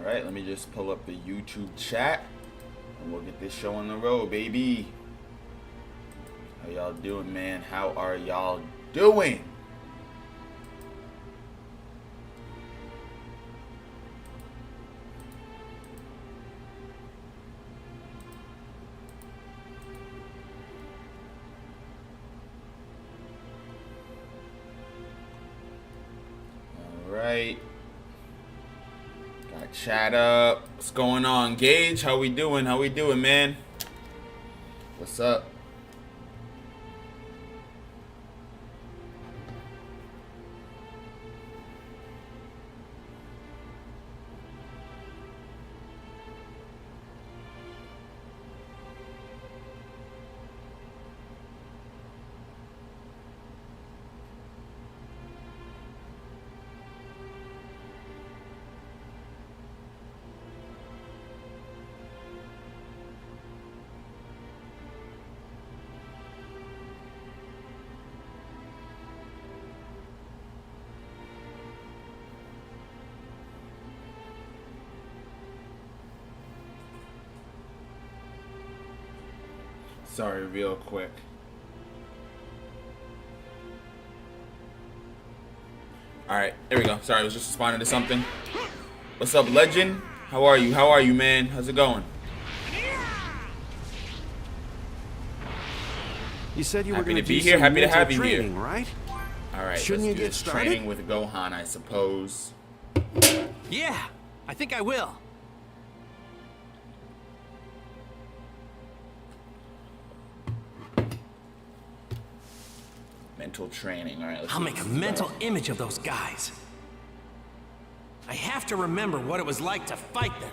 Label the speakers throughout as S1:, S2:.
S1: Alright, let me just pull up the YouTube chat and we'll get this show on the road, baby. How y'all doing, man? How are y'all doing? Alright. Got chat up. What's going on, Gage? How we doing? How we doing, man? What's up? Sorry, real quick. Alright, there we go. Sorry, I was just responding to something. What's up, Legend? How are you? How are you, man? How's it going?
S2: You said you were
S1: Happy
S2: going
S1: to be here. Happy to have you here.
S2: Right?
S1: Alright,
S2: Shouldn't
S1: let's
S2: you
S1: do
S2: get
S1: this
S2: started?
S1: training with Gohan, I suppose.
S3: Yeah, I think I will.
S1: Mental training. Alright, let's
S3: I'll make a mental image of those guys. I have to remember what it was like to fight them.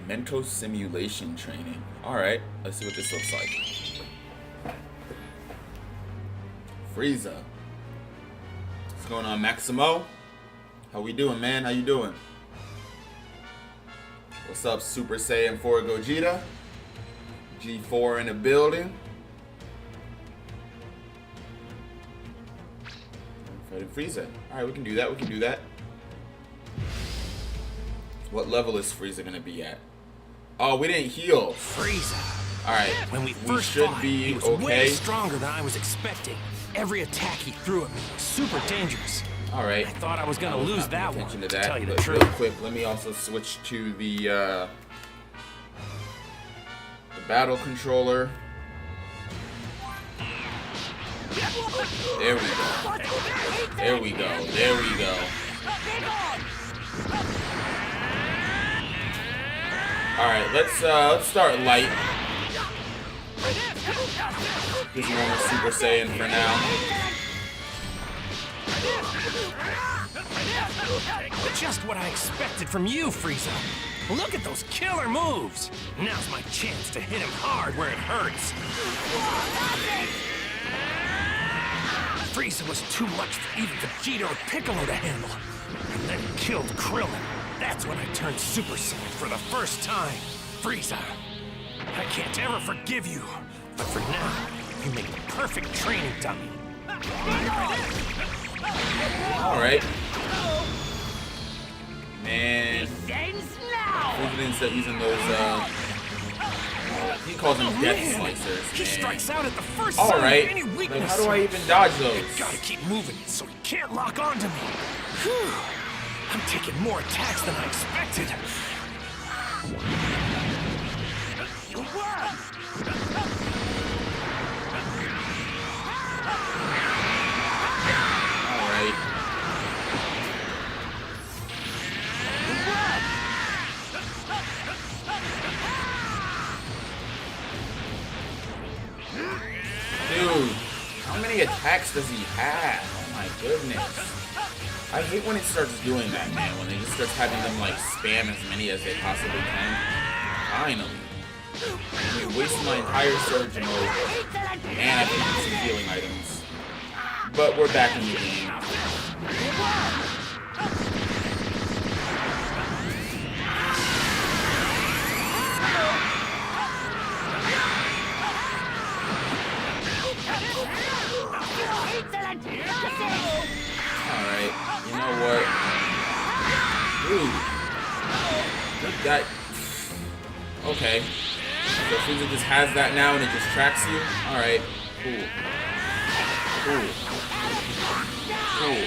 S1: Mental simulation training. Alright, let's see what this looks like. Frieza. What's going on, Maximo? How we doing, man? How you doing? What's up, Super Saiyan 4 Gogeta? G4 in the building. Fighting Frieza. Alright, we can do that. We can do that. What level is Frieza gonna be at? Oh, we didn't heal.
S3: Frieza.
S1: Alright,
S3: When we first
S1: should
S3: fought,
S1: be
S3: he was
S1: okay.
S3: way stronger than I was expecting. Every attack he threw at me was super dangerous.
S1: Alright.
S3: I thought I was gonna lose that one,
S1: Attention to
S3: to
S1: that.
S3: tell you the
S1: But
S3: truth.
S1: real quick, let me also switch to the battle controller. There we go. There we go. There we go. Alright, let's start light. Just normal Super Saiyan for now.
S3: Just what I expected from you, Frieza. Look at those killer moves. Now's my chance to hit him hard where it hurts. Frieza was too much for even Vegeta or Piccolo to handle. And then he killed Krillin. That's when I turned Super Saiyan for the first time. Frieza, I can't ever forgive you. But for now, you make the perfect training dummy.
S1: Alright. Man. Frieza didn't start using those, he calls them death slicers,
S3: He
S1: man.
S3: strikes out at the first sign of
S1: Alright.
S3: any
S1: Like,
S3: weakness.
S1: how do I even dodge those?
S3: Gotta keep moving so he can't lock onto me. Whew. I'm taking more attacks than I expected.
S1: Alright. Dude, how many attacks does he have? Oh my goodness. I hate when it starts doing that, man. When it just starts having them, like, spam as many as they possibly can. Finally. I mean, wasting my entire surge mode. And I can use some healing items. But we're back in the game. that... Okay. So Frieza just has that now and it just tracks you? Alright. Cool. Cool. Cool.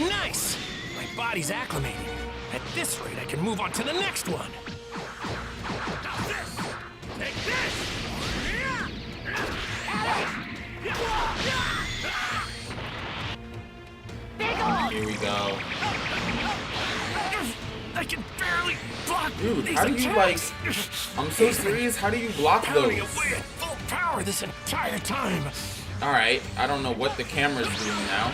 S3: Nice! My body's acclimating. At this rate, I can move on to the next one. Take this!
S1: Here we go.
S3: I can barely block.
S1: Dude,
S3: these
S1: how do you like...
S3: attacks.
S1: I'm so serious, how do you block
S3: Pounding
S1: those?
S3: away at full power this entire time.
S1: Alright, I don't know what the camera's doing now.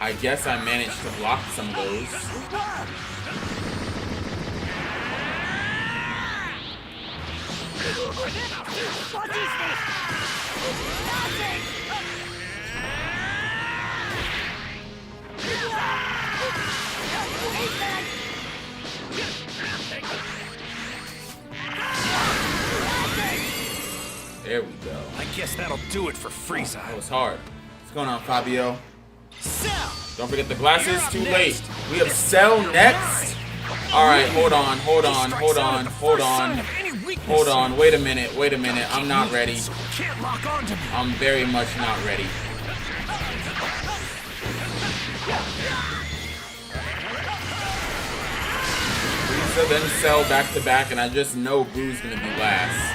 S1: I guess I managed to block some of those. There we go.
S3: I guess that'll do it for Frieza.
S1: That was hard. What's going on, Fabio?
S3: Cell!
S1: Don't forget the glasses.
S3: You're up
S1: Too
S3: next.
S1: late. We have Cell next. Alright, hold on, hold on, hold on, hold on. Hold on, wait a minute, wait a minute. I'm not ready.
S3: Can't lock onto me.
S1: I'm very much not ready. Frieza then Cell back to back, and I just know Boo's gonna be last.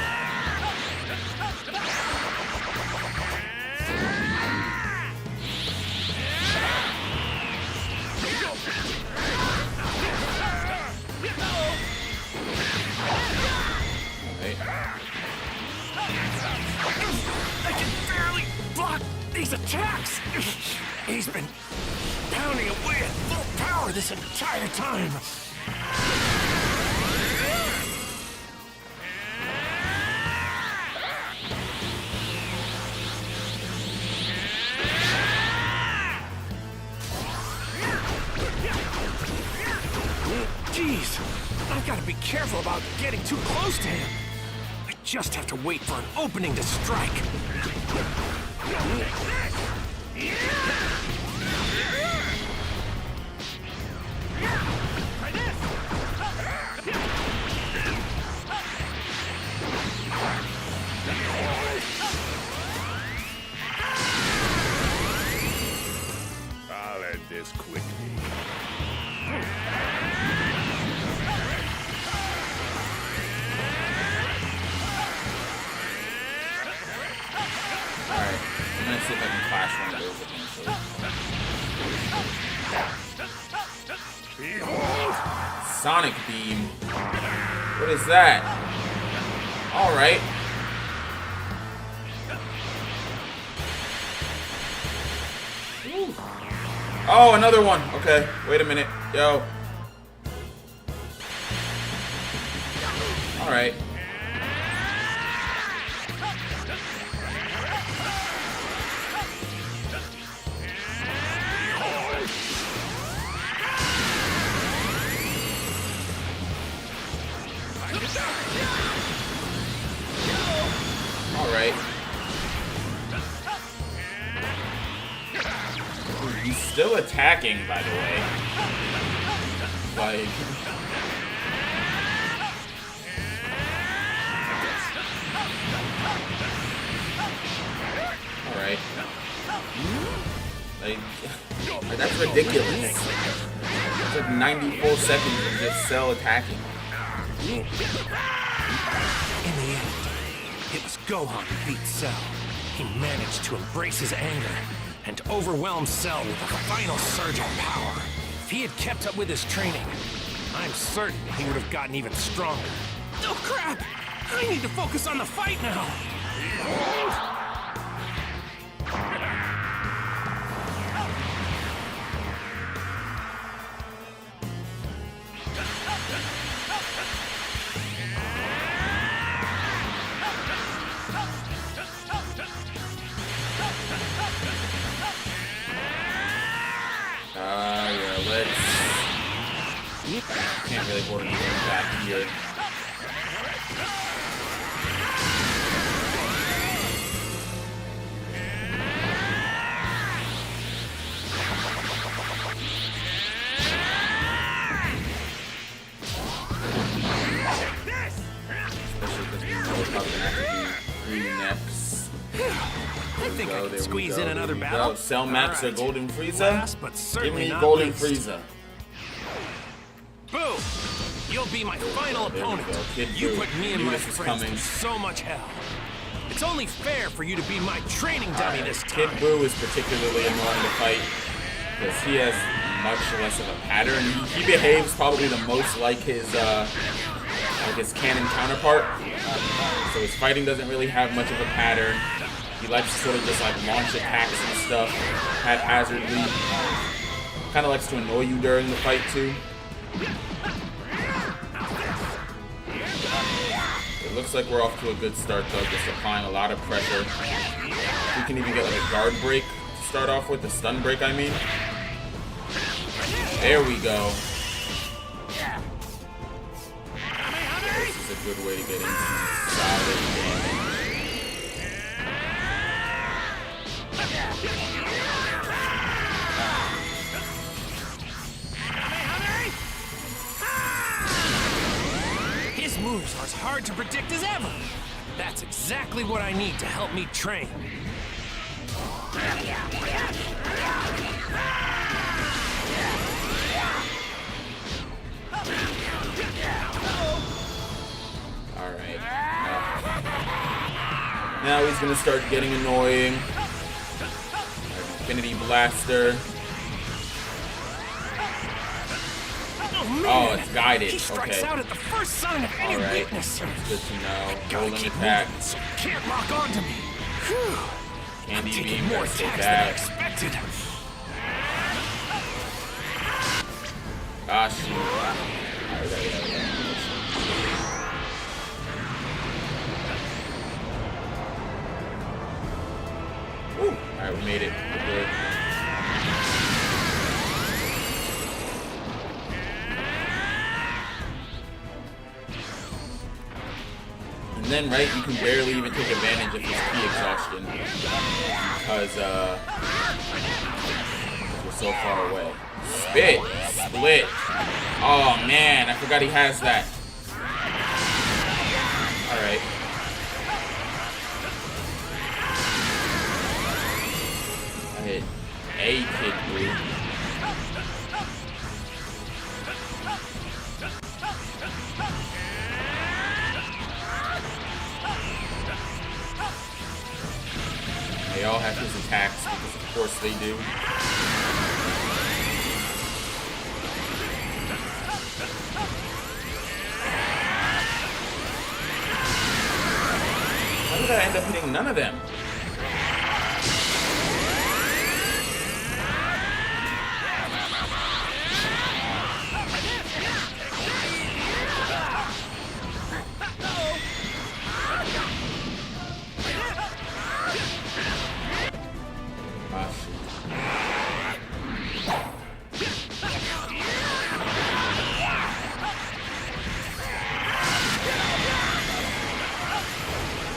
S3: I can barely block these attacks. He's been pounding away at full power this entire time. Jeez, I've got to be careful about getting too close to him. I just have to wait for an opening to strike.
S2: I'll end this quickly.
S1: Alright, I'm gonna see if I can flash one of those eventually. Sonic Beam. What is that? Alright. Ooh. Oh, another one. Okay, wait a minute. Yo. Alright. Alright. He's still attacking, by the way. Like... Alright. Like, that's ridiculous. It's like 94 seconds of just Cell attacking.
S3: In the end, it was Gohan who beat Cell. He managed to embrace his anger and overwhelm Cell with a final surge of power. If he had kept up with his training, I'm certain he would have gotten even stronger. Oh crap! I need to focus on the fight now!
S1: Yeah, let's... Can't really board anything back here.
S3: squeeze in another
S1: Here we
S3: battle?
S1: go. Cell Max or
S3: Alright.
S1: Golden Frieza?
S3: Last but
S1: Give
S3: certainly
S1: me
S3: not
S1: Golden
S3: least.
S1: Frieza.
S3: Boom! You'll be my final
S1: There we
S3: opponent.
S1: go. Kid
S3: You
S1: Buu.
S3: put me and
S1: Knew
S3: my
S1: this was
S3: friends
S1: coming.
S3: through so much hell. It's only fair for you to be my training dummy this
S1: Kid
S3: time.
S1: Buu is particularly annoying to fight because he has much less of a pattern. He behaves probably the most like his canon counterpart. So his fighting doesn't really have much of a pattern. He likes to sort of just like launch attacks and stuff haphazardly. Kind of likes to annoy you during the fight too. It looks like we're off to a good start though, just applying a lot of pressure. We can even get like a guard break to start off with, a stun break I mean. There we go. This is a good way to get into solid damage.
S3: His moves are as hard to predict as ever. That's exactly what I need to help me train.
S1: Alright. Now he's gonna start getting annoying. Infinity Blaster. Oh, it's guided.
S3: He strikes
S1: Okay.
S3: out at the first sign of any
S1: Alright.
S3: weakness.
S1: Good to know.
S3: Gotta
S1: Golden
S3: keep
S1: attack.
S3: moving, so he can't lock onto me. Whew.
S1: Candy
S3: Taking
S1: beam.
S3: more
S1: Gotta stay
S3: attacks than I
S1: back.
S3: expected.
S1: Ah, shoot. Alright. Woo. Alright, we made it. We're good. And then, right, you can barely even take advantage of his key exhaustion because we're so far away. Split. Oh man, I forgot he has that. Alright. I hit a Kid Buu. They all have his attacks because of course they do. How did I end up hitting none of them? Ah, shoot.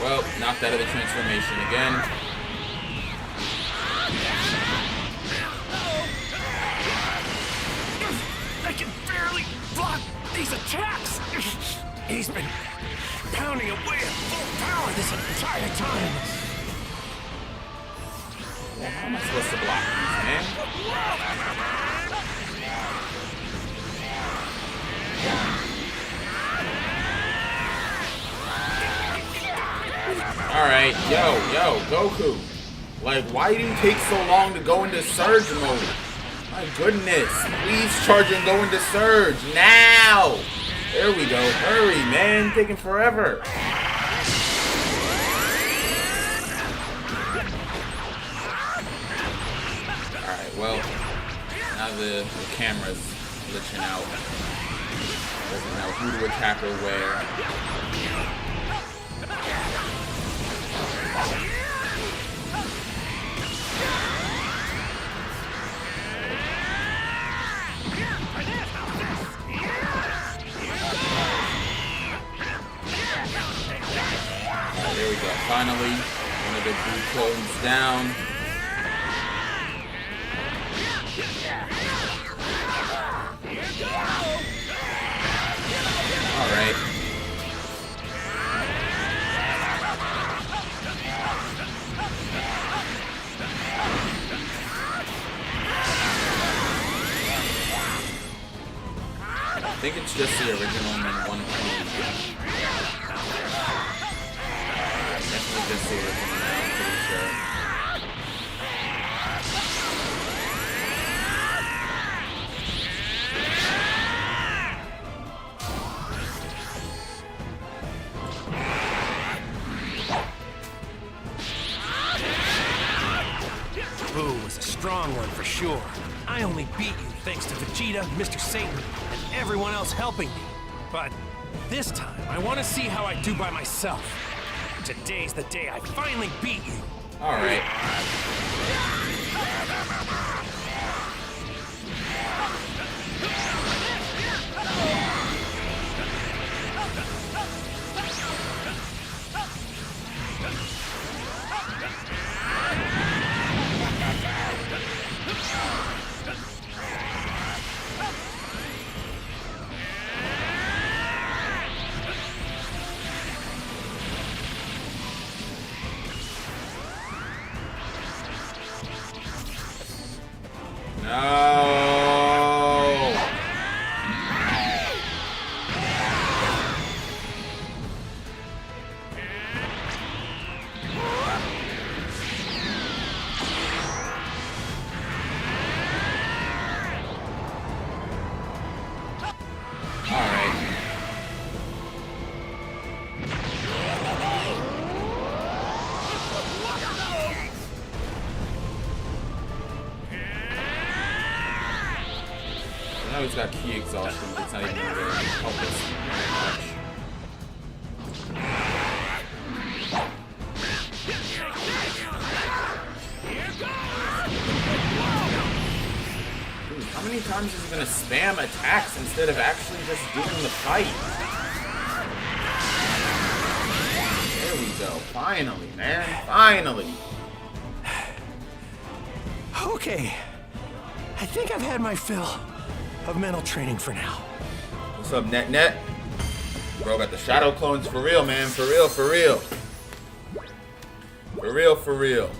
S1: Well, knocked out of the transformation again.
S3: I can barely block these attacks. He's been pounding away at full power this entire time.
S1: Well, how am I supposed to block these, man? Alright, yo, Goku. Like, why do you take so long to go into Surge mode? My goodness. Please charge and go into Surge. Now! There we go. Hurry, man. Taking forever. Alright, well, now the camera's glitching out. Doesn't know who to attack or where. Alright, there we go. Finally, one of the Buu clones down. Alright. think it's just the original and then one clone. Definitely just the original, I'm pretty sure.
S3: Boo was a strong one for sure. I only beat you thanks to Vegeta, Mr. Satan, and everyone else helping me. But this time, I want to see how I do by myself. Today's the day I finally beat you.
S1: All right. No. All right. I know he's got key exhaustion, but it's not even really help us much. Dude, how many times is he gonna spam attacks instead of actually just doing the fight? There we go. Finally, man. Finally.
S3: Okay. I think I've had my fill of mental training for now.
S1: What's up, Net? Bro, got the shadow clones for real, man. For real, for real. For real, for real.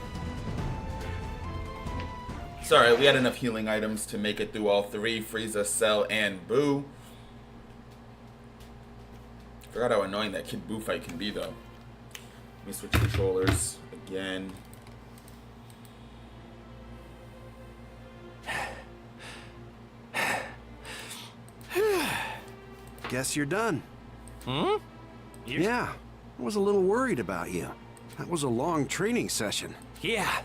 S1: It's alright, we had enough healing items to make it through all three. Frieza, Cell, and Boo. Forgot how annoying that Kid Boo fight can be, though. Let me switch controllers again.
S4: Guess you're done.
S3: Hmm?
S4: Yeah, I was a little worried about you. That was a long training session.
S3: Yeah.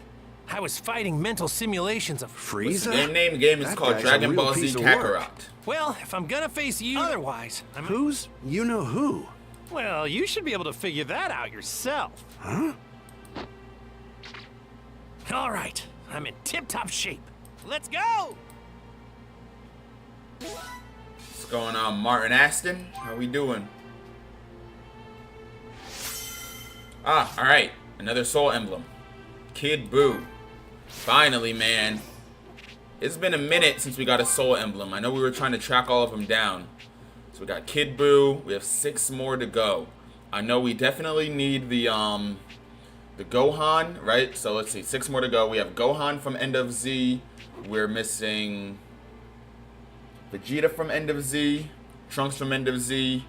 S3: I was fighting mental simulations of
S4: Frieza?
S1: The game is
S4: That
S1: called
S4: guy's a
S1: Dragon
S4: real
S1: Ball Z
S4: piece of work.
S1: Kakarot.
S3: Well, if I'm gonna face you otherwise, I'm...
S4: Who's you know who?
S3: Well, you should be able to figure that out yourself.
S4: Huh?
S3: All right, I'm in tip-top shape. Let's go!
S1: What's going on, Martin Aston? How we doing? Ah, alright. Another soul emblem. Kid Boo. Finally, man. It's been a minute since we got a soul emblem. I know we were trying to track all of them down. So we got Kid Boo. We have 6 more to go. I know we definitely need the Gohan, right? So let's see. 6 more to go. We have Gohan from End of Z. We're missing Vegeta from End of Z. Trunks from End of Z.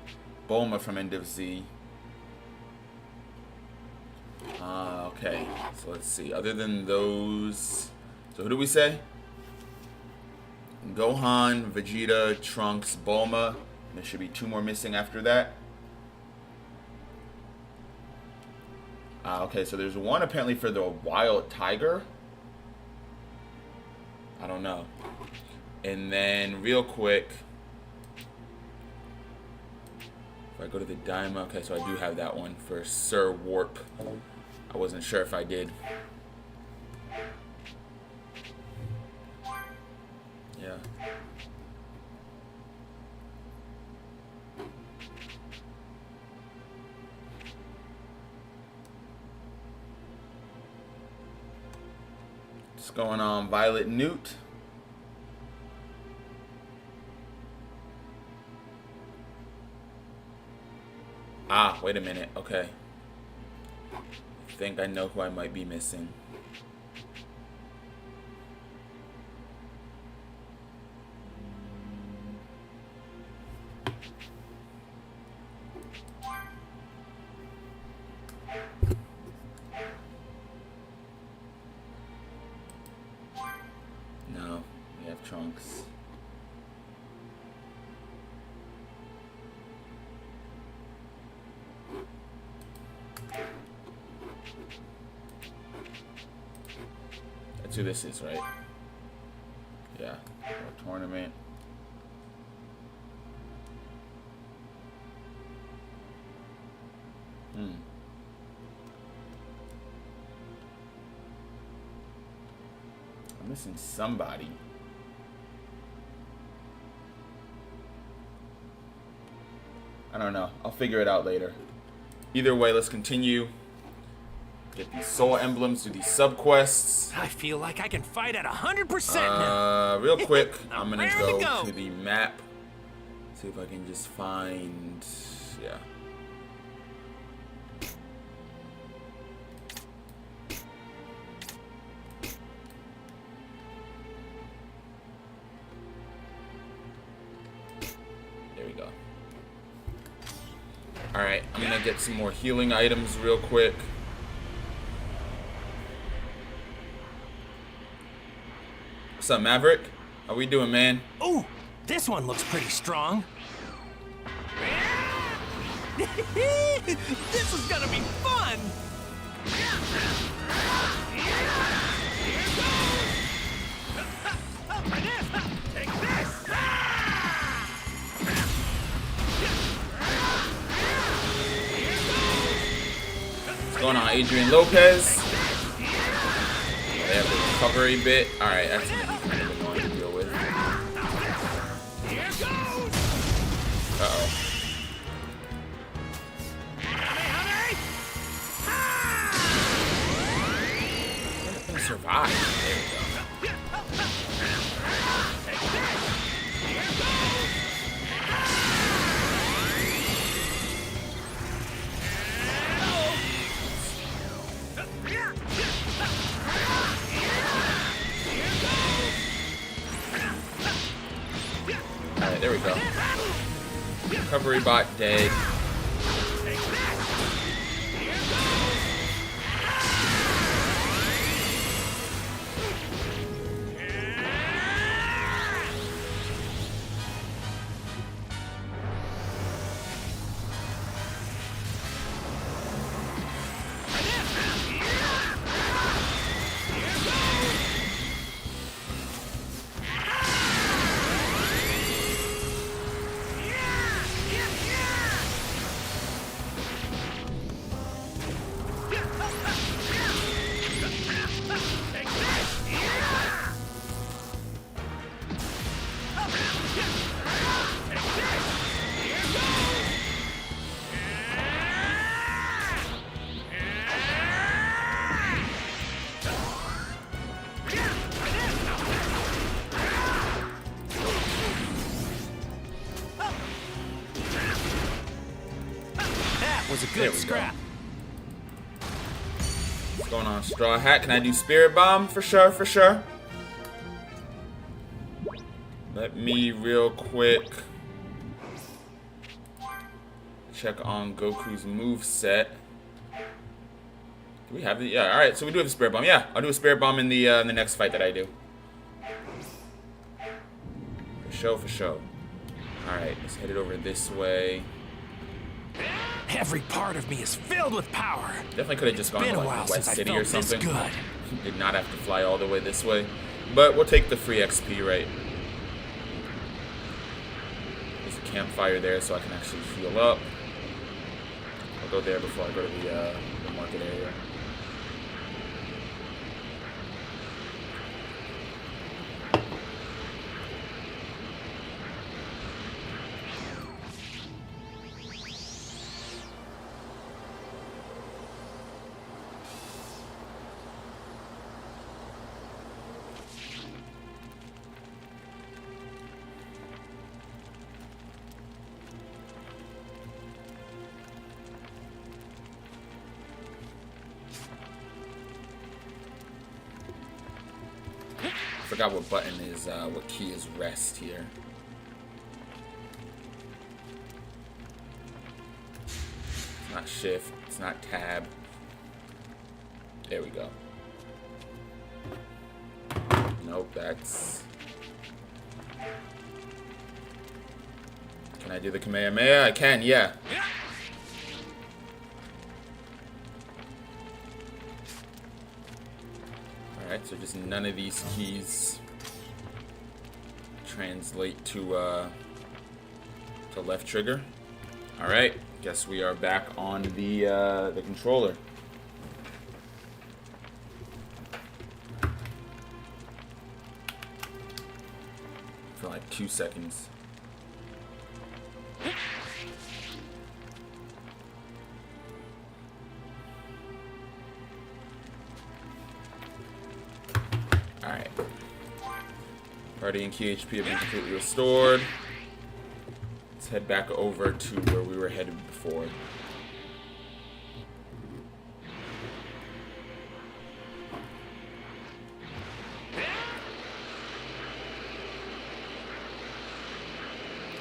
S1: Bulma from End of Z. Okay, so let's see. Other than those, so who do we say? Gohan, Vegeta, Trunks, Bulma. There should be 2 more missing after that. Okay, so there's one apparently for the Wild Tiger. I don't know. And then real quick, if I go to the Daima, okay, so I do have that one for Sir Warp. I wasn't sure if I did. Yeah. What's going on, Violet Newt? Ah, wait a minute. Okay. I think I know who I might be missing. Trunks. That's who this is, right? Yeah. Tournament. I'm missing somebody. I don't know. I'll figure it out later. Either way, let's continue. Get these soul emblems, do these subquests.
S3: I feel like I can fight at 100% now.
S1: Real quick, I'm gonna
S3: Ready to
S1: go
S3: go.
S1: to the map. See if I can just find. Yeah. There we go. Alright, I'm gonna get some more healing items real quick. What's up, Maverick? How we doing, man?
S3: Ooh, this one looks pretty strong. This is gonna be fun! Take this!
S1: What's going on, Adrian Lopez? They have the recovery bit. Alright, that's gonna be kind of annoying to deal with. Uh-oh. That thing survived. There we go. Alright, there we go. Recovery bot dead.
S3: Was a
S1: There
S3: good
S1: we
S3: scrap.
S1: What's going on, Straw Hat? Can I do Spirit Bomb? For sure, for sure. Let me real quick check on Goku's move set. Do we have the? Yeah. All right. So we do have a Spirit Bomb. Yeah, I'll do a Spirit Bomb in the next fight that I do. For sure, for sure. All right. Let's head it over this way.
S3: Every part of me is filled with power.
S1: Definitely could have just gone
S3: Been
S1: to
S3: a
S1: like
S3: while
S1: West
S3: since I
S1: City or
S3: felt this
S1: something.
S3: good.
S1: Did not have to fly all the way this way, but we'll take the free XP, right? There's a campfire there, so I can actually heal up. I'll go there before I go to the market area. Forgot what button is, what key is rest here. It's not shift, it's not tab. There we go. Nope, that's Can I do the Kamehameha? I can, yeah. Alright, so just none of these keys translate to left trigger. Alright, guess we are back on the controller. For like 2 seconds. Alright. Party and key HP have been completely restored. Let's head back over to where we were headed before.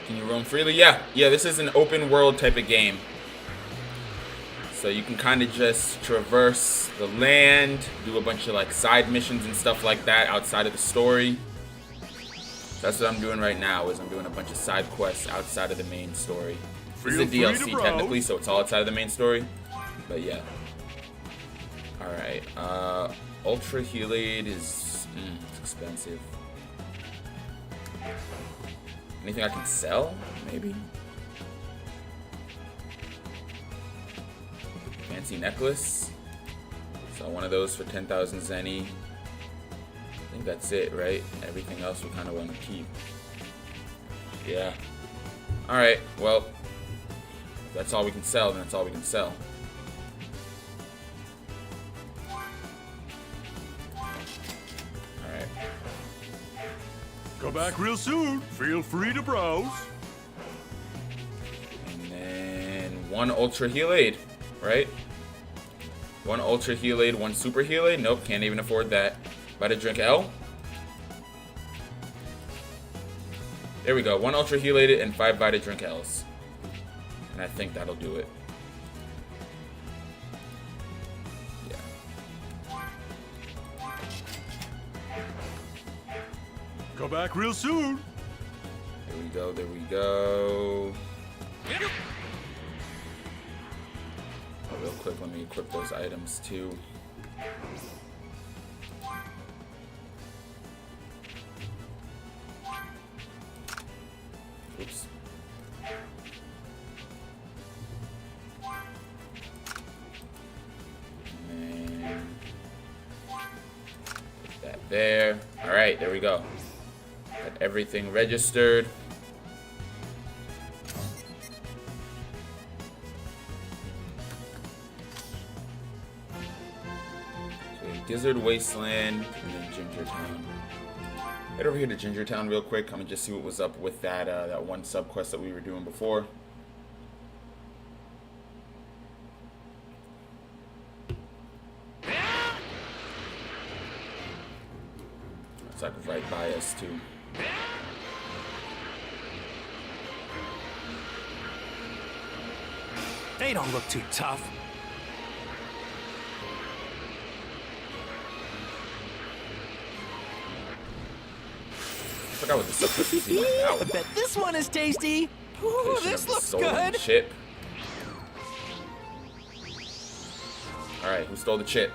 S1: Can you roam freely? Yeah, this is an open world type of game. So you can kind of just traverse the land, do a bunch of like side missions and stuff like that outside of the story. That's what I'm doing right now, is I'm doing a bunch of side quests outside of the main story. This is a DLC technically, so it's all outside of the main story. But yeah. Alright, Ultra Heal-Aid is it's expensive. Anything I can sell? Maybe? Fancy necklace. Sell one of those for 10,000 zenny. I think that's it, right? Everything else we kind of want to keep. Yeah. Alright, well, if that's all we can sell, then that's all we can sell. Alright.
S2: Go back real soon. Feel free to browse.
S1: And then one Ultra Heal-Aid, right? One Ultra Heal-Aid, one Super Heal-Aid? Nope, can't even afford that. About to drink L. There we go. One Ultra Heal-Aid and 5 Vita Drink L's. And I think that'll do it. Yeah.
S2: Go back real soon.
S1: There we go, there we go. Oh, real quick, let me equip those items too. Oops. And then put that there. Alright, there we go. Got everything registered. So Gizzard Wasteland and then Ginger Town. Head over here to Ginger Town real quick. I'm gonna just see what was up with that that one sub quest that we were doing before. It's like right by us too.
S3: They don't look too tough.
S1: I forgot what the sub quest was even
S5: I
S1: about.
S5: bet this one is tasty. Ooh,
S1: They
S5: this
S1: should've
S5: looks
S1: stolen the
S5: good.
S1: chip. Alright, who stole the chip?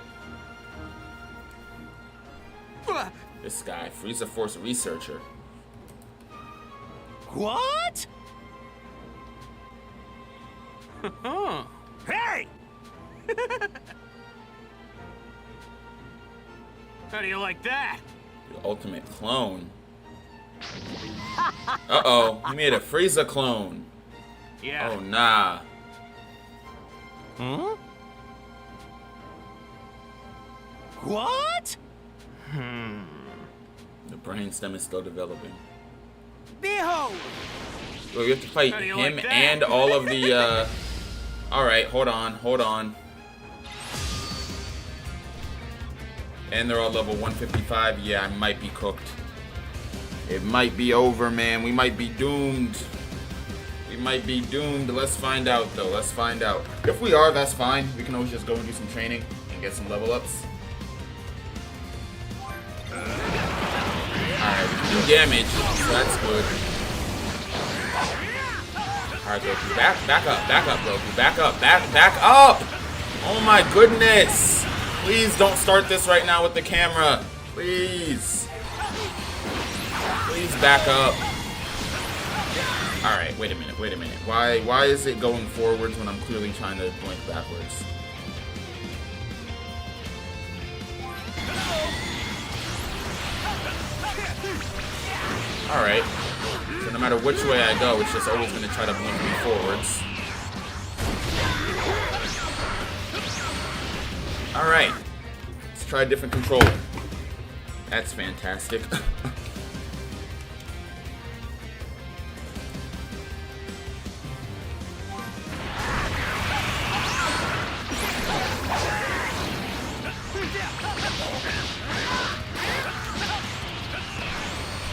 S1: This guy, Frieza Force Researcher.
S5: What?
S3: Hey! How do you like that?
S1: The ultimate clone. Uh-oh, he made a Frieza clone.
S3: Yeah.
S1: Oh, nah.
S5: Huh? What?
S1: The brainstem is still developing.
S5: Behold!
S1: Oh, we have to fight
S3: How do you
S1: him
S3: like that?
S1: and all of the, Alright, hold on. And they're all level 155. Yeah, I might be cooked. It might be over, man. We might be doomed. Let's find out, though. Let's find out. If we are, that's fine. We can always just go and do some training and get some level ups. Alright, we do damage, so that's good. Alright, Goku, back up, Goku, back up! Oh my goodness! Please don't start this right now with the camera. Please. Please back up. Alright, wait a minute. Why is it going forwards when I'm clearly trying to blink backwards? Alright. So no matter which way I go, it's just always going to try to blink me forwards. Alright. Let's try a different controller. That's fantastic.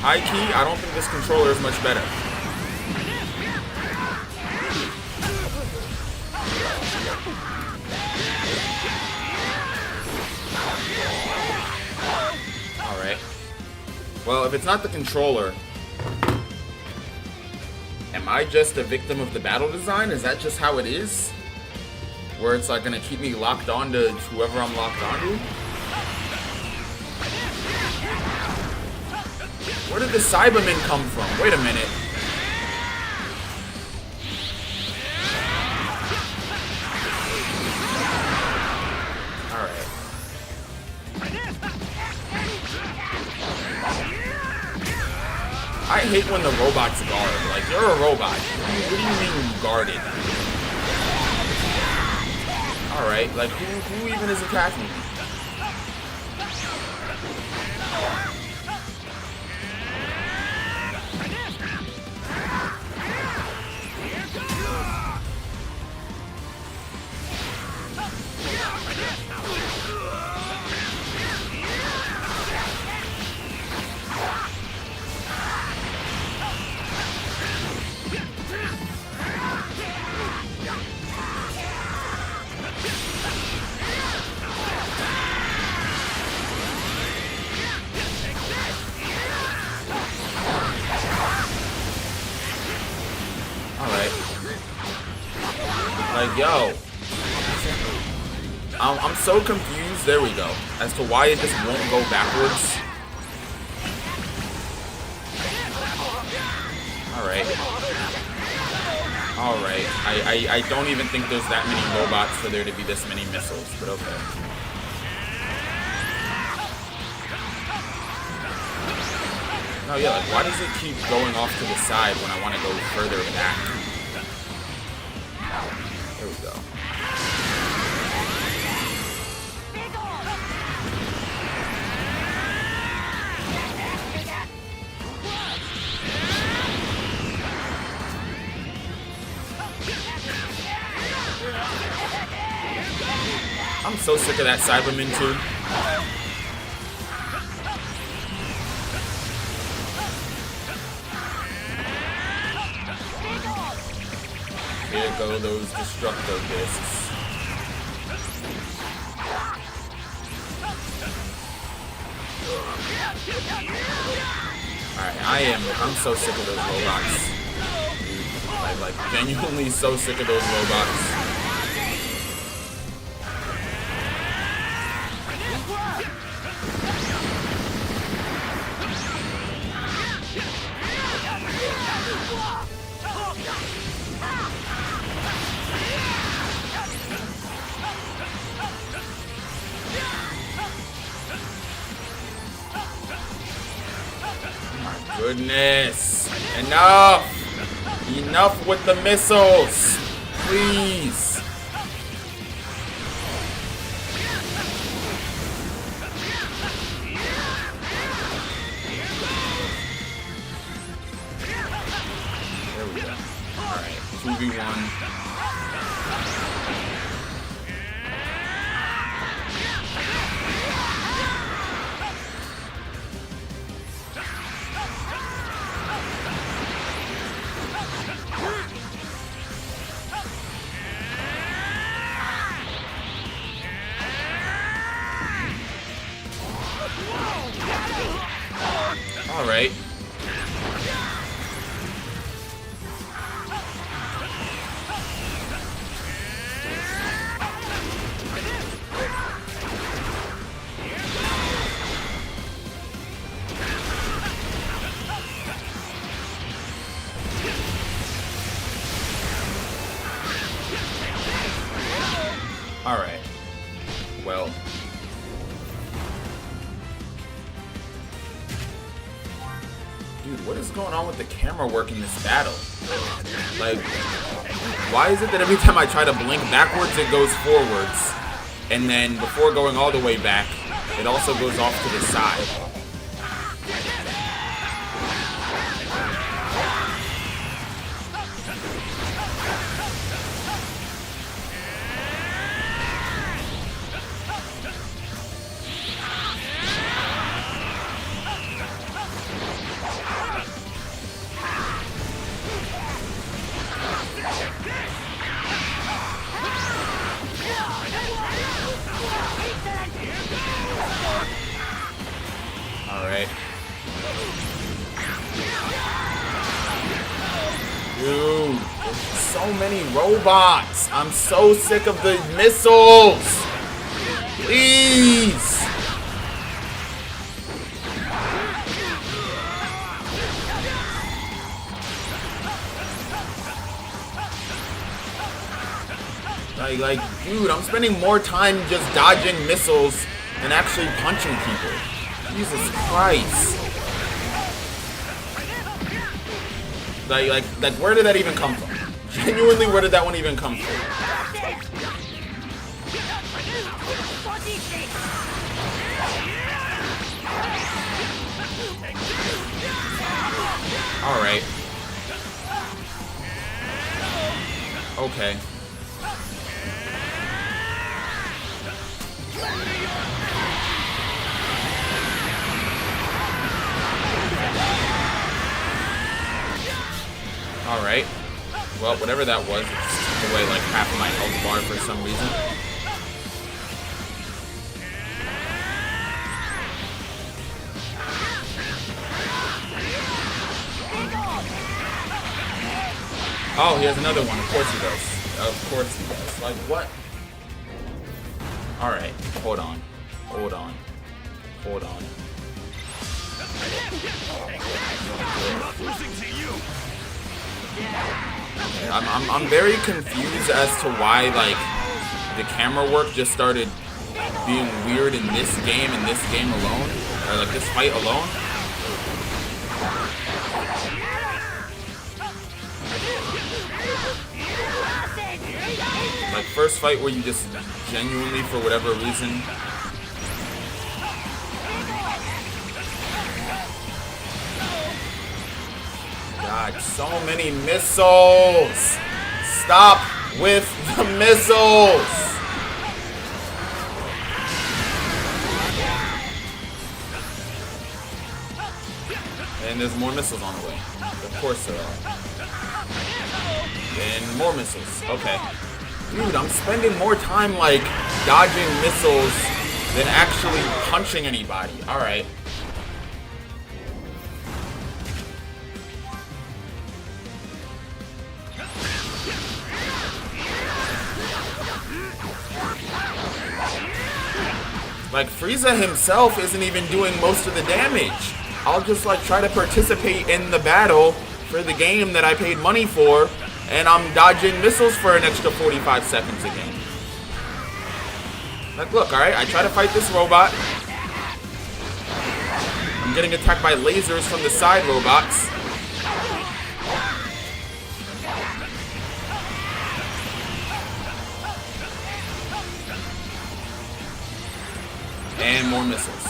S1: High key, I don't think this controller is much better. Alright. Well, if it's not the controller, am I just a victim of the battle design? Is that just how it is? Where it's like gonna keep me locked on to whoever I'm locked onto? Where did the Cybermen come from? Wait a minute. Alright. I hate when the robots guard. Like, you're a robot. What do you mean guarded? Alright, like, who even is attacking me? Like, yo. I'm so confused, there we go, as to why it just won't go backwards. Alright. Alright. I don't even think there's that many robots for there to be this many missiles, but okay. No, yeah, like, why does it keep going off to the side when I want to go further back? There we go. I'm so sick of that Cyberman too. Here go those destructo discs. Alright, I'm so sick of those robots. I'm like genuinely so sick of those robots. Goodness. Enough. Enough with the missiles. Please. There we go. Alright. 2v1. Alright. Alright. Well. Dude, what is going on with the camera work in this battle? Like, why is it that every time I try to blink backwards, it goes forwards? And then before going all the way back, it also goes off to the side. Alright. Dude, so many robots. I'm so sick of the missiles. Please. Like, dude, I'm spending more time just dodging missiles than actually punching people. Jesus Christ. Like, where did that even come from? Genuinely, where did that one even come from? Alright. Okay. Alright. Well, whatever that was, it just took away like half of my health bar for some reason. Oh, he has another one. Of course he does. Of course he does. Like, what? Alright. Hold on. Hold on. Hold on. I'm very confused as to why, like, the camera work just started being weird in this game and this game alone. Or, like, this fight alone. Like, first fight where you just genuinely, for whatever reason... God, so many missiles! Stop with the missiles! And there's more missiles on the way. Of course there are. And more missiles. Okay. Dude, I'm spending more time, like, dodging missiles than actually punching anybody. Alright. Like, Frieza himself isn't even doing most of the damage. I'll just, like, try to participate in the battle for the game that I paid money for, and I'm dodging missiles for an extra 45 seconds again. Like, look, alright, I try to fight this robot. I'm getting attacked by lasers from the side robots. And more missiles.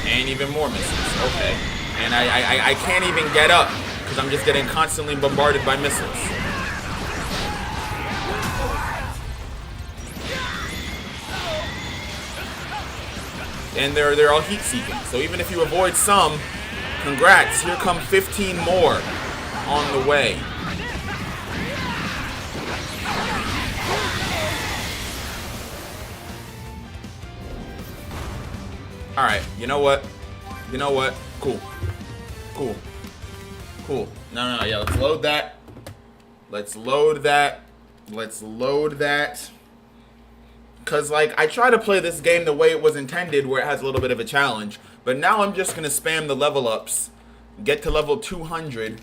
S1: And even more missiles. Okay. And I can't even get up because I'm just getting constantly bombarded by missiles. And they're all heat-seeking. So even if you avoid some, congrats. Here come 15 more on the way. Alright, you know what? You know what? Cool. Cool. Cool. No, yeah, let's load that. Let's load that. Let's load that. Because, like, I try to play this game the way it was intended, where it has a little bit of a challenge. But now I'm just going to spam the level ups, get to level 200,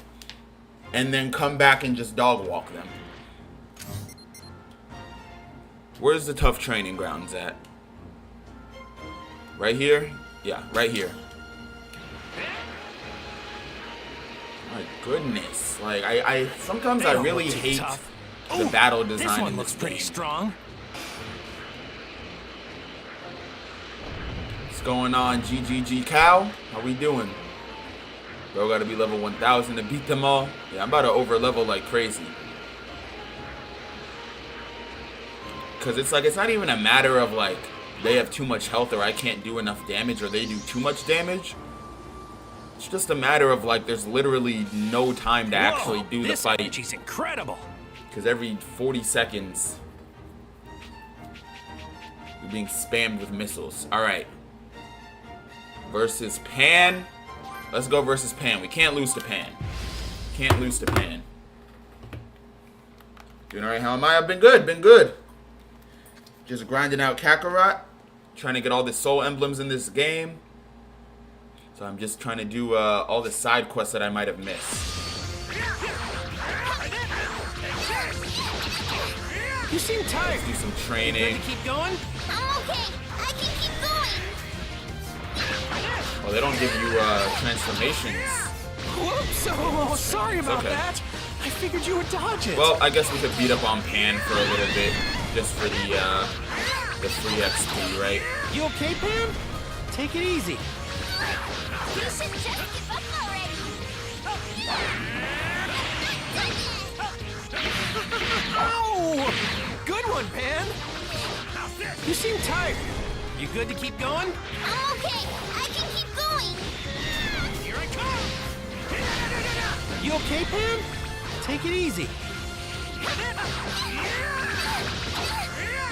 S1: and then come back and just dog walk them. Where's the tough training grounds at? Right here? Yeah, right here. My goodness. Like, I sometimes I really hate the battle design
S3: This one
S1: in
S3: looks
S1: this
S3: pretty
S1: game.
S3: strong.
S1: What's going on, GGG Cow? How we doing? Bro, gotta be level 1000 to beat them all. Yeah, I'm about to over level like crazy. Cause it's like, it's not even a matter of like they have too much health or I can't do enough damage or they do too much damage. It's just a matter of like there's literally no time to actually do the fight.
S3: She's incredible.
S1: Because every 40 seconds you're being spammed with missiles. Alright. Versus Pan. Let's go versus Pan. We can't lose to Pan. Can't lose to Pan. Doing alright, how am I? I've been good, been good. Just grinding out Kakarot. Trying to get all the soul emblems in this game. So I'm just trying to do all the side quests that I might have missed.
S3: You seem tired.
S1: Let's do some
S3: You
S1: training.
S3: good to keep going?
S6: I'm okay. I can keep going.
S1: Oh, they don't give you transformations.
S3: Whoops! Oh, sorry about
S1: okay.
S3: that. I figured you would dodge it.
S1: Well, I guess we could beat up on Pan for a little bit, just for the free XP, right?
S3: You okay, Pam? Take it easy.
S6: You should just give up already.
S3: Ow! Good one, Pan. You seem tired. You good to keep going?
S6: I'm okay. I can keep going.
S3: Here I come. You okay, Pam? Take it easy.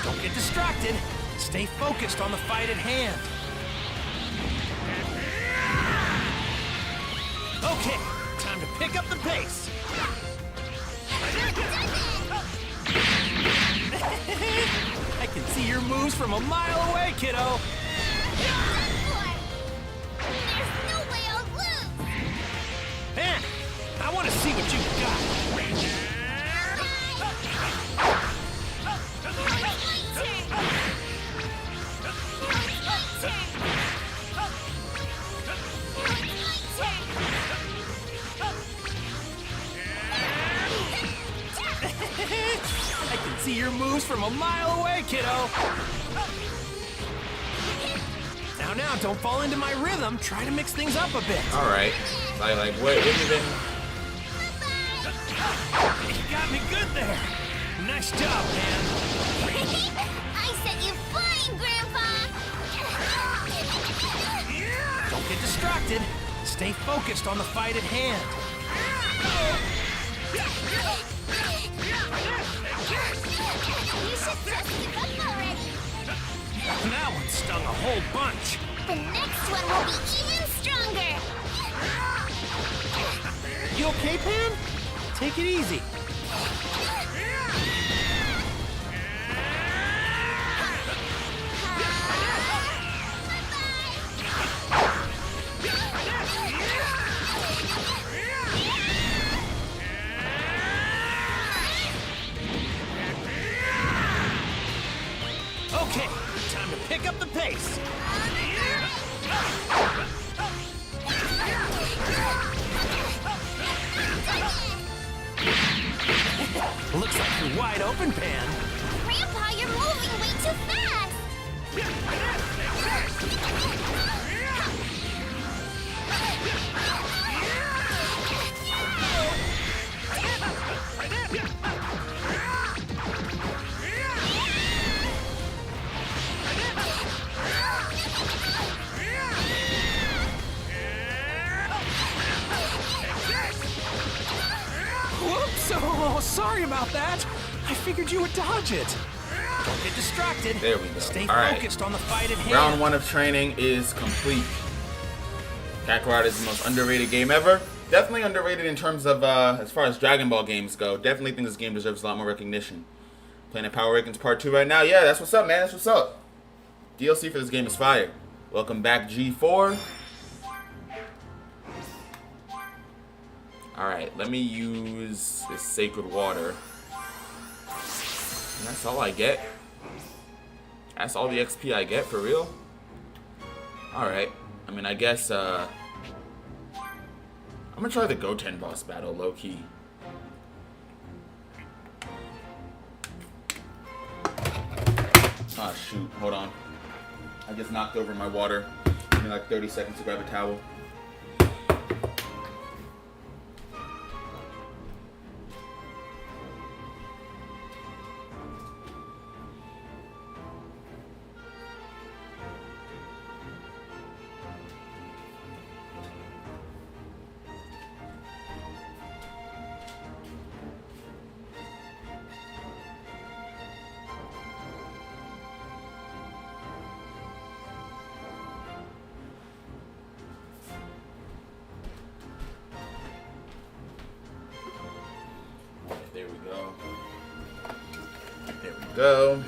S3: Don't get distracted. Stay focused on the fight at hand. Okay, time to pick up the pace. I can see your moves from a mile away, kiddo.
S6: There's no way I'll lose.
S3: Man, I want to see what you got. I can see your moves from a mile away, kiddo. Now, don't fall into my rhythm. Try to mix things up a bit.
S1: All right. Like, what even?
S3: You got me good there. Nice job, man.
S6: I set you flying, Grandpa.
S3: Don't get distracted. Stay focused on the fight at hand.
S6: You should just give up already.
S3: That one stung a whole bunch.
S6: The next one will be even stronger.
S3: You okay, Pam? Take it easy. Okay, time to pick up the pace. Looks like you're wide open, Pan.
S6: Grandpa, you're moving way too fast.
S3: Whoops! Oh, sorry about that. I figured you would dodge it. Don't get distracted.
S1: There we go.
S3: Stay
S1: All right.
S3: focused on the fight at hand.
S1: Round 1 of training is complete. Kakarot is the most underrated game ever. Definitely underrated in terms of, as far as Dragon Ball games go. Definitely think this game deserves a lot more recognition. Playing at Power Rankings Part 2 right now. Yeah, that's what's up, man. That's what's up. DLC for this game is fire. Welcome back, G4. Alright, let me use this Sacred Water. And that's all I get. That's all the XP I get, for real? Alright. I mean, I guess, I'm gonna try the Goten boss battle, low-key. Ah, shoot. Hold on. I just knocked over my water. Give me like 30 seconds to grab a towel. There we go. There we go.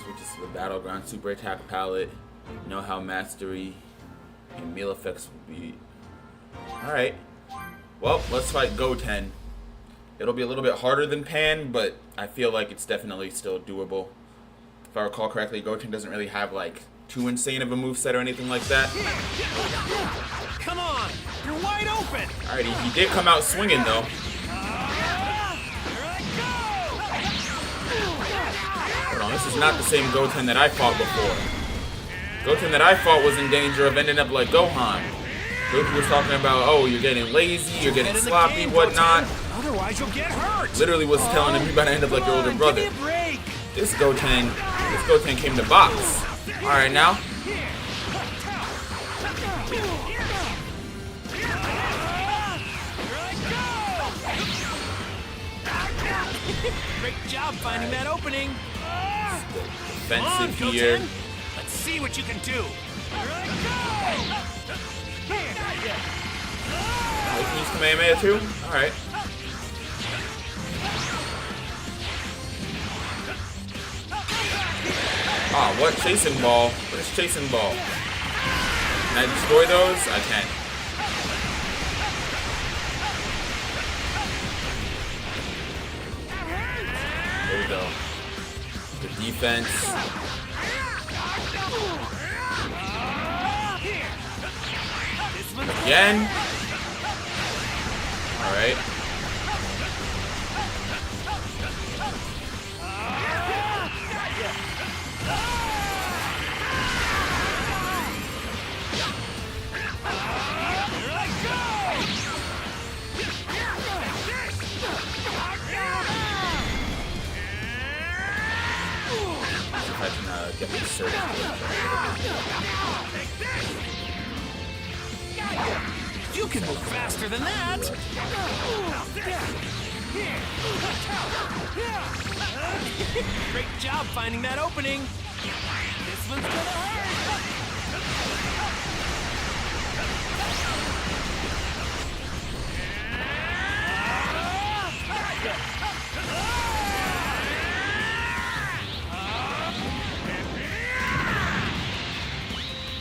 S1: Switches to the Battleground Super Attack palette. Know-how mastery and meal effects will be. Alright. Well, let's fight Goten. It'll be a little bit harder than Pan, but I feel like it's definitely still doable. If I recall correctly, Goten doesn't really have like too insane of a moveset or anything like that.
S3: Come on, you're wide open.
S1: Alright, he did come out swinging though. Hold on, this is not the same Goten that I fought before. Goten that I fought was in danger of ending up like Gohan. Goku was talking about, oh, you're getting lazy, you're getting sloppy, whatnot.
S3: Otherwise you'll get hurt.
S1: Literally was telling him you're about to end up like your older brother. This Goten came to box. Alright now.
S3: Great job finding that opening.
S1: Defensive here.
S3: Let's see what you can do.
S1: Oh, you can use Kamehameha too? Alright. Ah, what? Chasing ball? What is chasing ball? Can I destroy those? I can. There we go. The defense. Again. Alright. If I can get this surge.
S3: You can move faster than that. Great job finding that opening. This one's gonna hurt.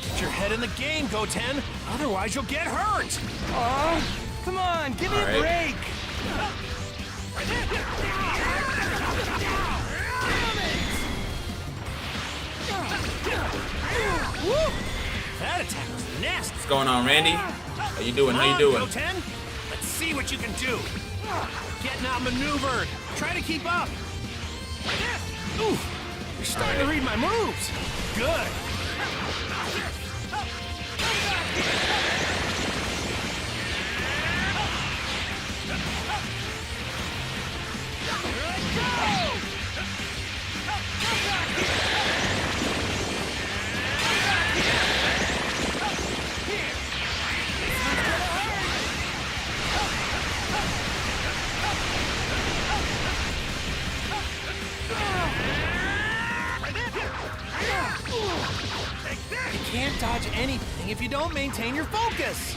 S3: Get your head in the game, Goten. Otherwise, you'll get hurt.
S5: Come on, give me
S1: All right.
S5: a break.
S3: That attack was nasty.
S1: What's going on, Randy? How you doing? How you doing?
S3: Goten? Let's see what you can do. Getting outmaneuvered. Try to keep up. Ooh, you're starting to read my moves. Good. can't dodge anything if you don't maintain your focus.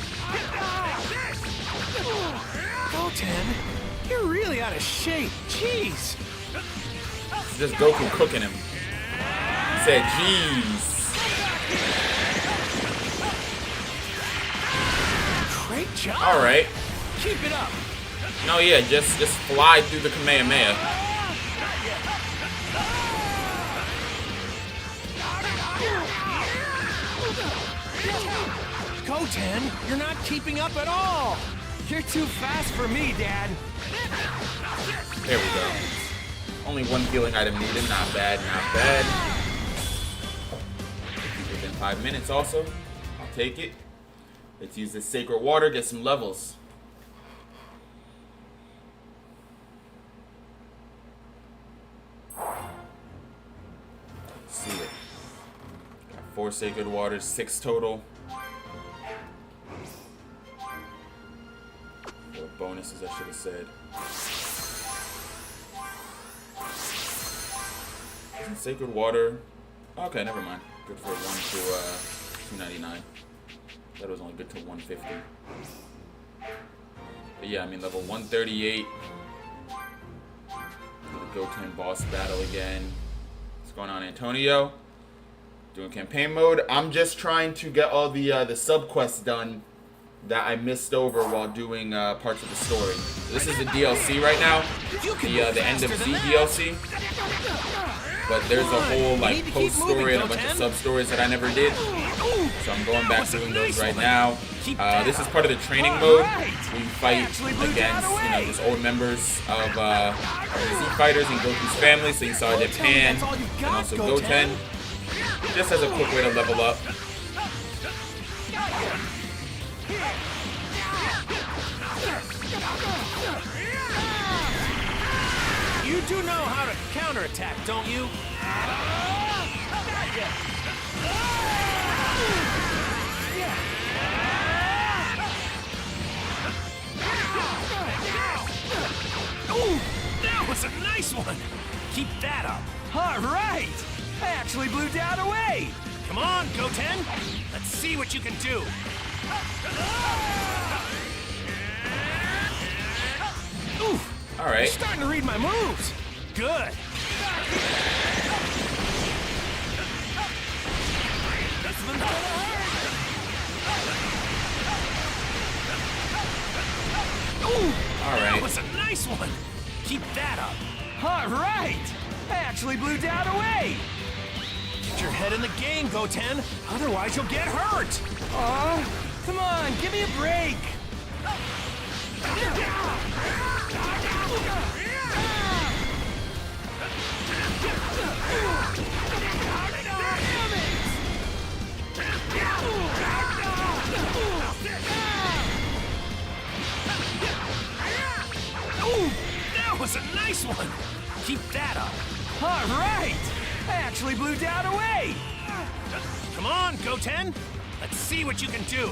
S3: Goten, you're really out of shape. Jeez.
S1: It's just Goku cooking him. He said, "Jeez."
S3: Great job.
S1: All right.
S3: Keep it up.
S1: No, yeah, just fly through the Kamehameha.
S3: Goten, you're not keeping up at all. You're too fast for me, Dad.
S1: There we go. Only one healing item needed. Not bad, not bad. Within 5 minutes also. I'll take it. Let's use this sacred water, get some levels. Let's see it. Got 4 sacred waters, 6 total. 4 bonuses, I should have said. Isn't sacred water? Okay, never mind. Good for 1 to 299. That was only good to 150. But yeah, I mean level 138. The Goten boss battle again. What's going on, Antonio? Doing campaign mode. I'm just trying to get all the sub quests done that I missed over while doing parts of the story. So this is the DLC right now. The end of Z DLC. But there's a whole like post story and a bunch of sub stories that I never did. So I'm going back doing those right now. This is part of the training mode. We fight against just old members of the Z fighters and Goku's family. So you saw Japan and also Goten. Just as a quick way to level up.
S3: You do know how to counterattack, don't you? Ooh, that was a nice one. Keep that up. All right. I actually blew Dad away. Come on, Goten. Let's see what you can do. Ooh.
S1: All right.
S3: You're starting to read my moves. Good. This one's gonna hurt. Ooh,
S1: all right.
S3: That was a nice one. Keep that up. All right. I actually blew Dad away. Get your head in the game, Goten. Otherwise, you'll get hurt. Aw, come on, give me a break. Ooh, that was a nice one. Keep that up. All right. I actually blew Dad away. Come on, Goten. Let's see what you can do.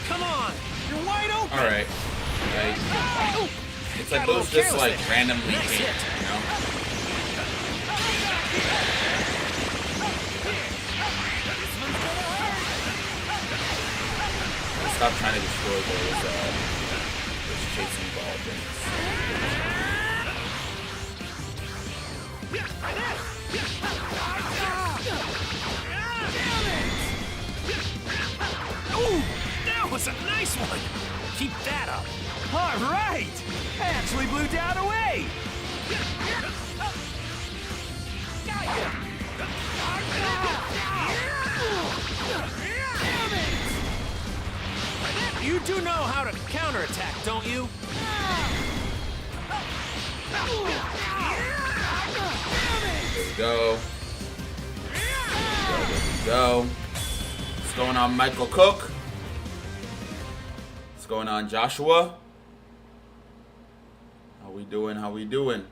S3: Come on, you're wide open.
S1: All right. It's like those just like randomly hit, you know? Stop trying to destroy those chasing ball things.
S3: Ooh, that was a nice one. Keep that up. All right. I actually blew Dad away. You do know how to counterattack, don't you?
S1: There we go. There we go. What's going on, Michael Cook? What's going on, Joshua? How we doing? How we doing?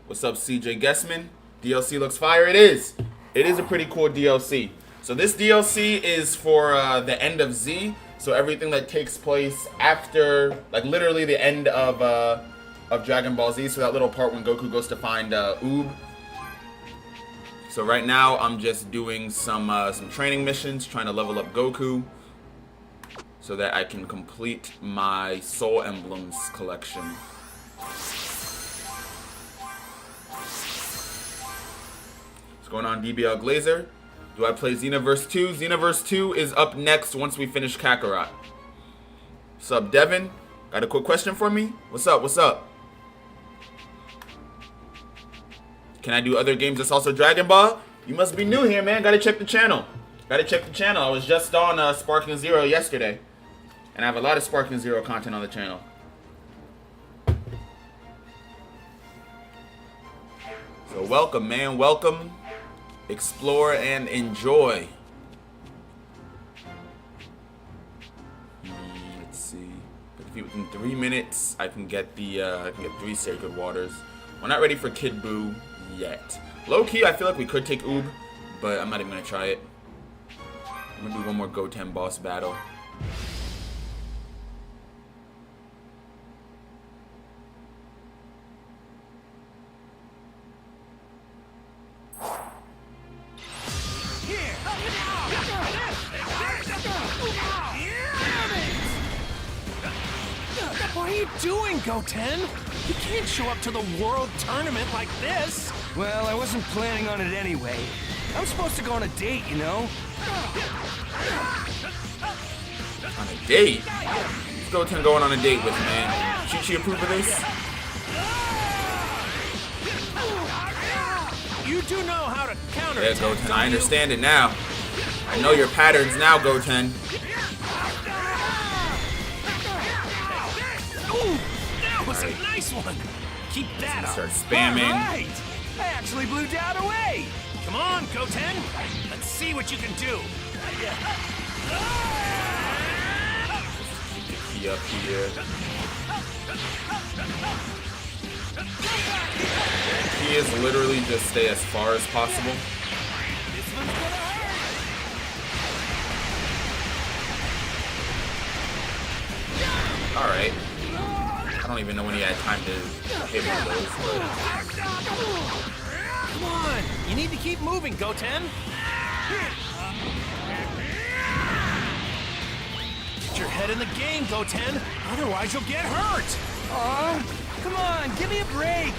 S1: What's up, CJ Guessman? DLC looks fire. It is. It is a pretty cool DLC. So this DLC is for the end of Z. So everything that takes place after, like literally the end of Dragon Ball Z. So that little part when Goku goes to find Oob. So right now I'm just doing some training missions, trying to level up Goku, so that I can complete my Soul Emblems collection. What's going on, DBL Glazer? Do I play Xenoverse 2? Xenoverse 2 is up next once we finish Kakarot. What's up, Devin? Got a quick question for me? What's up? What's up? Can I do other games that's also Dragon Ball? You must be new here, man. Gotta check the channel. Gotta check the channel. I was just on Sparking Zero yesterday. And I have a lot of Sparking Zero content on the channel. So welcome, man. Welcome. Explore and enjoy. Let's see. Within 3 minutes, I can get the 3 Sacred Waters. We're not ready for Kid Buu yet. Low key, I feel like we could take Oob, but I'm not even gonna try it. I'm gonna do one more Goten boss battle.
S3: What are you doing, Goten? You can't show up to the World Tournament like this.
S5: Well, I wasn't planning on it anyway. I'm supposed to go on a date, you know?
S1: On a date? Who's Goten going on a date with, man? Chi-Chi approve of this?
S3: You do know how to counter.
S1: Yeah, Goten, I understand it now. I know your patterns now, Goten.
S3: Ooh, that was a nice one. Keep that up.
S1: Start spamming.
S5: All right. I actually blew Dad away.
S3: Come on, Goten. Let's see what you can do.
S1: Keep the key up here. The key is literally just stay as far as possible. Alright. I don't even know when he had time to hit one of those, but...
S3: Come on. You need to keep moving, Goten. Get your head in the game, Goten. Otherwise, you'll get hurt.
S5: Aw, come on, give me a break.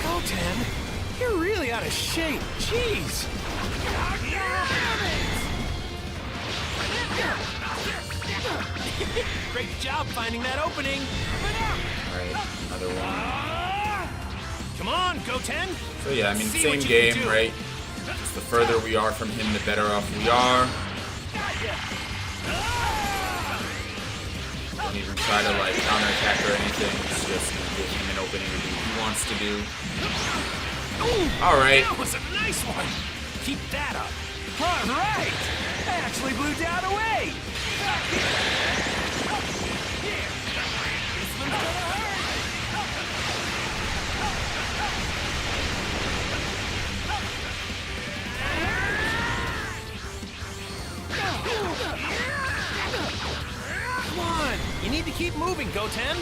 S3: Goten, you're really out of shape. Jeez. Great job finding that opening.
S1: Alright, another one.
S3: Come on, Goten.
S1: So yeah, I mean,
S3: See
S1: same
S3: what you
S1: game,
S3: can do.
S1: right? Just the further we are from him, the better off we are. Don't even try to, like, counterattack or anything. It's just give him an opening to do what he wants to do. Alright.
S3: That was a nice one. Keep that up.
S5: All right. I actually blew Dad away.
S3: Come on. You need to keep moving, Goten.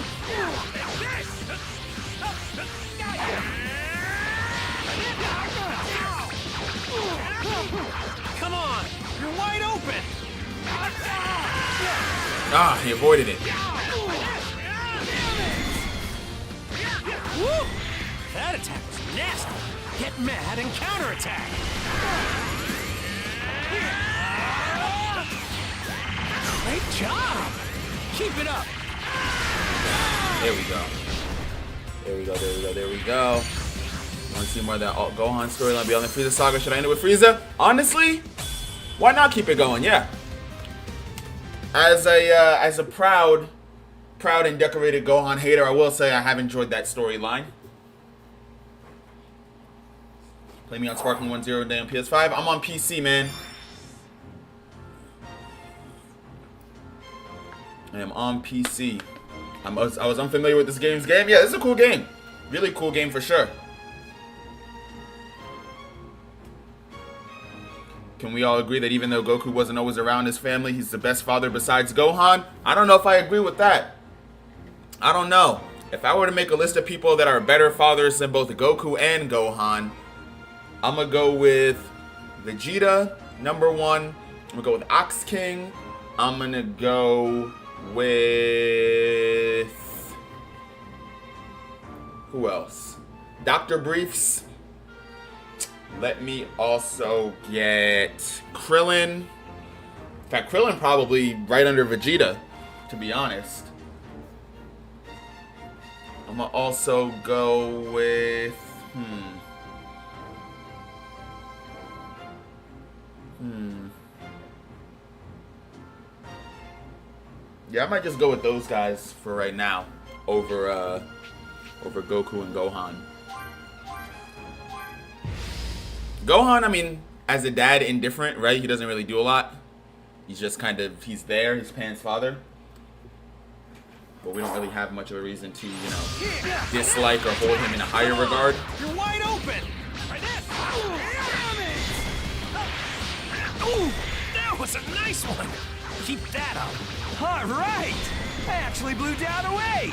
S3: Come on. You're wide open.
S1: Ah, he avoided it.
S3: Woo! That attack was nasty. Get mad and counterattack. Great job. Keep it up.
S1: There we go. There we go, there we go, there we go. Want to see more of that Gohan storyline beyond the Frieza saga? Should I end it with Frieza? Honestly, why not keep it going? Yeah. As a proud and decorated Gohan hater, I will say I have enjoyed that storyline. Play me on Sparkling 1.0 today on PS5. I'm on PC, man. I am on PC. I was unfamiliar with this game. Yeah, it's a cool game. Really cool game for sure. Can we all agree that even though Goku wasn't always around his family, he's the best father besides Gohan? I don't know if I agree with that. I don't know. If I were to make a list of people that are better fathers than both Goku and Gohan, I'm going to go with Vegeta, number 1. I'm going to go with Ox King. I'm going to go with... who else? Dr. Briefs. Let me also get Krillin. In fact, Krillin probably right under Vegeta, to be honest. I'm gonna also go with yeah, I might just go with those guys for right now over Goku and Gohan. Gohan, I mean, as a dad, indifferent, right? He doesn't really do a lot. He's just kind of, he's there, he's Pan's father. But we don't really have much of a reason to, you know, dislike or hold him in a higher regard.
S3: You're wide open! Ooh, that was a nice one! Keep that up. All right! I actually blew down away!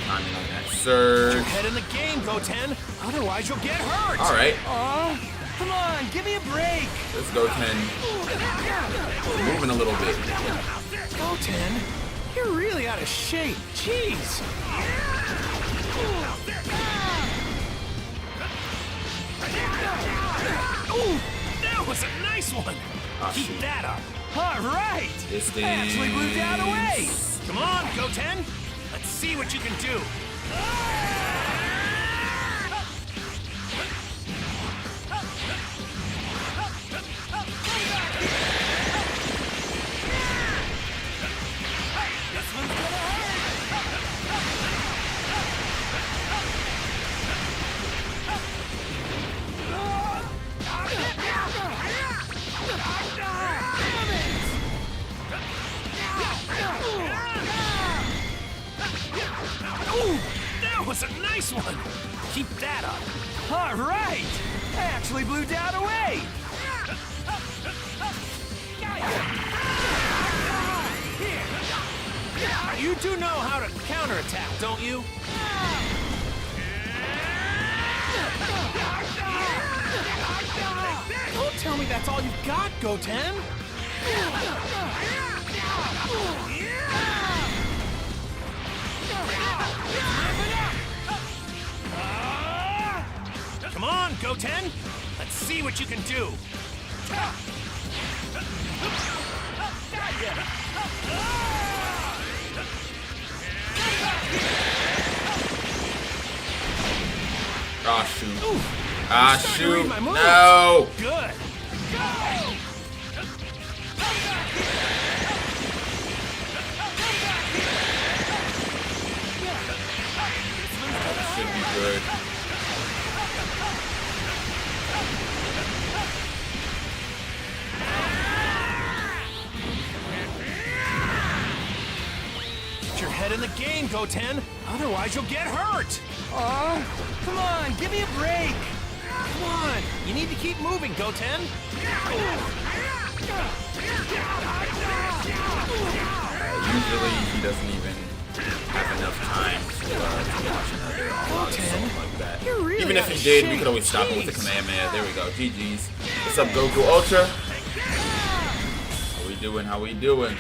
S1: Timing on that surge.
S3: Head in the game, Goten. Otherwise, you'll get hurt.
S1: All right.
S5: Oh, come on, give me a break.
S1: Let's go, Goten. We're moving a little bit.
S3: Goten, you're really out of shape. Jeez. Ooh, that was a nice one.
S1: Oh,
S3: Keep
S1: shoot.
S3: that up. All right.
S1: Distance.
S3: I actually blew down away. Come on, Goten. Let's see what you can do. Ooh, that was a nice one. Keep that up. All right. I actually blew down away. You do know how to counterattack, don't you? Don't tell me that's all you've got, Goten. Come on, Goten. Let's see what you can do.
S1: Ah, shoot.
S3: Ooh,
S1: Ah,
S3: starting to read
S1: shoot.
S3: my moves.
S1: No.
S3: Good.
S1: That should be good.
S3: Get your head in the game, Goten. Otherwise, you'll get hurt.
S5: Oh, come on, give me a break.
S3: Come on. You need to keep moving, Goten.
S1: Usually he doesn't even have enough time to watch another onslaught or something like that.
S3: You're really
S1: Even if
S3: out
S1: he
S3: of
S1: did, we
S3: shape.
S1: could always stop him with the
S3: Jeez.
S1: Kamehameha. There we go. GG's. What's up, Goku Ultra? How we doing? How we doing?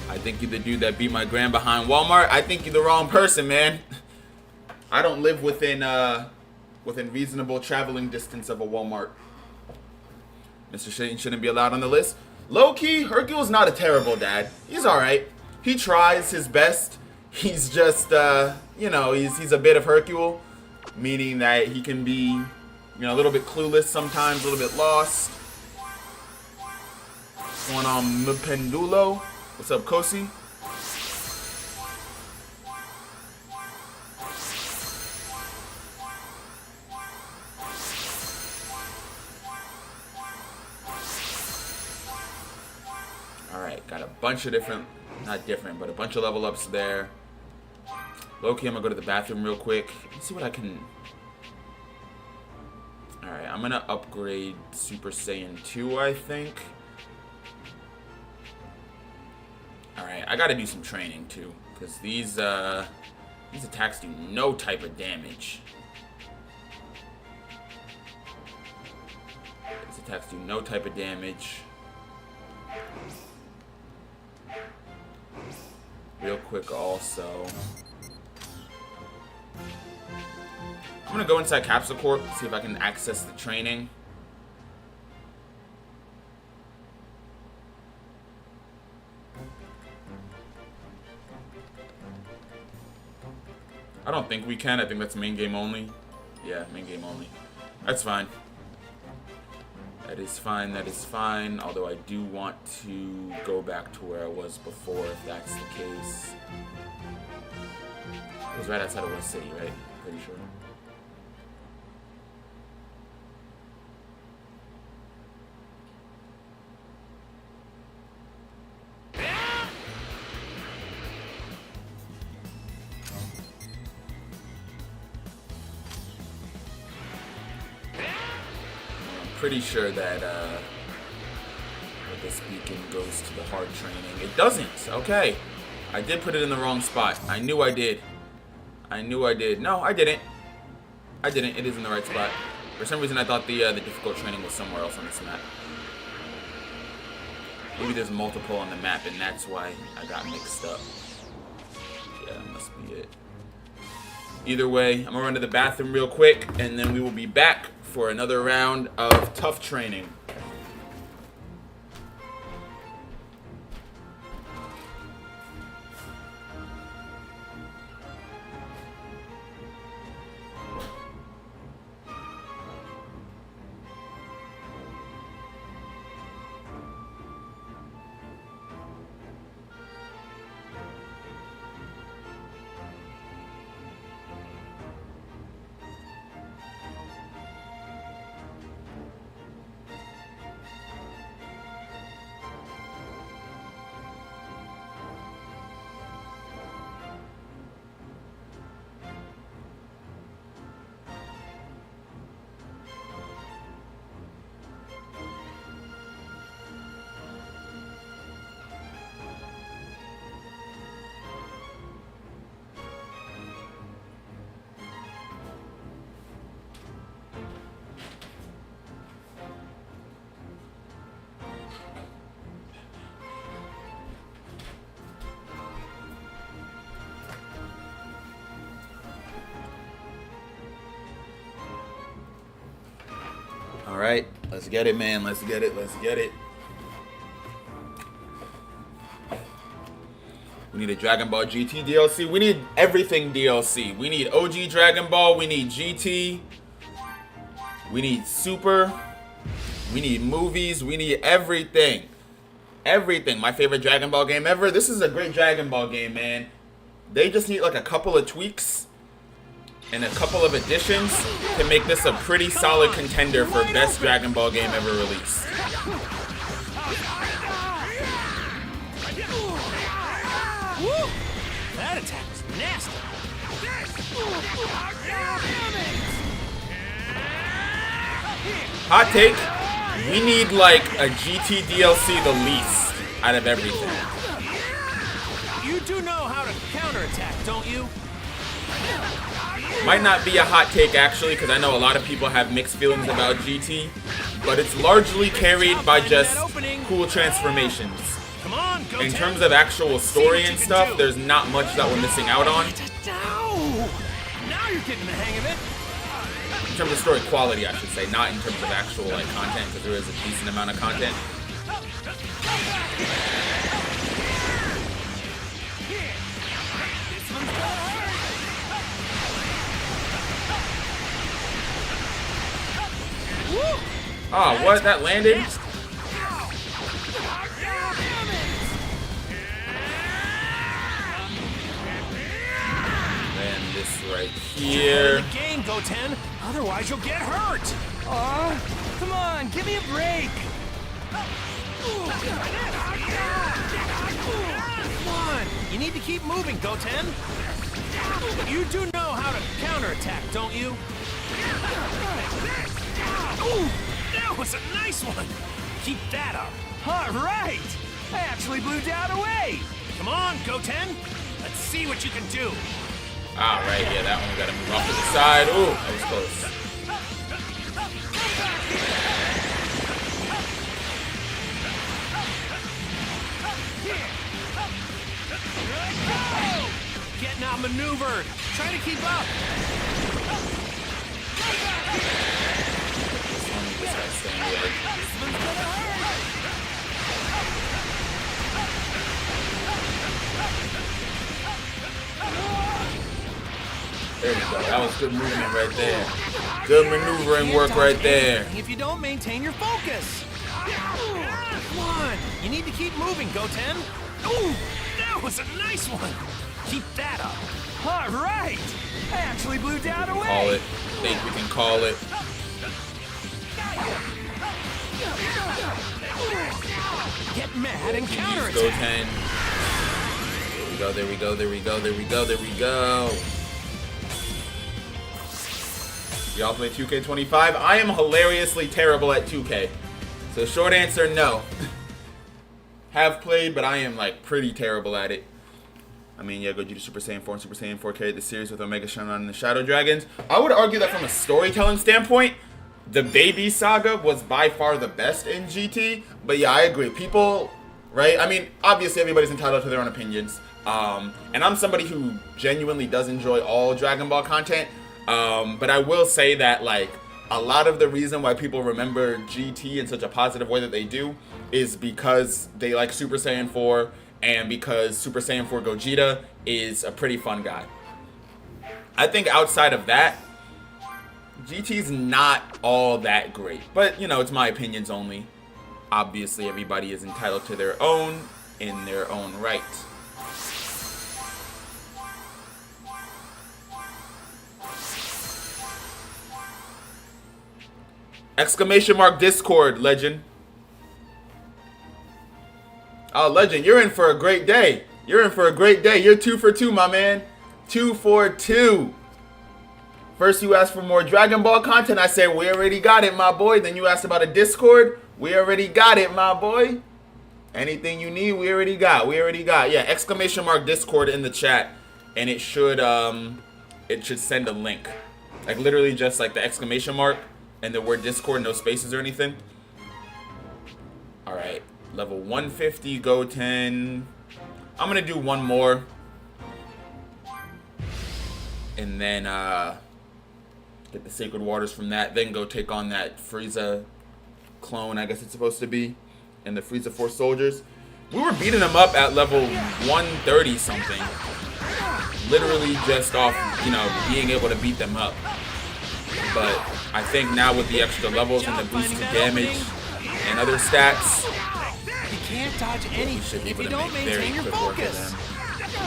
S1: I think you're the dude that beat my grand behind Walmart. I think you're the wrong person, man. I don't live within reasonable traveling distance of a Walmart. Mr. Shane shouldn't be allowed on the list. Low-key, Hercule's not a terrible dad. He's alright. He tries his best. He's just, you know, he's a bit of Hercule. Meaning that he can be, you know, a little bit clueless sometimes, a little bit lost. What's going on, Mpendulo? What's up, Kosi? Got a bunch of different, not different, but a bunch of level ups there. Low-key, I'm gonna go to the bathroom real quick. Let's see what I can... Alright, I'm gonna upgrade Super Saiyan 2, I think. Alright, I gotta do some training too, because these attacks do no type of damage. These attacks do no type of damage. Real quick also. I'm gonna go inside Capsule Corp, see if I can access the training. I don't think we can. I think that's main game only. Yeah, main game only. That's fine. That is fine. That is fine. Although I do want to go back to where I was before, if that's the case. It was right outside of West City, right? Pretty sure. Pretty sure that this beacon goes to the hard training. It doesn't. Okay. I did put it in the wrong spot. I knew I did. I knew I did. No, I didn't. I didn't. It is in the right spot. For some reason, I thought the difficult training was somewhere else on this map. Maybe there's multiple on the map, and that's why I got mixed up. Yeah, that must be it. Either way, I'm gonna run to the bathroom real quick, and then we will be back for another round of tough training. Alright, let's get it, man. Let's get it. Let's get it. We need a Dragon Ball GT DLC. We need everything DLC. We need OG Dragon Ball. We need GT. We need Super. We need movies. We need everything. Everything. My favorite Dragon Ball game ever. This is a great Dragon Ball game, man. They just need like a couple of tweaks and a couple of additions to make this a pretty solid contender for best Dragon Ball game ever released.
S5: Woo! That attack was nasty.
S1: Hot take, we need like a GT DLC the least out of everything.
S5: You do know how to counterattack, don't you?
S1: Might not be a hot take actually, because I know a lot of people have mixed feelings about GT, but it's largely carried by just cool transformations.
S5: Come on, Goten.
S1: In terms of actual story and stuff, there's not much that we're missing out on.
S5: Now you're getting the hang of it.
S1: In terms of story quality, I should say, not in terms of actual like content, because there is a decent amount of content. Oh, what? That landed? Land this right here.
S5: The game, Goten. Otherwise, you'll get hurt. Aw, come on, give me a break. Come on! You need to keep moving, Goten! You do know how to counterattack, don't you? Ooh! That was a nice one! Keep that up! Alright! I actually blew down away! Come on, Goten! Let's see what you can do!
S1: Alright, yeah, that one we gotta move off to the side. Ooh, that was close.
S5: Getting outmaneuvered! Try to keep up!
S1: This guy's staying away. There we go. That was good movement right there. Good maneuvering work right there.
S5: If you don't maintain your focus! Come on! You need to keep moving, Goten! Ooh! That was a nice one! Keep that up! Alright! I actually blew down away!
S1: Call it. Think we can call it.
S5: Get mad and counterattack!
S1: Goten. There we go, there we go, there we go, there we go, there we go. Y'all play 2K25? I am hilariously terrible at 2K. So short answer, no. Have played, but I am like pretty terrible at it. I mean, yeah, Gogeta Super Saiyan 4 and Super Saiyan 4 carried the series with Omega Shenron and the Shadow Dragons. I would argue that from a storytelling standpoint, the Baby Saga was by far the best in GT. But yeah, I agree. People, right? I mean, obviously everybody's entitled to their own opinions. And I'm somebody who genuinely does enjoy all Dragon Ball content. But I will say that, like, a lot of the reason why people remember GT in such a positive way that they do is because they like Super Saiyan 4 and because Super Saiyan 4 Gogeta is a pretty fun guy. I think outside of that, GT's not all that great. But, you know, it's my opinions only. Obviously, everybody is entitled to their own in their own right. Exclamation mark Discord, Legend. Oh, Legend, you're in for a great day. You're in for a great day. You're 2 for 2, my man. 2 for 2. First, you asked for more Dragon Ball content. I said, we already got it, my boy. Then you asked about a Discord. We already got it, my boy. Anything you need, we already got. We already got. Yeah, exclamation mark Discord in the chat. And it should send a link. Like, literally just like the exclamation mark and the word Discord, no spaces or anything. Alright. Level 150, Goten. I'm going to do one more. And then get the Sacred Waters from that. Then go take on that Frieza clone, I guess it's supposed to be. And the Frieza Force Soldiers. We were beating them up at level 130 something. Literally just off, you know, being able to beat them up. But I think now with the extra levels and the boosted damage and other stats,
S5: you can't dodge anything if you don't maintain your focus.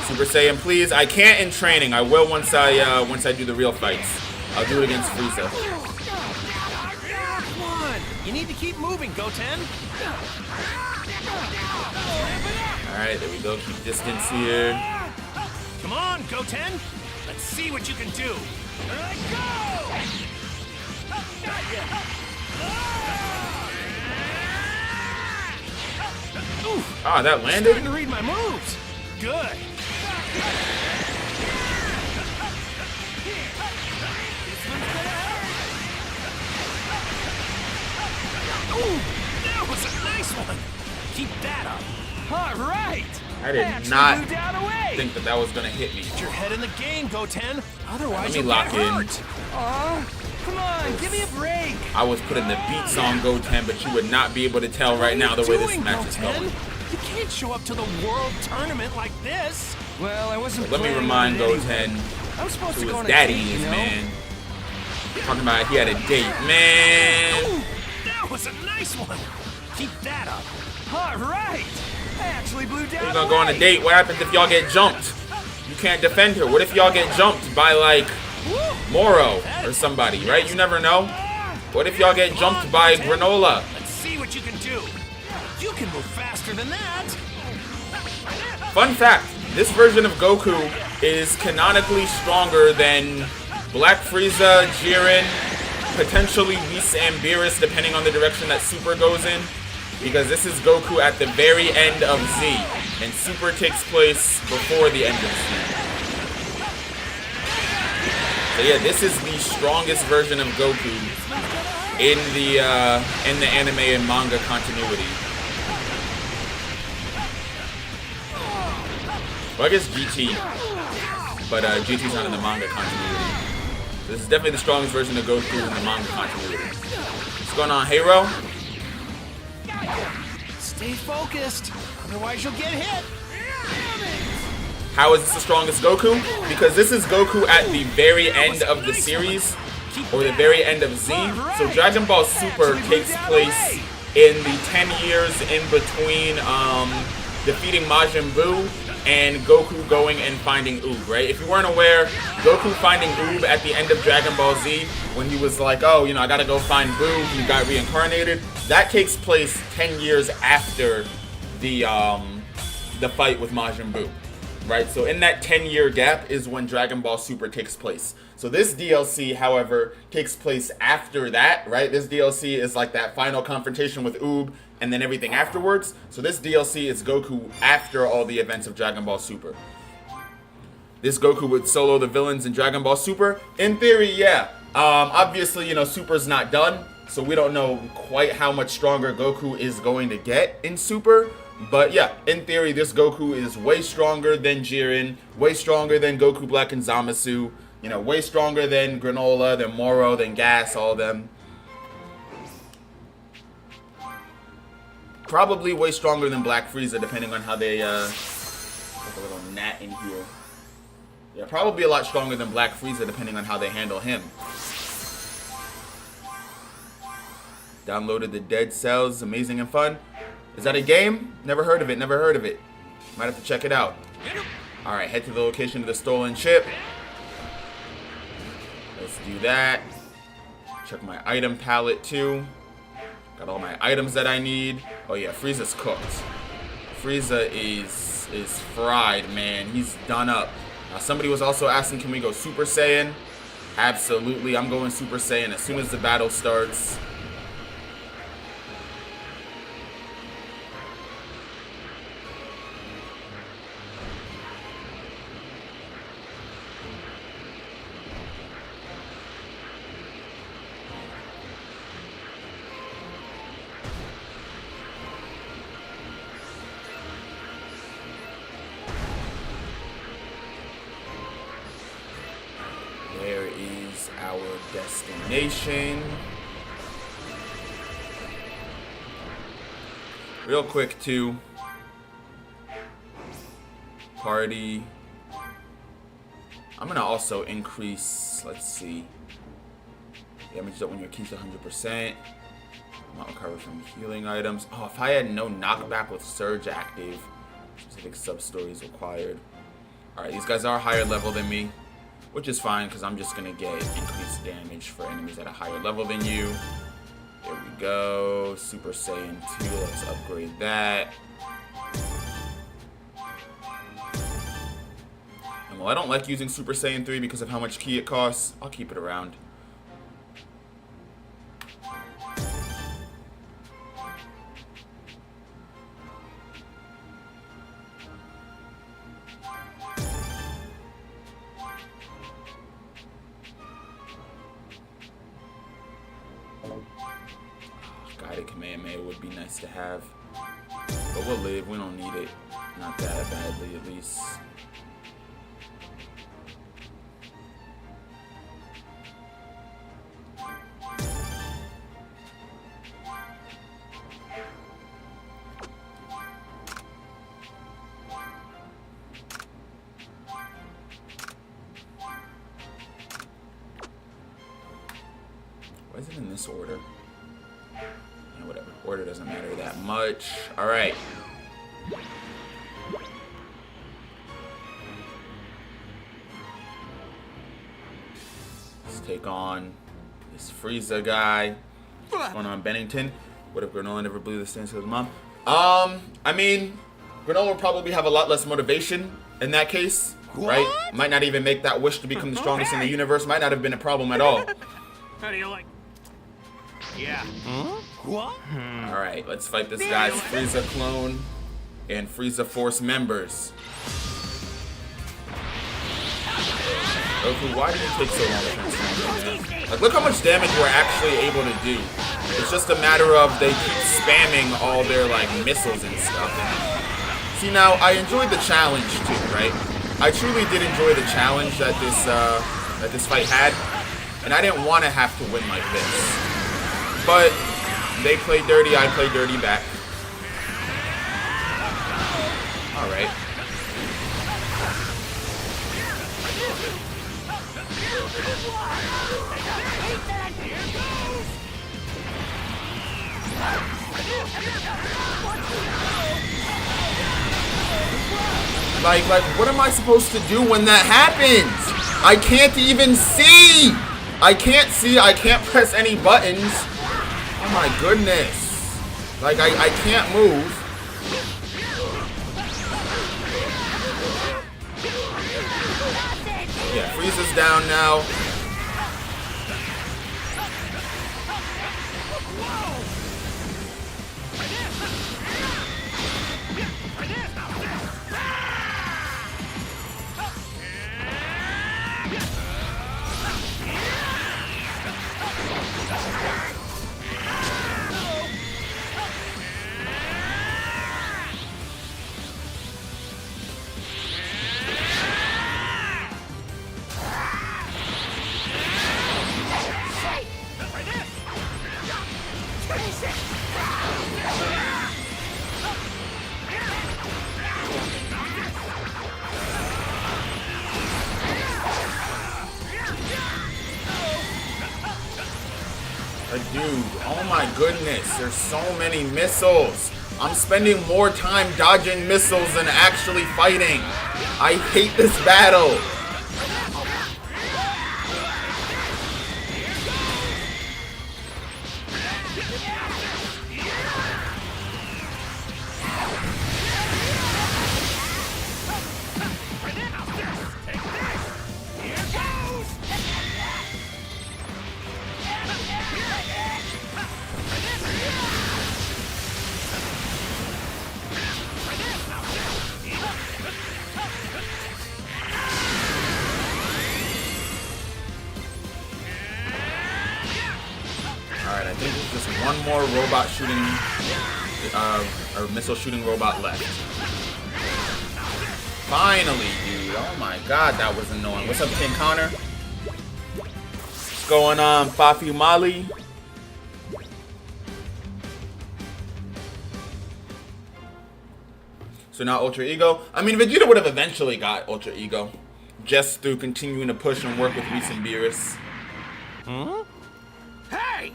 S1: Super Saiyan, please. I can't in training. I will once I do the real fights. I'll do it against Frieza.
S5: Come on, you need to keep moving, Goten.
S1: All right, there we go. Keep distance here.
S5: Come on, Goten. Let's see what you can do.
S1: Ah, that landed.
S5: Starting to read my moves. Good. Ooh, that was a nice one. Keep that up. All right.
S1: I did not think that was gonna hit me.
S5: Get your head in the game, Goten. Otherwise,
S1: Let me lock in.
S5: Come on, give me a break.
S1: I was putting the beats on Goten, but you would not be able to tell right now the way this match is going.
S5: You can't show up to the World Tournament like this. Well, I wasn't.
S1: Let me remind Goten who his daddy is, man. Talking about he had a date, man.
S5: Ooh, that was a nice one. Keep that up. All right. I actually blew down.
S1: You're gonna go on a date. What happens if y'all get jumped? You can't defend her. What if y'all get jumped by like Moro or somebody, right? You never know. What if y'all get jumped by Granola?
S5: Let's see what you can do. You can move faster than that.
S1: Fun fact, this version of Goku is canonically stronger than Black Frieza, Jiren, potentially Whis and Beerus, depending on the direction that Super goes in. Because this is Goku at the very end of Z, and Super takes place before the end of Z. So yeah, this is the strongest version of Goku in the anime and manga continuity. Well, I guess GT, but GT's not in the manga continuity. This is definitely the strongest version of Goku in the manga continuity. What's going on, Hero?
S5: Stay focused, otherwise you'll get hit.
S1: How is this the strongest Goku? Because this is Goku at the very end of the series, or the very end of Z. So Dragon Ball Super takes place in the 10 years in between defeating Majin Buu and Goku going and finding Oob, right? If you weren't aware, Goku finding Oob at the end of Dragon Ball Z, when he was like, oh, you know, I gotta go find Buu, he got reincarnated, that takes place 10 years after the fight with Majin Buu, right? So in that 10-year gap is when Dragon Ball Super takes place. So this DLC, however, takes place after that, right? This DLC is like that final confrontation with Oob, and then everything afterwards. So this DLC is Goku after all the events of Dragon Ball Super. This Goku would solo the villains in Dragon Ball Super? In theory, yeah. Obviously, you know, Super's not done, so we don't know quite how much stronger Goku is going to get in Super. But yeah, in theory, this Goku is way stronger than Jiren, way stronger than Goku Black and Zamasu, you know, way stronger than Granola, than Moro, than Gas, all of them. Probably way stronger than Black Frieza, depending on how they, like a little gnat in here. Yeah, probably a lot stronger than Black Frieza, depending on how they handle him. Downloaded the Dead Cells, amazing and fun. Is that a game? Never heard of it, never heard of it. Might have to check it out. Alright, head to the location of the stolen ship. Let's do that. Check my item palette too. Got all my items that I need. Oh yeah, Frieza's cooked. Frieza is fried, man. He's done up. Somebody was also asking, can we go Super Saiyan? Absolutely, I'm going Super Saiyan as soon as the battle starts. Where is our destination? Real quick too. Party. I'm gonna also increase, let's see. Damage up when your key's 100%. Not recover from healing items. Oh, if I had no knockback with Surge active, specific sub-stories required. Alright, these guys are higher level than me, which is fine because I'm just gonna get increased damage for enemies at a higher level than you. There we go. Super Saiyan 2, let's upgrade that. And while I don't like using Super Saiyan 3 because of how much key it costs, I'll keep it around. Guided Kamehameha would be nice to have, but we'll live. We don't need it. Not that badly, at least. Why is it in this order? Yeah, whatever. Order doesn't matter that much. Alright. Let's take on this Frieza guy. What's going on, Bennington? What if Granola never blew the stance of his mom? I mean, Granola will probably have a lot less motivation in that case, right? Might not even make that wish to become the strongest in the universe. Might not have been a problem at all.
S5: How do you like? Yeah. What?
S1: Alright, let's fight this guy's Frieza clone and Frieza Force members. Goku, why did it take so long to transform, man? Like, look how much damage we're actually able to do. It's just a matter of they keep spamming all their, like, missiles and stuff. See, now, I enjoyed the challenge, too, right? I truly did enjoy the challenge that this fight had. And I didn't want to have to win like this. But they played dirty, I played dirty back. Alright. Like, what am I supposed to do when that happens? I can't even see! I can't see, I can't press any buttons. Oh my goodness. Like, I can't move. Yeah, Frieza's down now. Dude, oh my goodness, there's so many missiles. I'm spending more time dodging missiles than actually fighting. I hate this battle. Alright, I think there's just one more robot shooting, or missile shooting robot left. Finally, dude. Oh my god, that was annoying. What's up, King Connor? What's going on, Fafi Mali? So now Ultra Ego. I mean, Vegeta would have eventually got Ultra Ego, just through continuing to push and work with Whis and Beerus.
S5: Hey!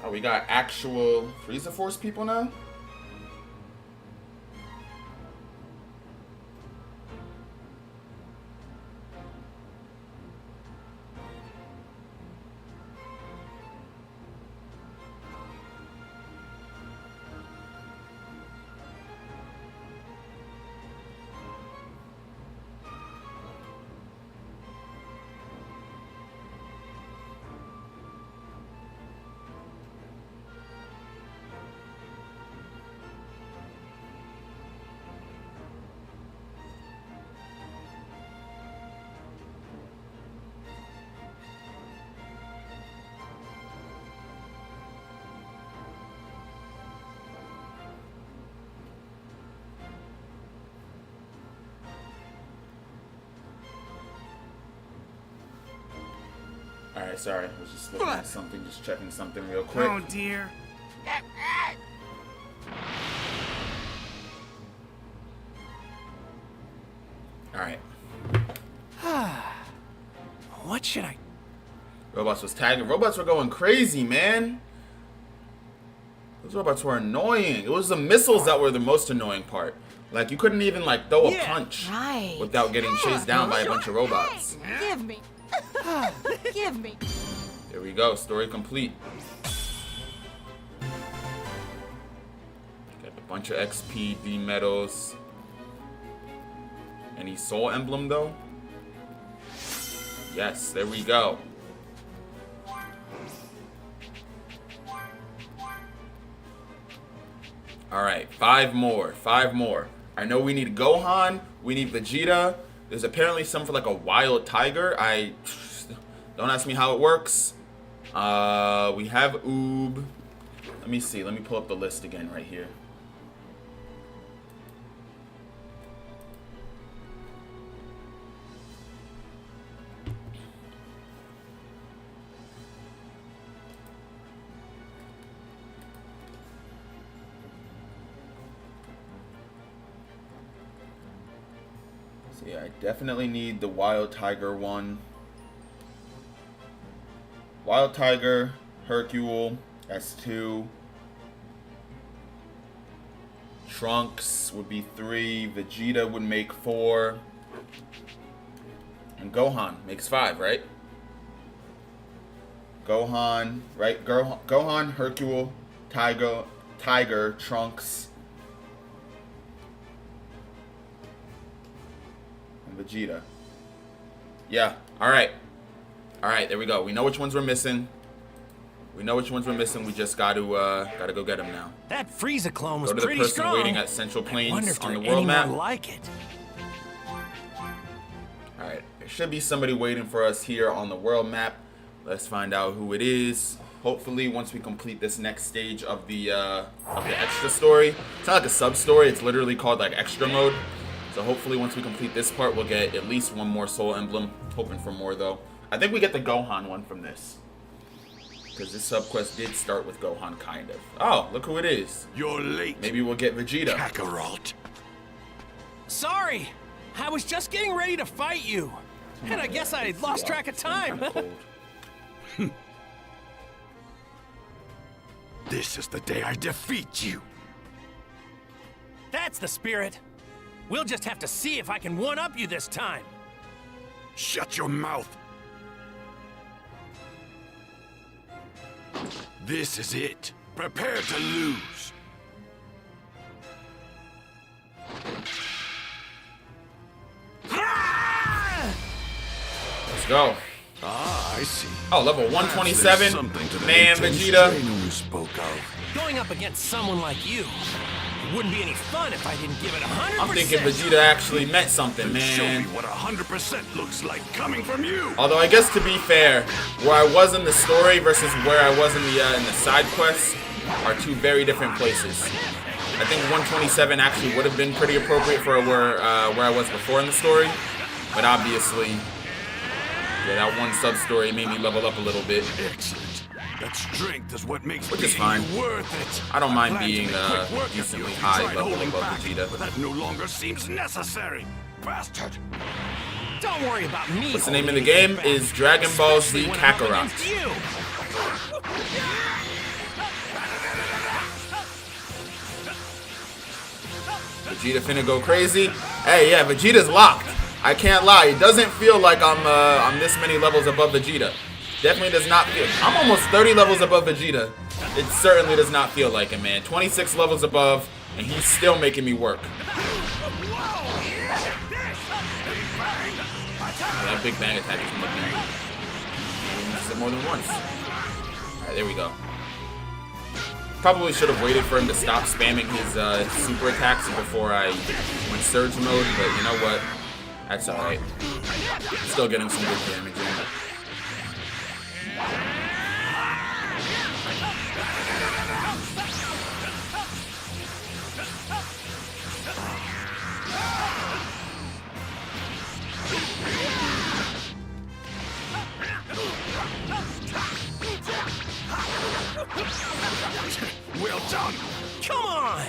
S1: Oh, we got actual Frieza Force people now? Alright, sorry. I was just looking at something, just checking something real quick.
S5: Oh dear.
S1: Alright.
S5: What should I...
S1: Robots was tagging. Robots were going crazy, man. Those robots were annoying. It was the missiles that were the most annoying part. Like, you couldn't even, like, throw a punch without getting chased down by a bunch of robots.
S6: Give me. Give me.
S1: There we go. Story complete. Got Bunch of XP, D medals. Any soul emblem though? Yes, there we go. Alright, 5 more. 5 more. I know we need Gohan. We need Vegeta. There's apparently some for like a wild tiger. Don't ask me how it works. We have Oob. Let me see. Let me pull up the list again right here. So yeah, I definitely need the Wild Tiger one. Wild Tiger, Hercule, that's 2. Trunks would be 3. Vegeta would make 4. And Gohan makes 5, right? Gohan, right? Gohan, Hercule, Tiger, Trunks, and Vegeta. Yeah, alright. Alright, there we go. We know which ones we're missing. We know which ones we're missing. We just gotta go get them now.
S5: That Frieza clone was
S1: Go to the
S5: pretty
S1: person
S5: strong.
S1: waiting at Central
S5: I wonder
S1: Plains
S5: if
S1: on the
S5: there
S1: world map.
S5: anyone like it.
S1: Alright, there should be somebody waiting for us here on the world map. Let's find out who it is. Hopefully, once we complete this next stage of the extra story. It's not like a sub-story. It's literally called like extra mode. So hopefully, once we complete this part, we'll get at least 1 more soul emblem. Hoping for more, though. I think we get the Gohan one from this. Because this sub-quest did start with Gohan, kind of. Oh, look who it is.
S2: You're late,
S1: Maybe we'll get Vegeta.
S2: Kakarot.
S5: Sorry, I was just getting ready to fight you. And I guess I lost track of time.
S1: Cold.
S2: This is the day I defeat you.
S5: That's the spirit. We'll just have to see if I can one-up you this time.
S2: Shut your mouth. This is it. Prepare to lose.
S1: Let's go.
S2: Ah, I see.
S1: Oh, level
S2: Perhaps
S1: 127.
S2: there's something to the
S1: Man,
S2: intense
S1: Vegeta.
S2: training you spoke of.
S5: Going up against someone like you, it wouldn't be any fun if I didn't give it 100%.
S1: I'm thinking Vegeta actually meant something,
S2: Show me
S1: man.
S2: what 100% looks like coming from you.
S1: Although I guess to be fair, where I was in the story versus where I was in the side quests are 2 very different places. I think 127 actually would have been pretty appropriate for where I was before in the story, but obviously, yeah, that one sub story made me level up a little bit.
S2: Excellent. That strength is what makes
S1: Which is
S2: beating
S1: fine.
S2: you worth it.
S1: I don't mind
S2: plan to
S1: being
S2: make quick work of
S1: decently
S2: you.
S1: high
S2: Tried
S1: level
S2: holding
S1: above
S2: back,
S1: Vegeta.
S2: but that no longer seems necessary. Bastard.
S5: Don't worry about me.
S1: What's the name of the game? Is Dragon Ball Z
S5: Especially when I'm up
S1: Kakarot.
S5: against you.
S1: Vegeta finna go crazy. Hey, yeah, Vegeta's locked. I can't lie. It doesn't feel like I'm this many levels above Vegeta. Definitely does not feel. I'm almost 30 levels above Vegeta. It certainly does not feel like it, man. 26 levels above, and he's still making me work. Oh, that big bang attack is looking. He uses it more than once. Alright, there we go. Probably should have waited for him to stop spamming his super attacks before I went surge mode, but you know what? That's alright. Still getting some good damage in.
S2: Well done.
S5: Come on!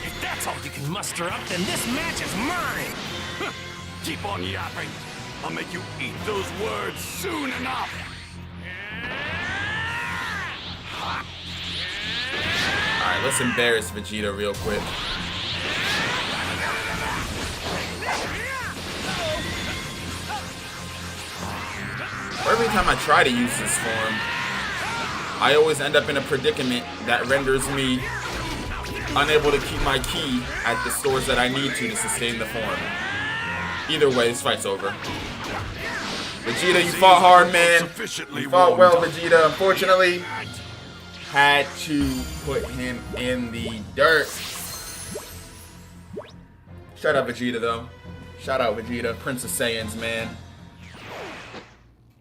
S5: If that's all you can muster up, then this match is mine!
S2: Keep on yapping. I'll make you eat those words soon enough.
S1: Alright, let's embarrass Vegeta real quick. Every time I try to use this form, I always end up in a predicament that renders me unable to keep my key at the stores that I need to sustain the form. Either way, this fight's over. Vegeta, you fought hard, man. You fought well, Vegeta. Unfortunately, had to put him in the dirt. Shout out Vegeta, though. Shout out Vegeta, Prince of Saiyans, man.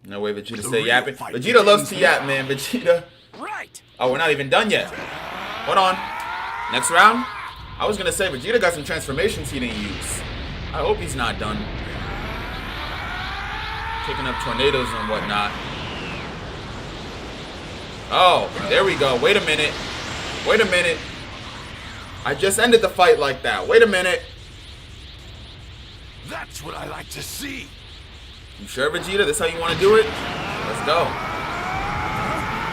S1: No way Vegeta say yapping. Vegeta loves to yap, man. Vegeta.
S3: Right.
S1: Oh, we're not even done yet. Hold on. Next round? I was gonna say Vegeta got some transformations he didn't use. I hope he's not done. Taking up tornadoes and whatnot. Oh, there we go. Wait a minute. Wait a minute. I just ended the fight like that. Wait a minute.
S3: That's what I like to see.
S1: You sure, Vegeta? This how you want to do it? Let's go.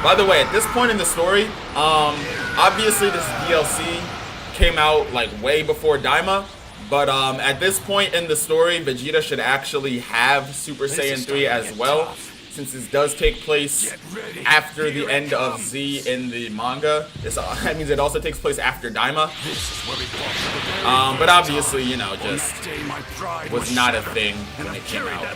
S1: By the way, at this point in the story, obviously this DLC came out like way before Daima, but at this point in the story, Vegeta should actually have Super Saiyan 3 as well, since this does take place after the end of Z in the manga. That means it also takes place after Daima. But obviously, you know, just was not a thing when it came out.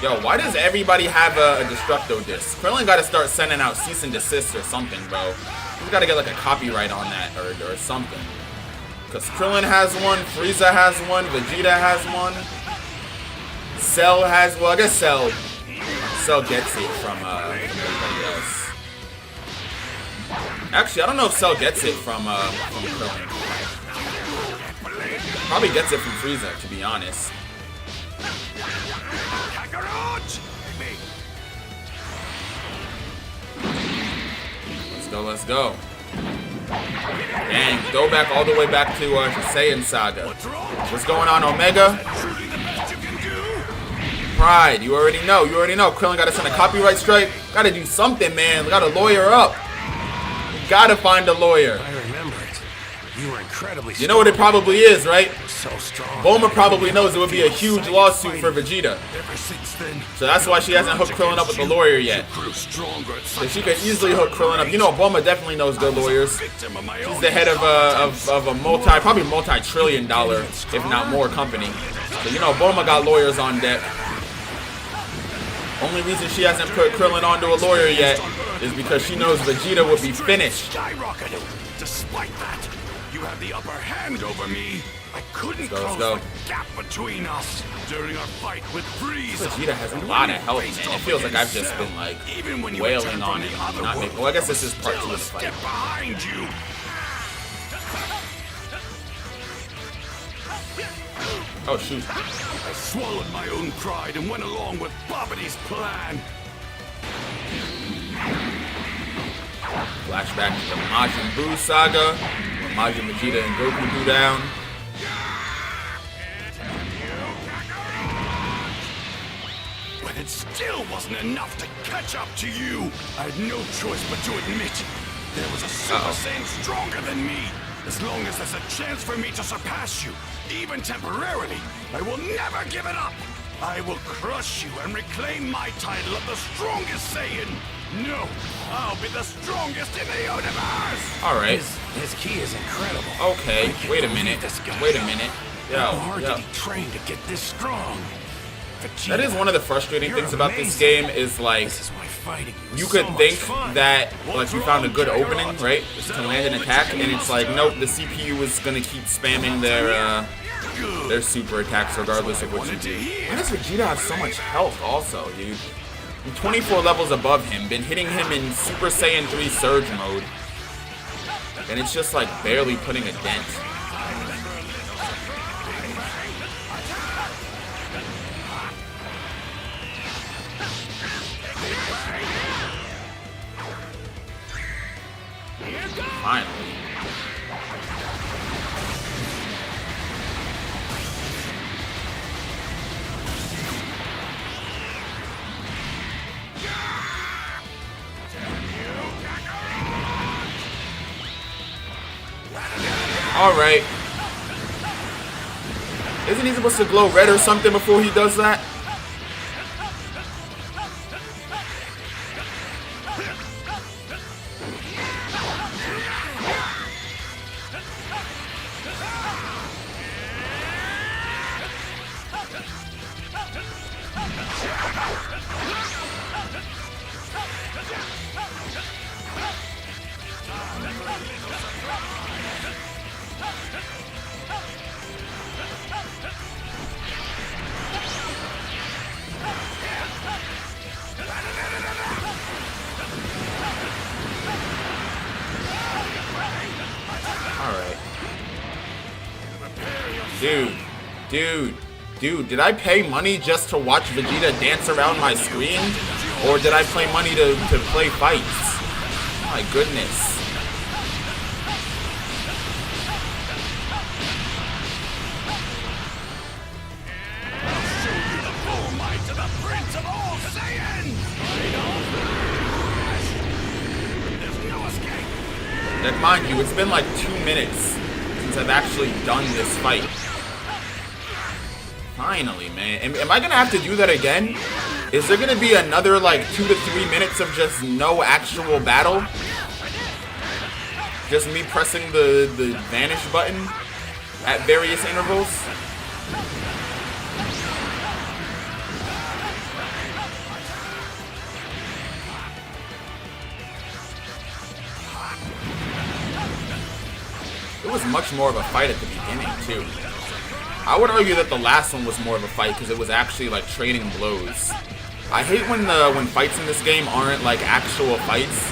S1: Yo, why does everybody have a Destructo disc? Krillin gotta start sending out cease and desist or something, bro. He's gotta get like a copyright on that or something. Because Krillin has one, Frieza has one, Vegeta has one. Cell has, well, I guess Cell gets it from everybody else. Actually, I don't know if Cell gets it from Krillin. Probably gets it from Frieza, to be honest.
S3: Kakarot!
S1: Let's go, let's go. Dang, throwback all the way back to Saiyan Saga. What's going on, Omega? Pride, you already know. Krillin gotta send a copyright strike. Gotta do something, man. Gotta lawyer up. You gotta find a lawyer.
S3: I remember it. You were incredibly strong.
S1: You know what it probably is, right?
S3: So strong.
S1: Bulma probably knows it would be a huge lawsuit for Vegeta.
S3: Ever since then,
S1: So that's why she hasn't hooked Krillin up with the lawyer yet. So she could easily hook Krillin up. You know, Bulma definitely knows good lawyers. She's the head of a probably multi-trillion-dollar, if not more, company. So you know, Bulma got lawyers on deck. Only reason she hasn't put Krillin onto a lawyer yet is because she knows Vegeta would be finished.
S3: skyrocketed. Despite that, you have the upper hand over me. I couldn't close
S1: go.
S3: the gap between us during our fight with Frieza.
S1: Vegeta has a lot of health, man. It feels like I've just been like wailing on it. Not making. Well, I guess this is part 2 of the fight.
S3: Step behind you.
S1: Oh shoot!
S3: I swallowed my own pride and went along with Babadi's plan.
S1: Flashback to the Majin Buu saga, where Majin Vegeta and Goku do down.
S3: But it still wasn't enough to catch up to you. I had no choice but to admit there was a Super Saiyan stronger than me. As long as there's a chance for me to surpass you, even temporarily, I will never give it up. I will crush you and reclaim my title of the strongest Saiyan. No, I'll be the strongest in the universe.
S1: All right.
S5: His key is incredible.
S1: Okay. Wait a minute. Wait a minute.
S3: How hard did he train to get this strong?
S1: That is one of the frustrating things about this game is like
S5: This is why fighting
S1: you could think that like you found a good opening, right, to land an attack, and it's like nope, the CPU is gonna keep spamming their super attacks regardless of what you do. Why does Vegeta have so much health also, dude? I'm 24 levels above him, been hitting him in Super Saiyan 3 Surge mode, and it's just like barely putting a dent. Finally. Alright. Isn't he supposed to glow red or something before he does that? Alright. Dude, did I pay money just to watch Vegeta dance around my screen? Or did I pay money to play fights? My goodness. And mind you, it's been like 2 minutes since I've actually done this fight. Finally, man. Am I gonna have to do that again? Is there gonna be another like 2 to 3 minutes of just no actual battle? Just me pressing the vanish button at various intervals? It was much more of a fight at the beginning, too. I would argue that the last one was more of a fight because it was actually like trading blows. I hate when fights in this game aren't like actual fights.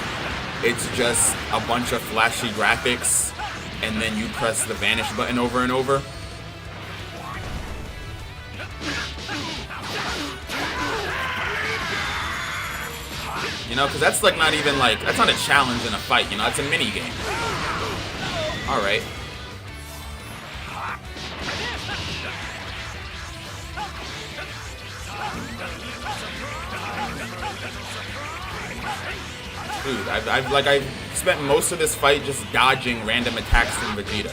S1: It's just a bunch of flashy graphics and then you press the vanish button over and over. You know, because that's like not even like, that's not a challenge in a fight, you know, it's a mini game. Alright. Dude, I've spent most of this fight just dodging random attacks from Vegeta.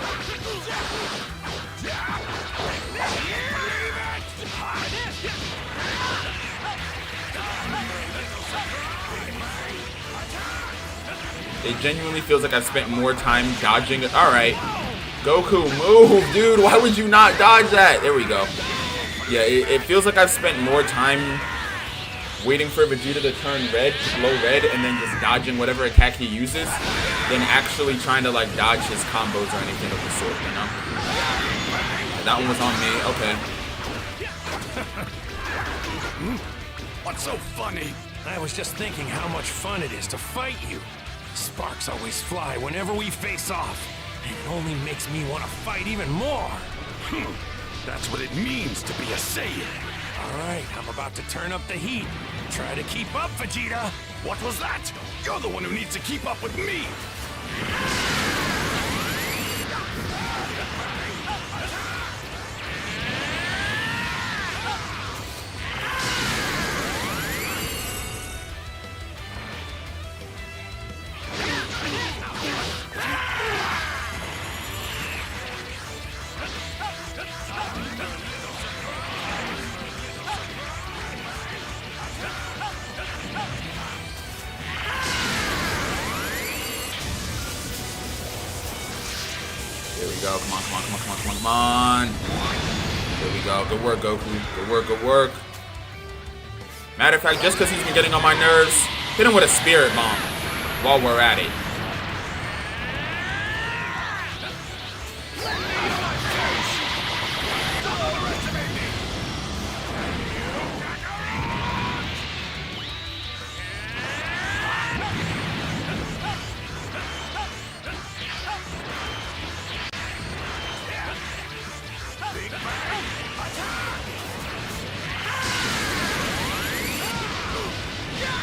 S1: It genuinely feels like I've spent more time dodging it. Alright. Goku, move, dude. Why would you not dodge that? There we go. Yeah, it feels like I've spent more time waiting for Vegeta to turn red, glow red, and then just dodging whatever attack he uses than actually trying to, like, dodge his combos or anything of the sort, you know? That one was on me. Okay.
S3: What's so funny? I was just thinking how much fun it is to fight you. Sparks always fly whenever we face off, and it only makes me want to fight even more.
S2: That's what it means to be a Saiyan.
S3: All right, I'm about to turn up the heat. Try to keep up, Vegeta.
S2: What was that? You're the one who needs to keep up with me.
S1: There we go. Come on, come on, come on, come on, come on, come on. There we go. Good work, Goku. Good work, good work. Matter of fact, just because he's been getting on my nerves, hit him with a spirit bomb while we're at it.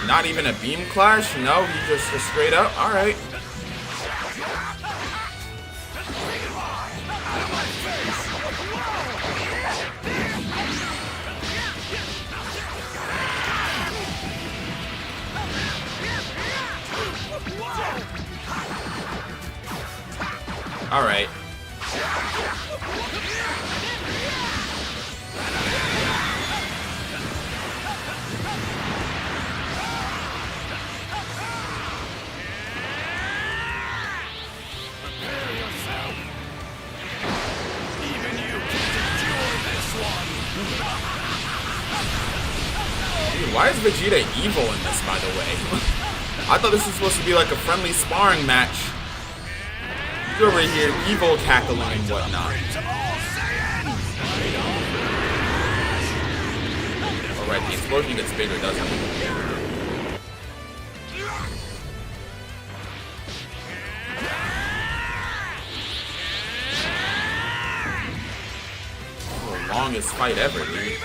S1: Not even a beam clash? No, he just straight up. All right. All right. Dude, why is Vegeta evil in this, by the way? I thought this was supposed to be like a friendly sparring match. He's over here evil cackling and whatnot. Alright, the explosion gets bigger, doesn't it? The longest fight ever, dude.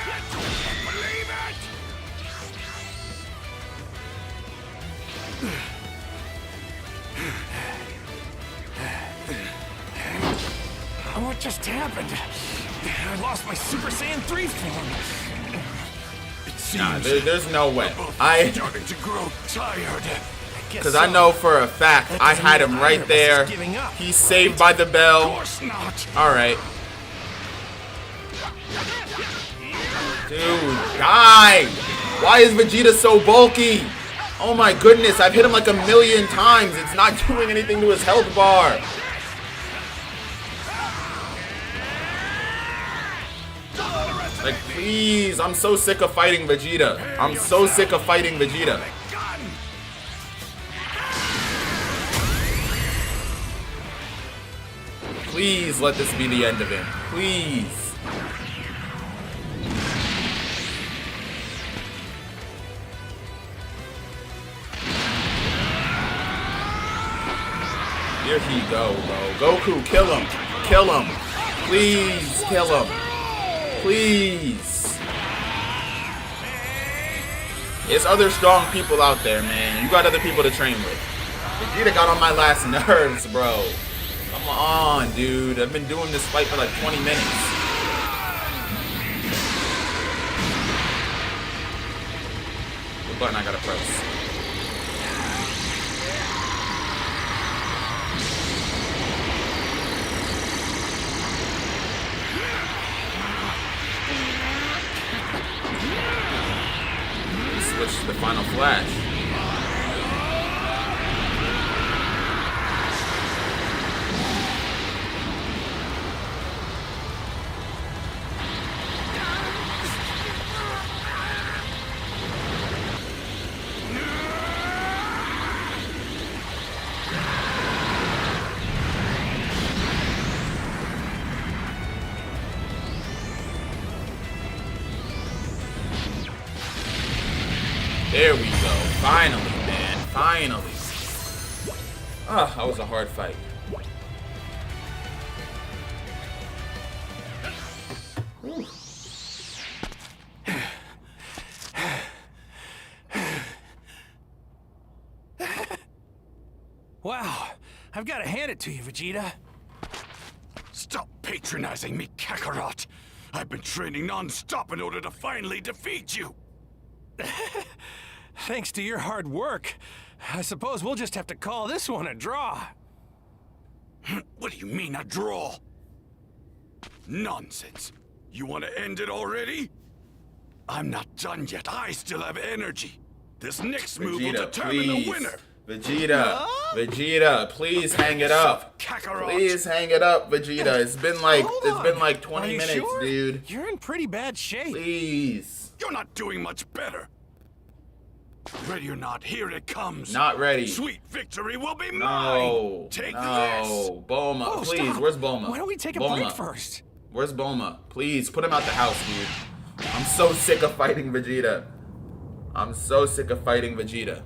S3: What just happened? I lost my Super Saiyan 3 form.
S1: Nah, there's no way.
S3: Starting to grow tired.
S1: Because I know for a fact I had him right there. He's saved by the bell.
S3: Of course not.
S1: Alright. Dude, die! Why is Vegeta so bulky? Oh my goodness, I've hit him like 1,000,000 times. It's not doing anything to his health bar. Like, please, I'm so sick of fighting Vegeta. I'm so sick of fighting Vegeta. Please let this be the end of him. Please. Here he go, bro. Goku, kill him. Kill him. Please, kill him. Please. There's other strong people out there, man. You got other people to train with. Vegeta got on my last nerves, bro. Come on, dude. I've been doing this fight for like 20 minutes. What button I gotta press? Switch to the final flash. There we go. Finally, man. Finally. Ah, that was a hard fight. Whew.
S3: Wow, I've got to hand it to you, Vegeta.
S2: Stop patronizing me, Kakarot. I've been training non-stop in order to finally defeat you.
S3: Thanks to your hard work, I suppose we'll just have to call this one a draw.
S2: What do you mean, a draw? Nonsense. You want to end it already? I'm not done yet. I still have energy. This next move will
S1: Vegeta,
S2: determine
S1: please.
S2: the winner.
S1: Vegeta, Vegeta, please hang it up.
S2: Kakarot.
S1: Please hang it up, Vegeta. It's been like
S3: Hold on.
S1: 20
S3: Are you
S1: minutes,
S3: sure?
S1: dude.
S3: You're in pretty bad shape.
S1: Please.
S2: You're not doing much better. Ready or not, here it comes.
S1: Not ready.
S2: Sweet victory will be
S1: No.
S2: mine. Take this.
S1: No. Bulma,
S3: Oh,
S1: please.
S3: stop.
S1: Where's Bulma?
S3: Why don't we take a
S1: Bulma.
S3: break first?
S1: Where's Bulma? Please, put him out the house, dude. I'm so sick of fighting Vegeta. I'm so sick of fighting Vegeta.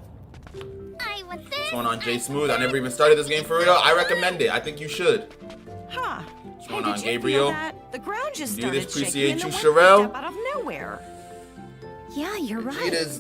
S6: I want this.
S1: What's going on, Jay Smooth? I never even started this game for real. I recommend it. I think you should.
S7: Huh.
S1: What's going
S7: Hey,
S1: on,
S7: did you feel
S1: Gabriel?
S7: that? The ground just
S1: Do
S7: started
S1: this,
S7: shaking
S1: appreciate
S7: and
S1: you,
S7: the wind
S1: Sherelle.
S7: picked up out of nowhere.
S6: Yeah, you're right.
S1: He's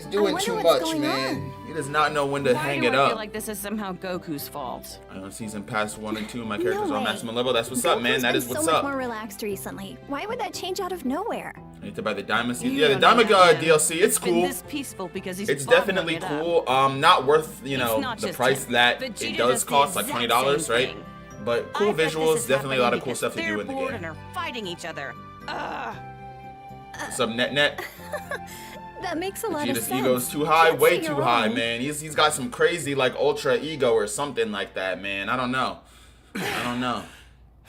S1: doing
S6: wonder
S1: too
S6: what's
S1: much,
S6: going
S1: man. He does not know when to
S7: Why
S1: hang
S7: do
S1: it
S7: I
S1: up.
S7: feel like this is somehow Goku's fault?
S1: Season pass 1 and 2, my characters are on
S6: way.
S1: maximum level. That's what's up, man.
S6: Goku's
S1: That
S6: been
S1: is what's
S6: so
S1: up.
S6: much more relaxed recently. Why would that change out of nowhere?
S1: I need to buy the Diamond
S7: You
S1: season. Yeah, the
S7: don't
S1: Diamond
S7: know that, man.
S1: DLC. It's
S7: Been
S1: cool.
S7: this peaceful because he's
S1: It's
S7: bottling
S1: definitely
S7: it up.
S1: cool. Not worth, you
S7: It's
S1: know,
S7: not
S1: the
S7: just
S1: price
S7: him.
S1: that
S7: Vegeta
S1: it
S7: does
S1: does
S7: the
S1: cost, like
S7: exact
S1: $20,
S7: same
S1: right?
S7: thing.
S1: But cool
S7: I bet this
S1: visuals,
S7: is
S1: definitely a lot of
S7: happening
S1: cool stuff to
S7: because
S1: do in the
S7: they're bored
S1: game.
S7: and are fighting each other.
S1: What's up, Net?
S6: That makes a lot of
S1: Vegeta's
S6: sense.
S1: ego's too high,
S6: Can't
S1: way
S6: say
S1: too
S6: you're
S1: high,
S6: wrong.
S1: man. He's got some crazy like ultra ego or something like that, man. I don't know.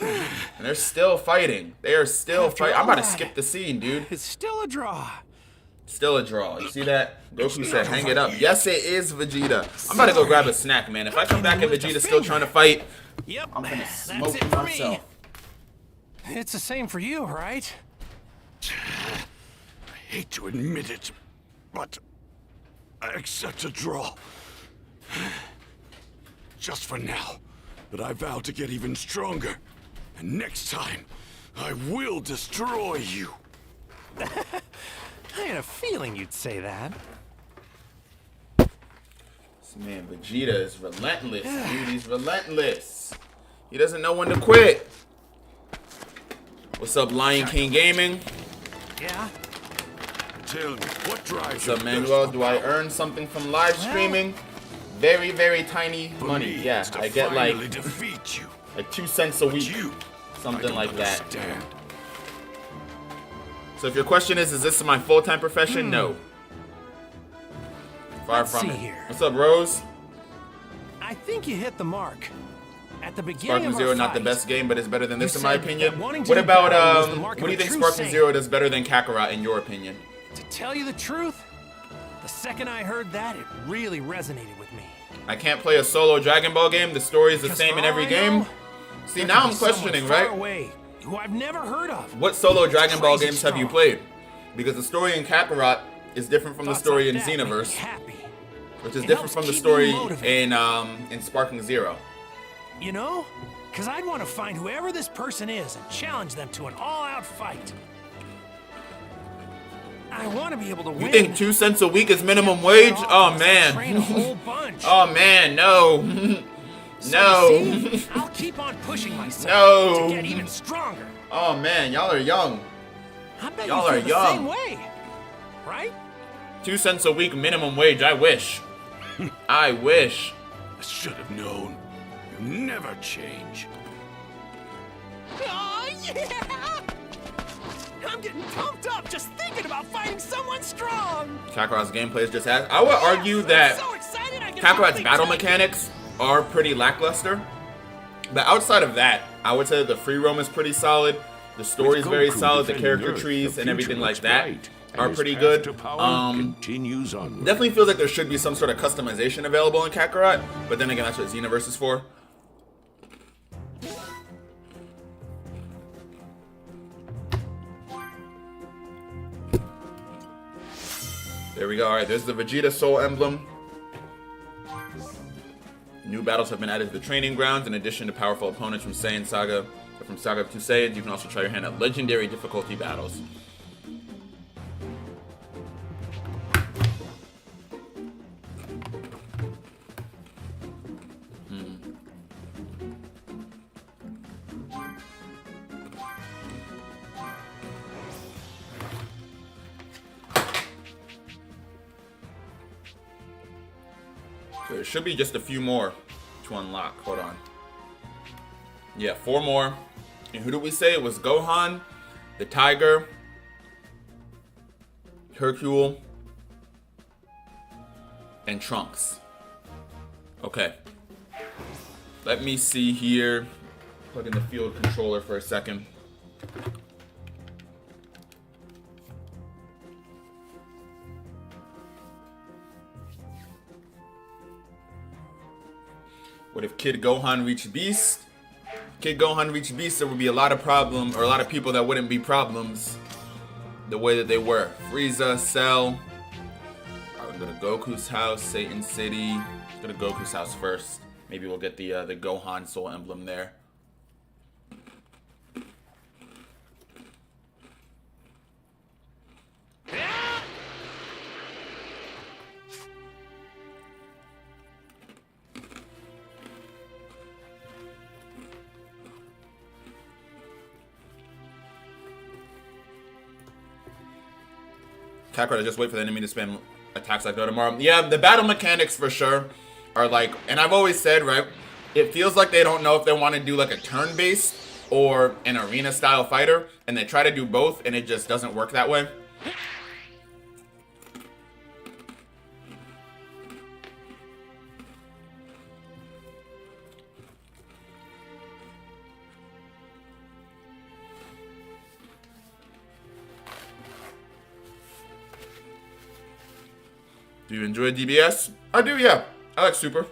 S1: And they're still fighting. They are still
S3: After
S1: fighting. I'm
S3: all
S1: about to
S3: that,
S1: skip the scene, dude.
S3: It's still a draw.
S1: Still a draw. You see that? Goku said, hang it up. Yes, it is Vegeta. I'm about to go grab a snack, man. If I come back and Vegeta's still trying to fight,
S5: Yep,
S1: I'm gonna
S5: that's
S1: smoke
S5: it for
S1: myself.
S5: me. It's the same for you, right?
S2: I hate to admit it, but I accept a draw. Just for now. But I vow to get even stronger. And next time, I will destroy you.
S5: I had a feeling you'd say that.
S1: This man, Vegeta is relentless, dude. He's relentless. He doesn't know when to quit. What's up, Lion King Gaming?
S5: Yeah?
S2: Tell me, what drives
S1: What's up, Manuel? Do I earn something from live streaming? Very, very tiny money. Yeah, I get like
S2: defeat you.
S1: like 2 cents a week,
S2: You,
S1: something like that.
S2: understand.
S1: So if your question is this my full-time profession? No. Far
S5: Let's
S1: from
S5: see
S1: it.
S5: here.
S1: What's up, Rose?
S5: I think you hit the mark. At the beginning
S1: Sparking
S5: of our
S1: Zero, not the
S5: fight,
S1: best game, but it's better than this
S5: you
S1: in my
S5: said
S1: opinion.
S5: that wanting to
S1: What
S5: do
S1: about
S5: battle was the mark
S1: what do you
S5: of a
S1: think
S5: true
S1: Sparking
S5: Saiyan.
S1: Zero does better than Kakarot in your opinion?
S5: To tell you the truth, the second I heard that, it really resonated with me.
S1: I can't play a solo Dragon Ball game. The story is the
S5: Because
S1: same
S5: for
S1: in
S5: all
S1: every
S5: I
S1: game.
S5: know,
S1: See,
S5: there
S1: now
S5: could
S1: I'm
S5: be someone
S1: questioning,
S5: far
S1: right?
S5: away who I've never heard of.
S1: What solo Dragon Ball
S5: Crazy
S1: games have you
S5: strong.
S1: played? Because the story in Kakarot is different from the
S5: Thoughts
S1: story
S5: like
S1: in
S5: that make me
S1: Xenoverse,
S5: happy.
S1: which is
S5: It
S1: different
S5: helps
S1: from the
S5: keep me
S1: story
S5: motivated.
S1: in Sparking Zero.
S5: You know? Because I'd want to find whoever this person is and challenge them to an all-out fight. I want to be able to win.
S1: You think 2 cents a week is minimum wage? Oh
S5: Train a whole
S1: man.
S5: bunch.
S1: Oh man, no.
S5: So you
S1: No.
S5: see, I'll keep on pushing myself
S1: No.
S5: to get even stronger.
S1: Oh man, y'all are young.
S5: I bet
S1: Y'all
S5: you
S1: are
S5: feel the
S1: young.
S5: same way, right?
S1: 2 cents a week minimum wage. I wish. I wish.
S2: I should have known. You never change.
S5: Oh yeah! I'm getting pumped up just thinking about fighting someone strong.
S1: Kakarot's gameplay is just as I would argue that
S5: I'm so excited I can
S1: Kakarot's
S5: hardly
S1: battle
S5: tell you.
S1: mechanics are pretty lackluster. But outside of that, I would say that the free roam is pretty solid. The story is very
S8: Goku
S1: solid. The
S8: defending
S1: character
S8: Earth,
S1: trees
S8: the
S1: and everything
S8: future
S1: like
S8: looks
S1: that
S8: bright, and
S1: are
S8: his
S1: pretty
S8: path
S1: good.
S8: to power continues onward.
S1: Definitely feels like there should be some sort of customization available in Kakarot. But then again, that's what Xenoverse is for. There we go. All right, there's the Vegeta Soul Emblem. New battles have been added to the training grounds. In addition to powerful opponents from Saiyan Saga, or from Saga of Two Saiyans, you can also try your hand at legendary difficulty battles. So there should be just a few more to unlock. Hold on. Yeah, 4 more. And who did we say? It was Gohan, the Tiger, Hercule, and Trunks. Okay. Let me see here. Plug in the field controller for a second. What if Kid Gohan reached Beast? Kid Gohan reached Beast, there would be a lot of problems, or a lot of people that wouldn't be problems the way that they were. Frieza, Cell. Alright, we're gonna Goku's house, Satan City. Let's go to Goku's house first. Maybe we'll get the Gohan Soul Emblem there. Kakarot, just wait for the enemy to spam attacks like no tomorrow. Yeah, the battle mechanics for sure are like, and I've always said, right, it feels like they don't know if they want to do like a turn-based or an arena-style fighter, and they try to do both, and it just doesn't work that way. Do you enjoy DBS? I do, yeah. I like Super.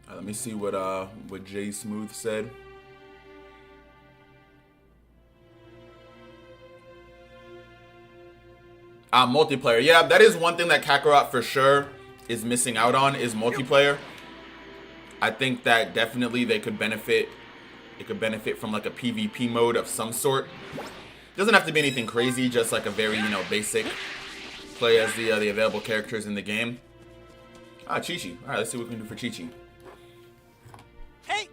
S1: Let me see what Jay Smooth said. Multiplayer. Yeah, that is one thing that Kakarot for sure is missing out on, is multiplayer. I think that definitely they could benefit. It could benefit from like a PvP mode of some sort. Doesn't have to be anything crazy, just like a very, you know, basic play as the available characters in the game. Chi-Chi. All right, let's see what we can do for Chi-Chi.
S5: Hey!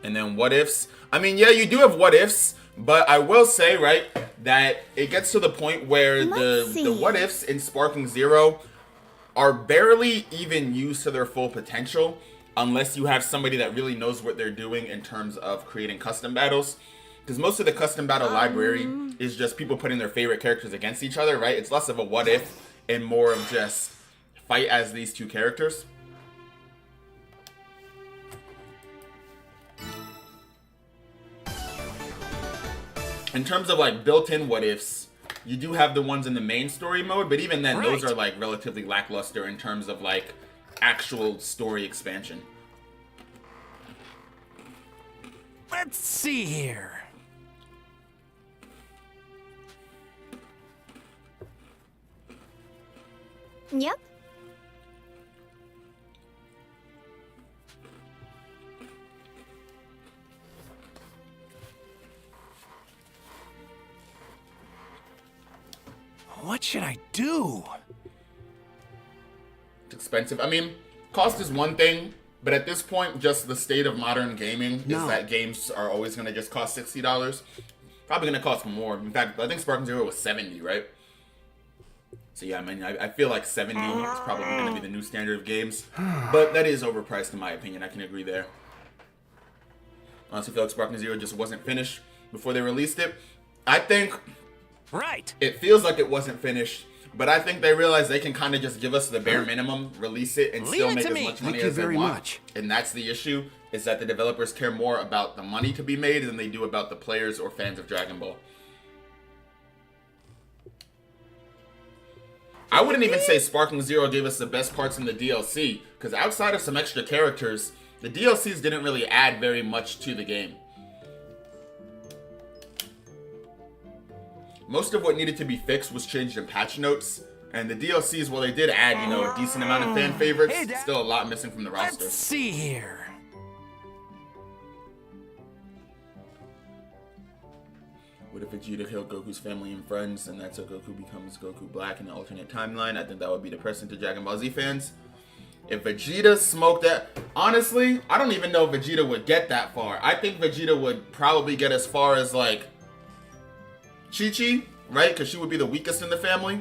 S1: And then what ifs. I mean, yeah, you do have what ifs, but I will say, right, that it gets to the point where the what ifs in Sparking Zero are barely even used to their full potential unless you have somebody that really knows what they're doing in terms of creating custom battles. Because most of the custom battle library is just people putting their favorite characters against each other, right? It's less of a what if and more of just fight as these two characters. In terms of like built-in what ifs, you do have the ones in the main story mode, but even then, those are like relatively lackluster in terms of like actual story expansion.
S5: Let's see here.
S6: Yep.
S5: What should I do?
S1: It's expensive. I mean, cost is one thing, but at this point, just the state of modern gaming is that games are always going to just cost $60. Probably going to cost more. In fact, I think Sparking Zero was $70, right? So yeah, I mean, I feel like 70 is probably going to be the new standard of games. But that is overpriced in my opinion. I can agree there. Honestly, I feel like Sparking Zero just wasn't finished before they released it. I think it feels like it wasn't finished, but I think they realized they can kind of just give us the bare minimum, release it, and still make as much money as they want. And that's the issue, is that the developers care more about the money to be made than they do about the players or fans of Dragon Ball. I wouldn't even say Sparking Zero gave us the best parts in the DLC, because outside of some extra characters, the DLCs didn't really add very much to the game. Most of what needed to be fixed was changed in patch notes, and the DLCs, while they did add, you know, a decent amount of fan favorites, still a lot missing from the roster.
S5: Let's see here.
S1: What if Vegeta killed Goku's family and friends, and that's how Goku becomes Goku Black in the alternate timeline? I think that would be depressing to Dragon Ball Z fans. If Vegeta smoked that, honestly, I don't even know if Vegeta would get that far. I think Vegeta would probably get as far as like Chi-Chi, right? Because she would be the weakest in the family.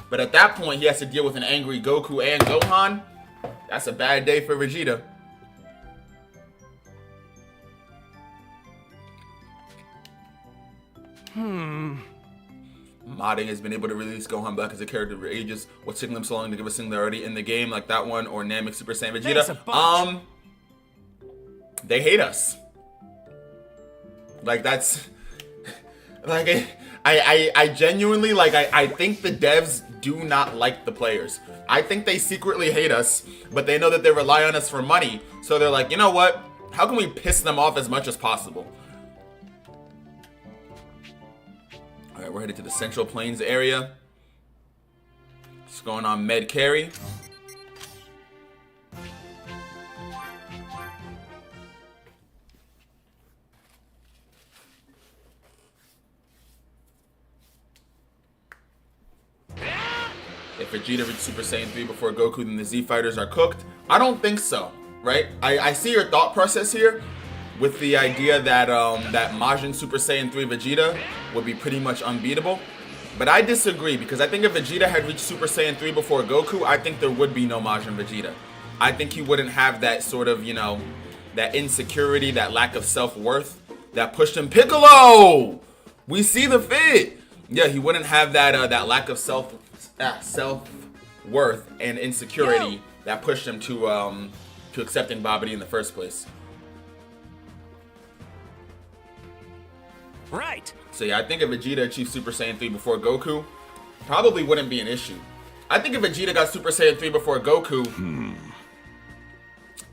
S1: But at that point, he has to deal with an angry Goku and Gohan. That's a bad day for Vegeta. Modding has been able to release Gohan Black as a character for ages. What's taking them so long to give us singularity in the game like that one or Namek Super Saiyan Vegeta? They hate us. Like that's like I genuinely like I think the devs do not like the players. I think they secretly hate us, but they know that they rely on us for money. So they're like, you know what? How can we piss them off as much as possible? Alright, we're headed to the Central Plains area. Just going on med carry. If Vegeta reached Super Saiyan 3 before Goku, then the Z fighters are cooked. I don't think so, right? I see your thought process here with the idea that that Majin Super Saiyan 3 Vegeta would be pretty much unbeatable. But I disagree, because I think if Vegeta had reached Super Saiyan 3 before Goku, I think there would be no Majin Vegeta. I think he wouldn't have that sort of, you know, that insecurity, that lack of self-worth that pushed him. Piccolo! We see the fit! Yeah, he wouldn't have that that lack of self-worth and insecurity that pushed him to accepting Babidi in the first place.
S3: Right.
S1: So yeah, I think if Vegeta achieved Super Saiyan 3 before Goku, probably wouldn't be an issue. I think if Vegeta got Super Saiyan 3 before Goku,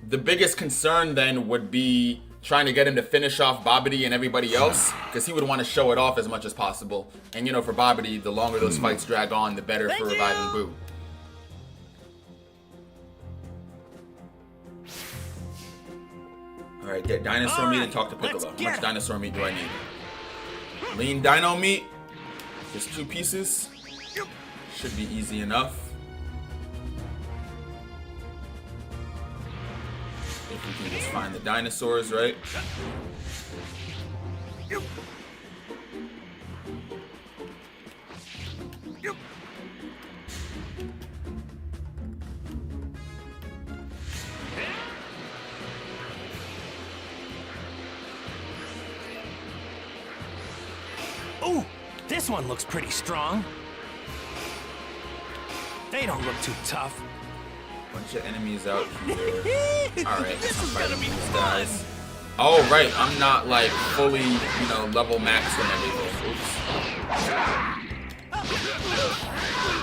S1: the biggest concern then would be trying to get him to finish off Babidi and everybody else, because he would want to show it off as much as possible. And you know, for Babidi, the longer those fights drag on, the better for reviving Boo. Alright, get dinosaur meat and talk to Piccolo. How much dinosaur meat do I need? Lean dino meat. Just 2 pieces. Should be easy enough. If we can just find the dinosaurs, right?
S3: Ooh, this one looks pretty strong. They don't look too tough.
S1: Bunch of enemies out here. Alright,
S3: This is
S1: fighting
S3: gonna be
S1: these
S3: fun.
S1: guys. Oh, right, I'm not like fully, you know, level maxed and everything. Oops.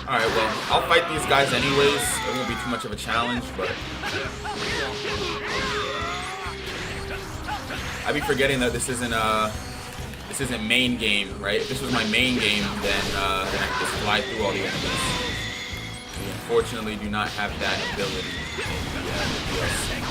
S1: Alright, well, I'll fight these guys anyways. It won't be too much of a challenge, but I be forgetting that this isn't main game, right? If this was my main game, then I could just fly through all the enemies. We unfortunately do not have that ability in the DLC.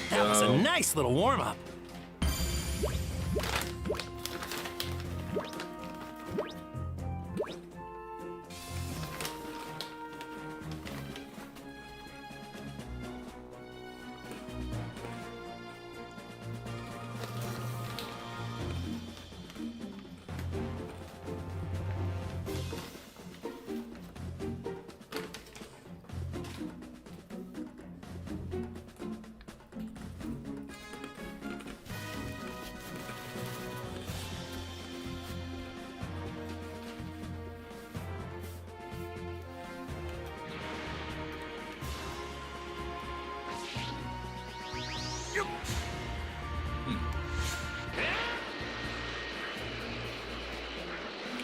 S3: That was a nice little warm-up.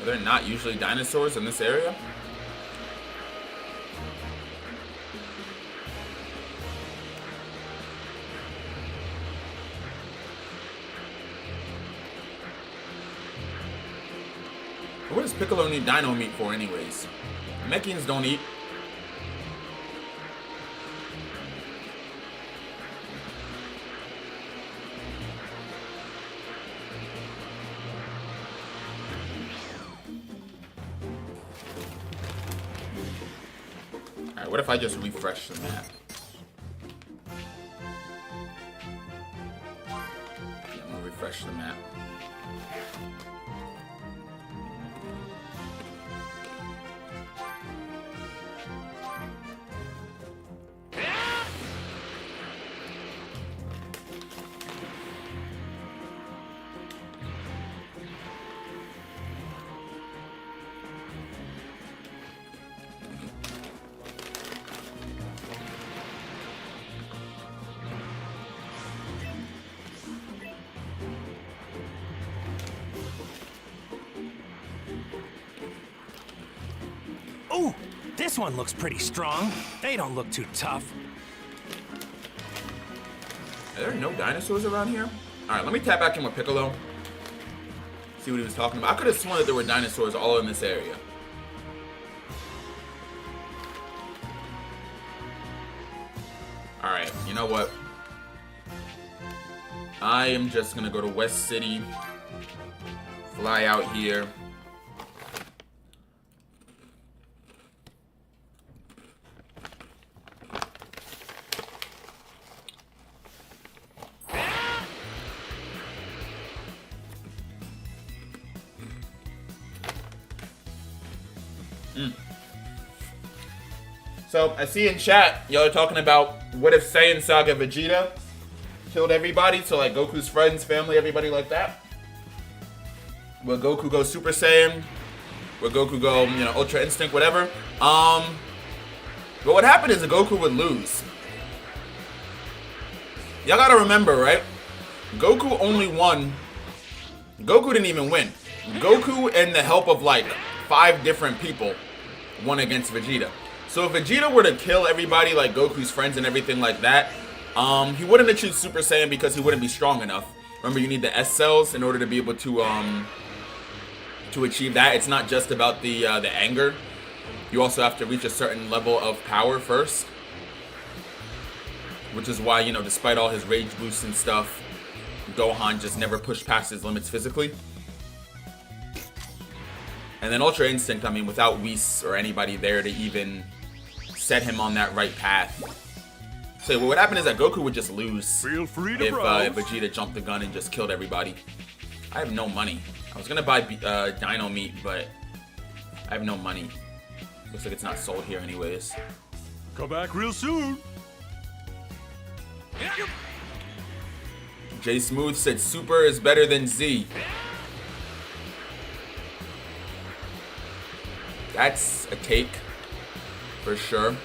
S3: Are there not usually dinosaurs in this area? What does Piccolo need dino meat for anyways? Mechians don't eat. Alright, what if I just refresh the map? Yeah, I'm gonna refresh the map. Ooh, this one looks pretty strong. They don't look too tough.
S1: Are there no dinosaurs around here? Alright, let me tap back in with Piccolo. See what he was talking about. I could have sworn that there were dinosaurs all in this area. Alright, you know what? I am just gonna go to West City. Fly out here. So, I see in chat, y'all are talking about what if Saiyan Saga Vegeta killed everybody? So, like, Goku's friends, family, everybody like that? Will Goku go Super Saiyan? Will Goku go, you know, Ultra Instinct, whatever? But what happened is that Goku would lose. Y'all gotta remember, right? Goku only won. Goku didn't even win. Goku and the help of, like, 5 different people won against Vegeta. So if Vegeta were to kill everybody, like Goku's friends and everything like that, he wouldn't achieve Super Saiyan because he wouldn't be strong enough. Remember, you need the S cells in order to be able to achieve that. It's not just about the anger. You also have to reach a certain level of power first. Which is why, you know, despite all his rage boosts and stuff, Gohan just never pushed past his limits physically. And then Ultra Instinct, I mean, without Whis or anybody there to even set him on that right path. So what would happen is that Goku would just lose
S3: Feel free to
S1: if
S3: browse.
S1: Vegeta jumped the gun and just killed everybody. I have no money. I was gonna buy Dino Meat, but I have no money. Looks like it's not sold here anyways.
S3: Come back real soon.
S1: J Smooth said Super is better than Z. That's a take, for sure.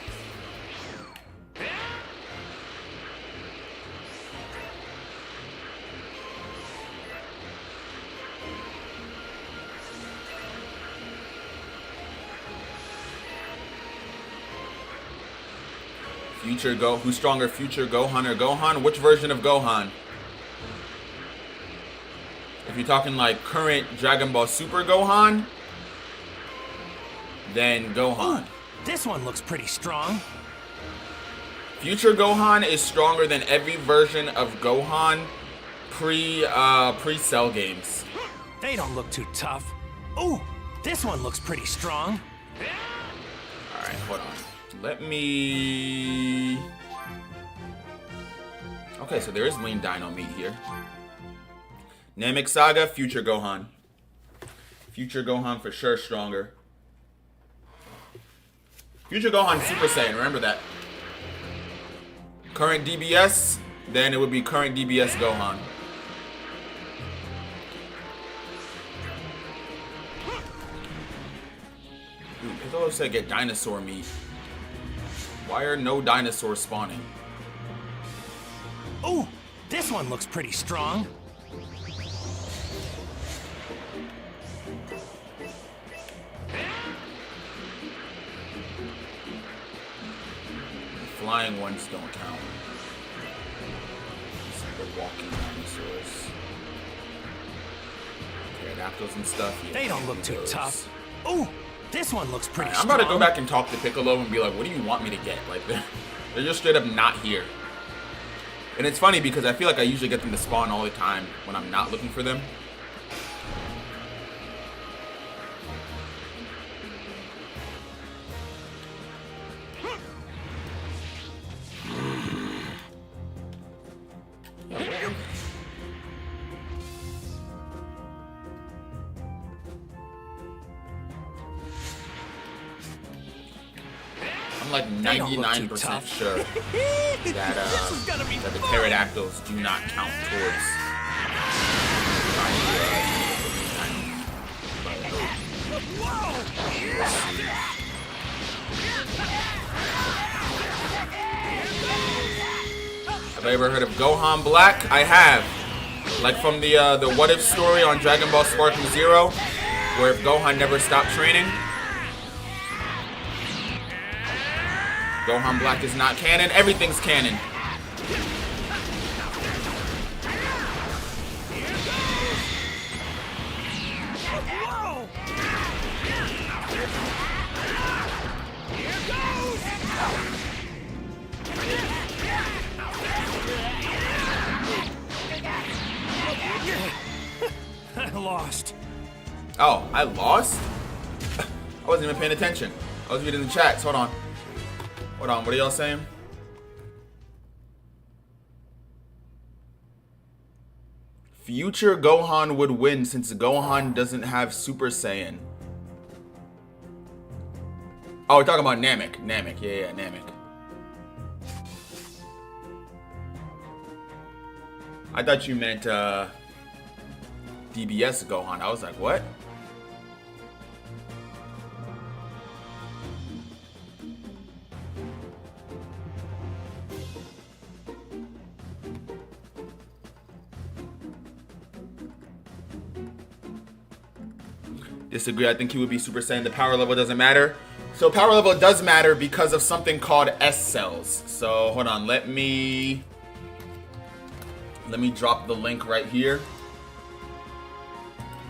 S1: Who's stronger, Future Gohan or Gohan? Which version of Gohan? If you're talking like current Dragon Ball Super Gohan, then Gohan.
S5: Ooh, this one looks pretty strong.
S1: Future Gohan is stronger than every version of Gohan pre-Cell games.
S5: They don't look too tough. Ooh, this one looks pretty strong.
S1: Alright, hold on. Let me... Okay, so there is lean Dino Meat here. Namek Saga, Future Gohan. Future Gohan for sure stronger. Future Gohan Super Saiyan, remember that. Current DBS, then it would be current DBS Gohan. Dude, Piccolo said get dinosaur meat. Why are no dinosaurs spawning?
S5: Ooh, this one looks pretty strong.
S1: Flying ones don't count. These are the walking dinosaurs. Pterodactyls and stuff. Yeah,
S5: They don't look too
S1: those.
S5: tough. Ooh, this one looks pretty
S1: I'm
S5: strong.
S1: about to go back and talk to Piccolo and be like, what do you want me to get? Like, they're just straight up not here. And it's funny because I feel like I usually get them to spawn all the time when I'm not looking for them. I'm like
S5: They don't look too
S1: 99%
S5: tough.
S1: sure that the pterodactyls do not count towards Have I ever heard of Gohan Black? I have. Like from the What If story on Dragon Ball Sparking Zero, where if Gohan never stopped training, Gohan Black is not canon. Everything's canon.
S5: I lost.
S1: Oh, I lost? I wasn't even paying attention. I was reading the chats. Hold on. Hold on. What are y'all saying? Future Gohan would win since Gohan doesn't have Super Saiyan. Oh, we're talking about Namek. Namek, yeah, Namek. I thought you meant DBS Gohan. I was like, what? Disagree. I think he would be Super Saiyan. The power level doesn't matter. So power level does matter because of something called S cells. So hold on. Let me drop the link right here.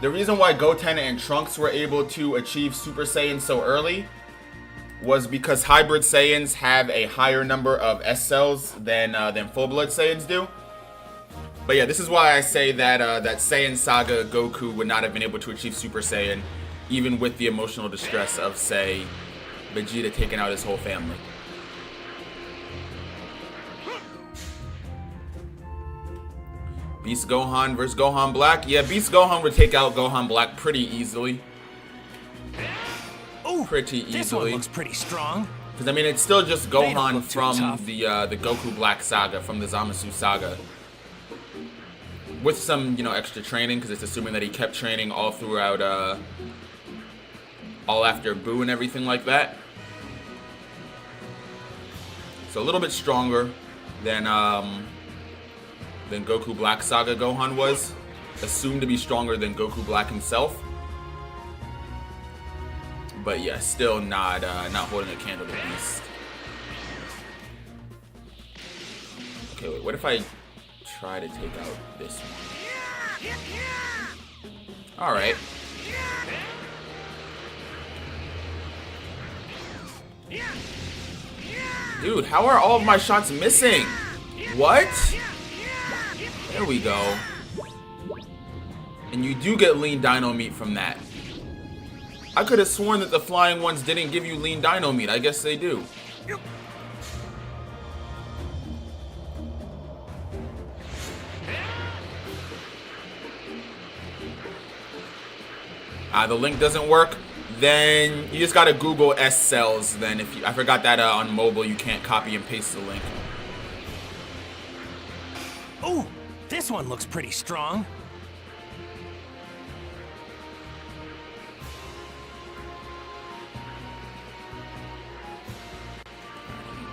S1: The reason why Goten and Trunks were able to achieve Super Saiyan so early was because hybrid Saiyans have a higher number of S cells than full-blood Saiyans do. But yeah, this is why I say that that Saiyan Saga Goku would not have been able to achieve Super Saiyan, even with the emotional distress of, say, Vegeta taking out his whole family. Beast Gohan versus Gohan Black. Yeah, Beast Gohan would take out Gohan Black pretty easily.
S5: Ooh,
S1: pretty easily.
S5: This one looks pretty strong.
S1: Because I mean, it's still just Gohan from
S5: tough.
S1: the Goku Black saga, from the Zamasu saga, with some extra training, because it's assuming that he kept training all throughout, all after Buu and everything like that. So a little bit stronger than Goku Black Saga Gohan was. Assumed to be stronger than Goku Black himself. But yeah, still not holding a candle to Beast. Okay, wait, what if I try to take out this one? Alright. Dude, how are all of my shots missing? What? There we go. And you do get lean dino meat from that. I could have sworn that the flying ones didn't give you lean dino meat. I guess they do. The link doesn't work. Then you just gotta Google S cells. Then I forgot that on mobile you can't copy and paste the link.
S5: Ooh, this one looks pretty strong.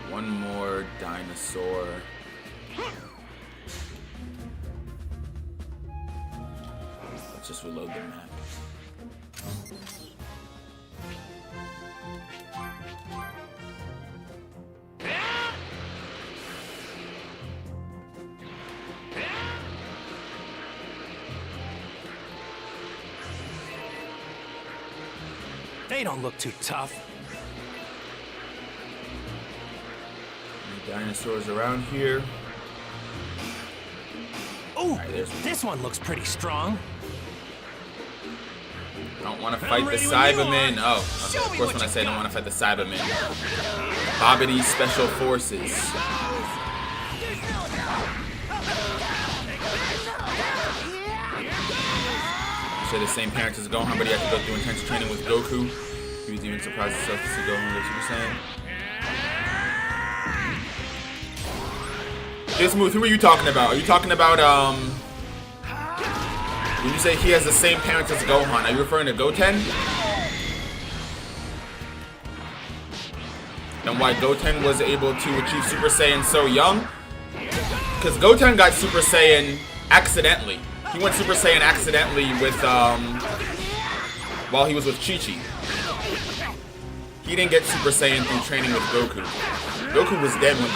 S1: One more dinosaur. Let's just reload the map.
S5: They don't look too tough.
S1: Any dinosaurs around here?
S5: Ooh,
S1: Alright, there's one.
S5: this one looks pretty strong.
S1: I don't want to fight the Cybermen. Oh, okay. Of course when I say I don't want to fight the Cybermen. Bobbity Special Forces. Share the same parents as Gohan, but he had to go through intense training with Goku. He was even surprised himself to see Gohan go Super Saiyan. This move, who are you talking about? Are you talking about, when you say he has the same parents as Gohan, are you referring to Goten? And why Goten was able to achieve Super Saiyan so young? Because Goten got Super Saiyan accidentally. He went Super Saiyan accidentally with, while he was with Chi-Chi. He didn't get Super Saiyan through training with Goku. Goku was dead when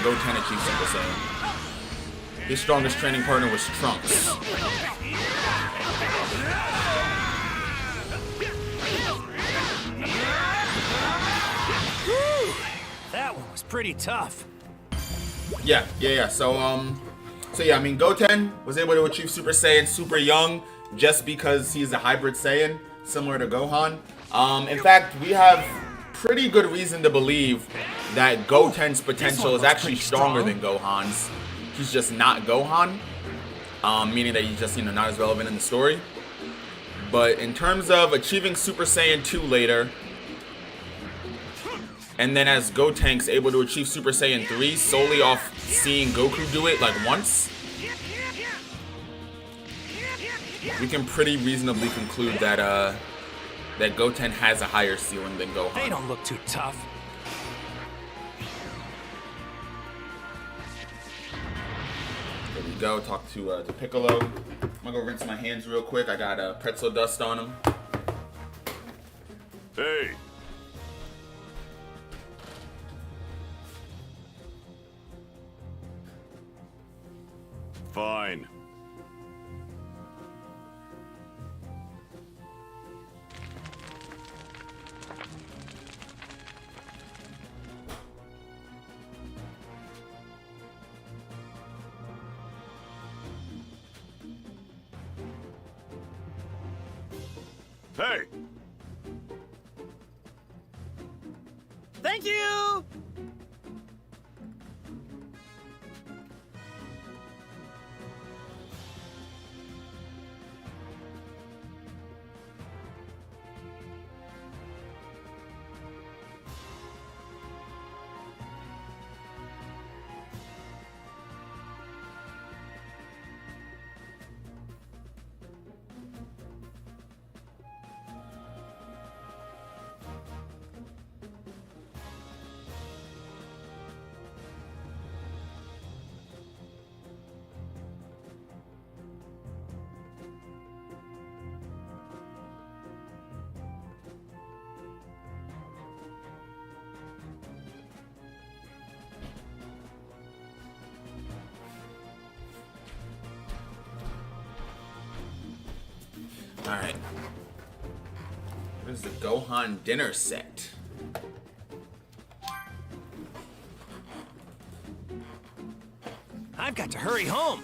S1: Goten achieved Super Saiyan. His strongest training partner was Trunks.
S5: That one was pretty tough.
S1: Yeah. So yeah, I mean, Goten was able to achieve Super Saiyan super young just because he's a hybrid Saiyan, similar to Gohan. In fact, we have pretty good reason to believe that Goten's potential is actually stronger than Gohan's. He's just not Gohan, meaning that he's just, not as relevant in the story. But in terms of achieving Super Saiyan 2 later, And then as Gotenks able to achieve Super Saiyan 3 solely off seeing Goku do it like once, we can pretty reasonably conclude that that Goten has a higher ceiling than Gohan.
S3: They don't look too tough.
S1: There we go. Talk to Piccolo. I'm gonna go rinse my hands real quick. I got pretzel dust on them.
S2: Hey. Fine. Hey!
S5: Thank you!
S1: Alright. What is the Gohan dinner set?
S5: I've got to hurry home.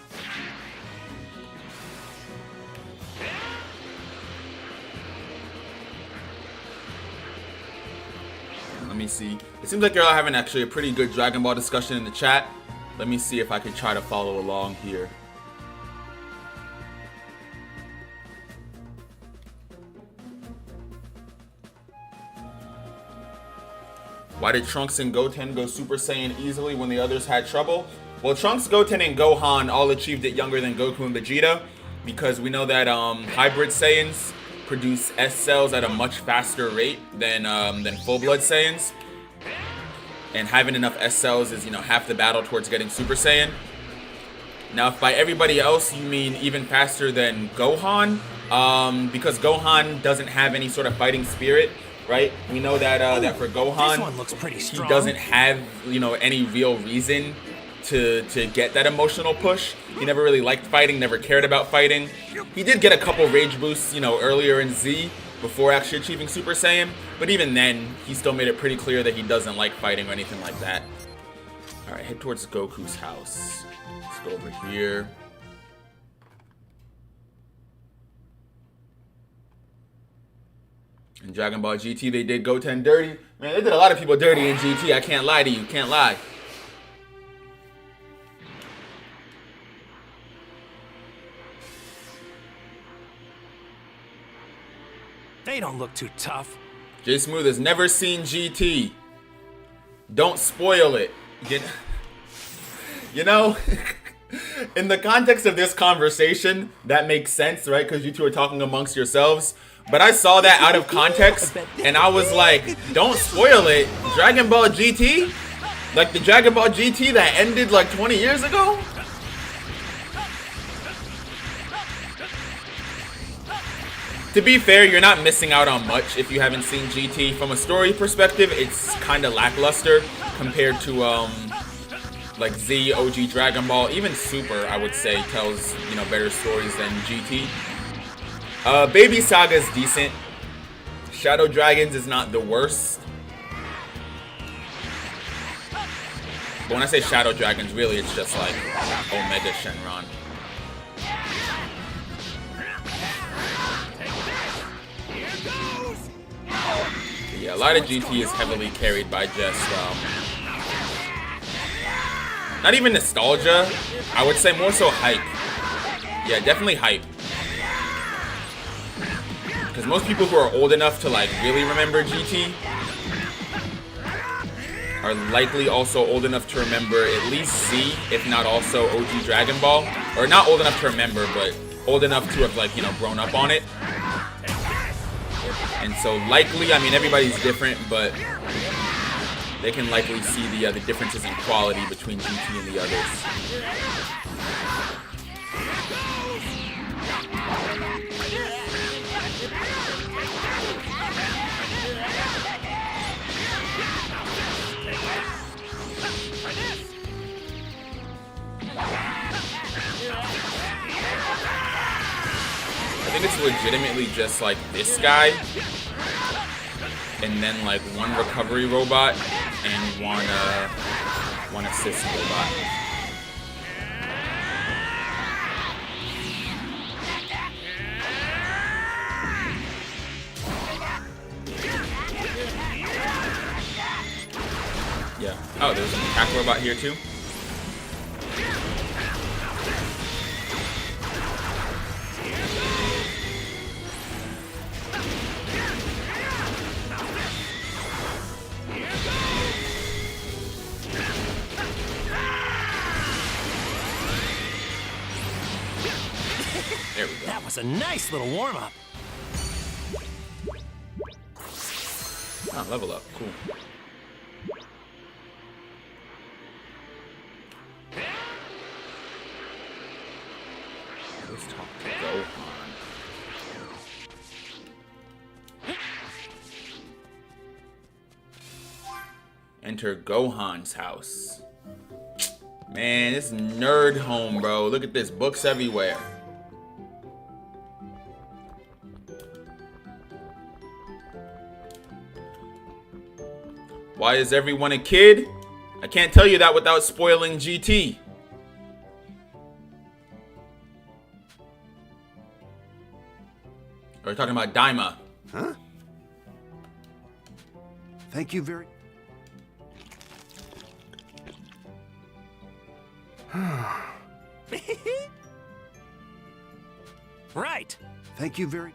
S1: Let me see. It seems like you're all having actually a pretty good Dragon Ball discussion in the chat. Let me see if I can try to follow along here. Why did Trunks and Goten go Super Saiyan easily when the others had trouble? Well, Trunks, Goten, and Gohan all achieved it younger than Goku and Vegeta, because we know that hybrid Saiyans produce S cells at a much faster rate than full-blood Saiyans. And having enough S cells is, half the battle towards getting Super Saiyan. Now, if by everybody else you mean even faster than Gohan, because Gohan doesn't have any sort of fighting spirit, right? We know that that for Gohan,
S5: This one looks pretty strong.
S1: he doesn't have any real reason to get that emotional push. He never really liked fighting, never cared about fighting. He did get a couple rage boosts, earlier in Z before actually achieving Super Saiyan, but even then, he still made it pretty clear that he doesn't like fighting or anything like that. All right, head towards Goku's house. Let's go over here. In Dragon Ball GT, they did Goten dirty. Man, they did a lot of people dirty in GT. I can't lie to you. Can't lie.
S5: They don't look too tough.
S1: J Smooth has never seen GT. Don't spoil it. In the context of this conversation, that makes sense, right? Because you two are talking amongst yourselves. But I saw that out of context, and I was like, don't spoil it. Dragon Ball GT? Like the Dragon Ball GT that ended like 20 years ago? To be fair, you're not missing out on much if you haven't seen GT. From a story perspective, it's kind of lackluster compared to like Z, OG Dragon Ball. Even Super, I would say, tells better stories than GT. Baby Saga's decent. Shadow Dragons is not the worst. But when I say Shadow Dragons, really it's just like Omega Shenron. Yeah, a lot of GT is heavily carried by just not even nostalgia. I would say more so hype. Yeah, definitely hype. Because most people who are old enough to like really remember GT are likely also old enough to remember at least Z, if not also OG Dragon Ball. Or not old enough to remember, but old enough to have, like, you know, grown up on it. And so likely, I mean, everybody's different, but they can likely see the differences in quality between GT and the others. I think it's legitimately just like this guy, and then like one recovery robot and one assist robot. Yeah. Oh, there's an attack robot here too. There we go.
S5: That was a nice little warm-up.
S1: Oh, level up. Cool. Let's talk to Gohan. Enter Gohan's house. Man, this nerd home, bro. Look at this. Books everywhere. Why is everyone a kid? I can't tell you that without spoiling GT. We're talking about Daima.
S4: Huh? Thank you very...
S5: Right.
S4: Thank you very...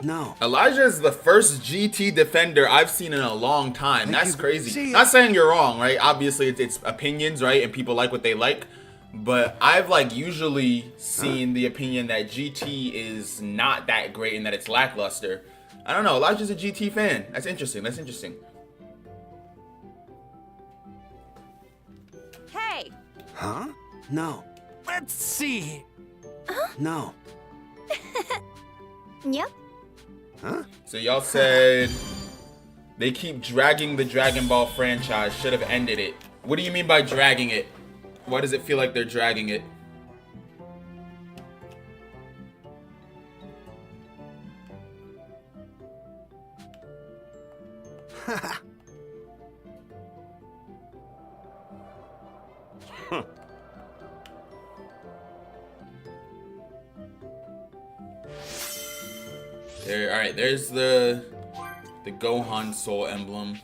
S4: No.
S1: Elijah is the first GT defender I've seen in a long time.
S4: Thank
S1: That's
S4: you.
S1: crazy.
S4: See,
S1: Not saying you're wrong, right? Obviously, it's opinions, right? And people like what they like. But I've like usually seen the opinion that GT is not that great and that it's lackluster. I don't know. Elijah's a GT fan. That's interesting. That's interesting.
S7: Hey,
S4: Huh? No.
S5: Let's see.
S4: No.
S6: Yep.
S4: Huh?
S1: So y'all said they keep dragging the Dragon Ball franchise. Should have ended it. What do you mean by dragging it? Why does it feel like they're dragging it? There, all right. There's the Gohan Soul Emblem.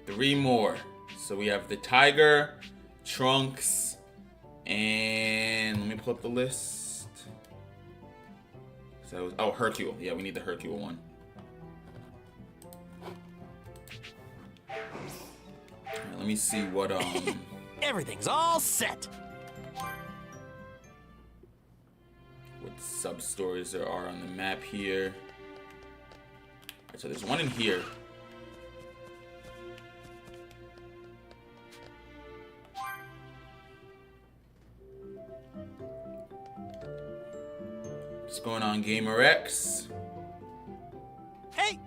S1: Three more. So we have the Tiger, Trunks, and let me pull up the list. So oh, Hercule. Yeah, we need the Hercule one. All right, let me see what
S5: Everything's all set.
S1: what sub-stories there are on the map here. Alright, so there's one in here. What's going on, Gamer X?
S5: Hey,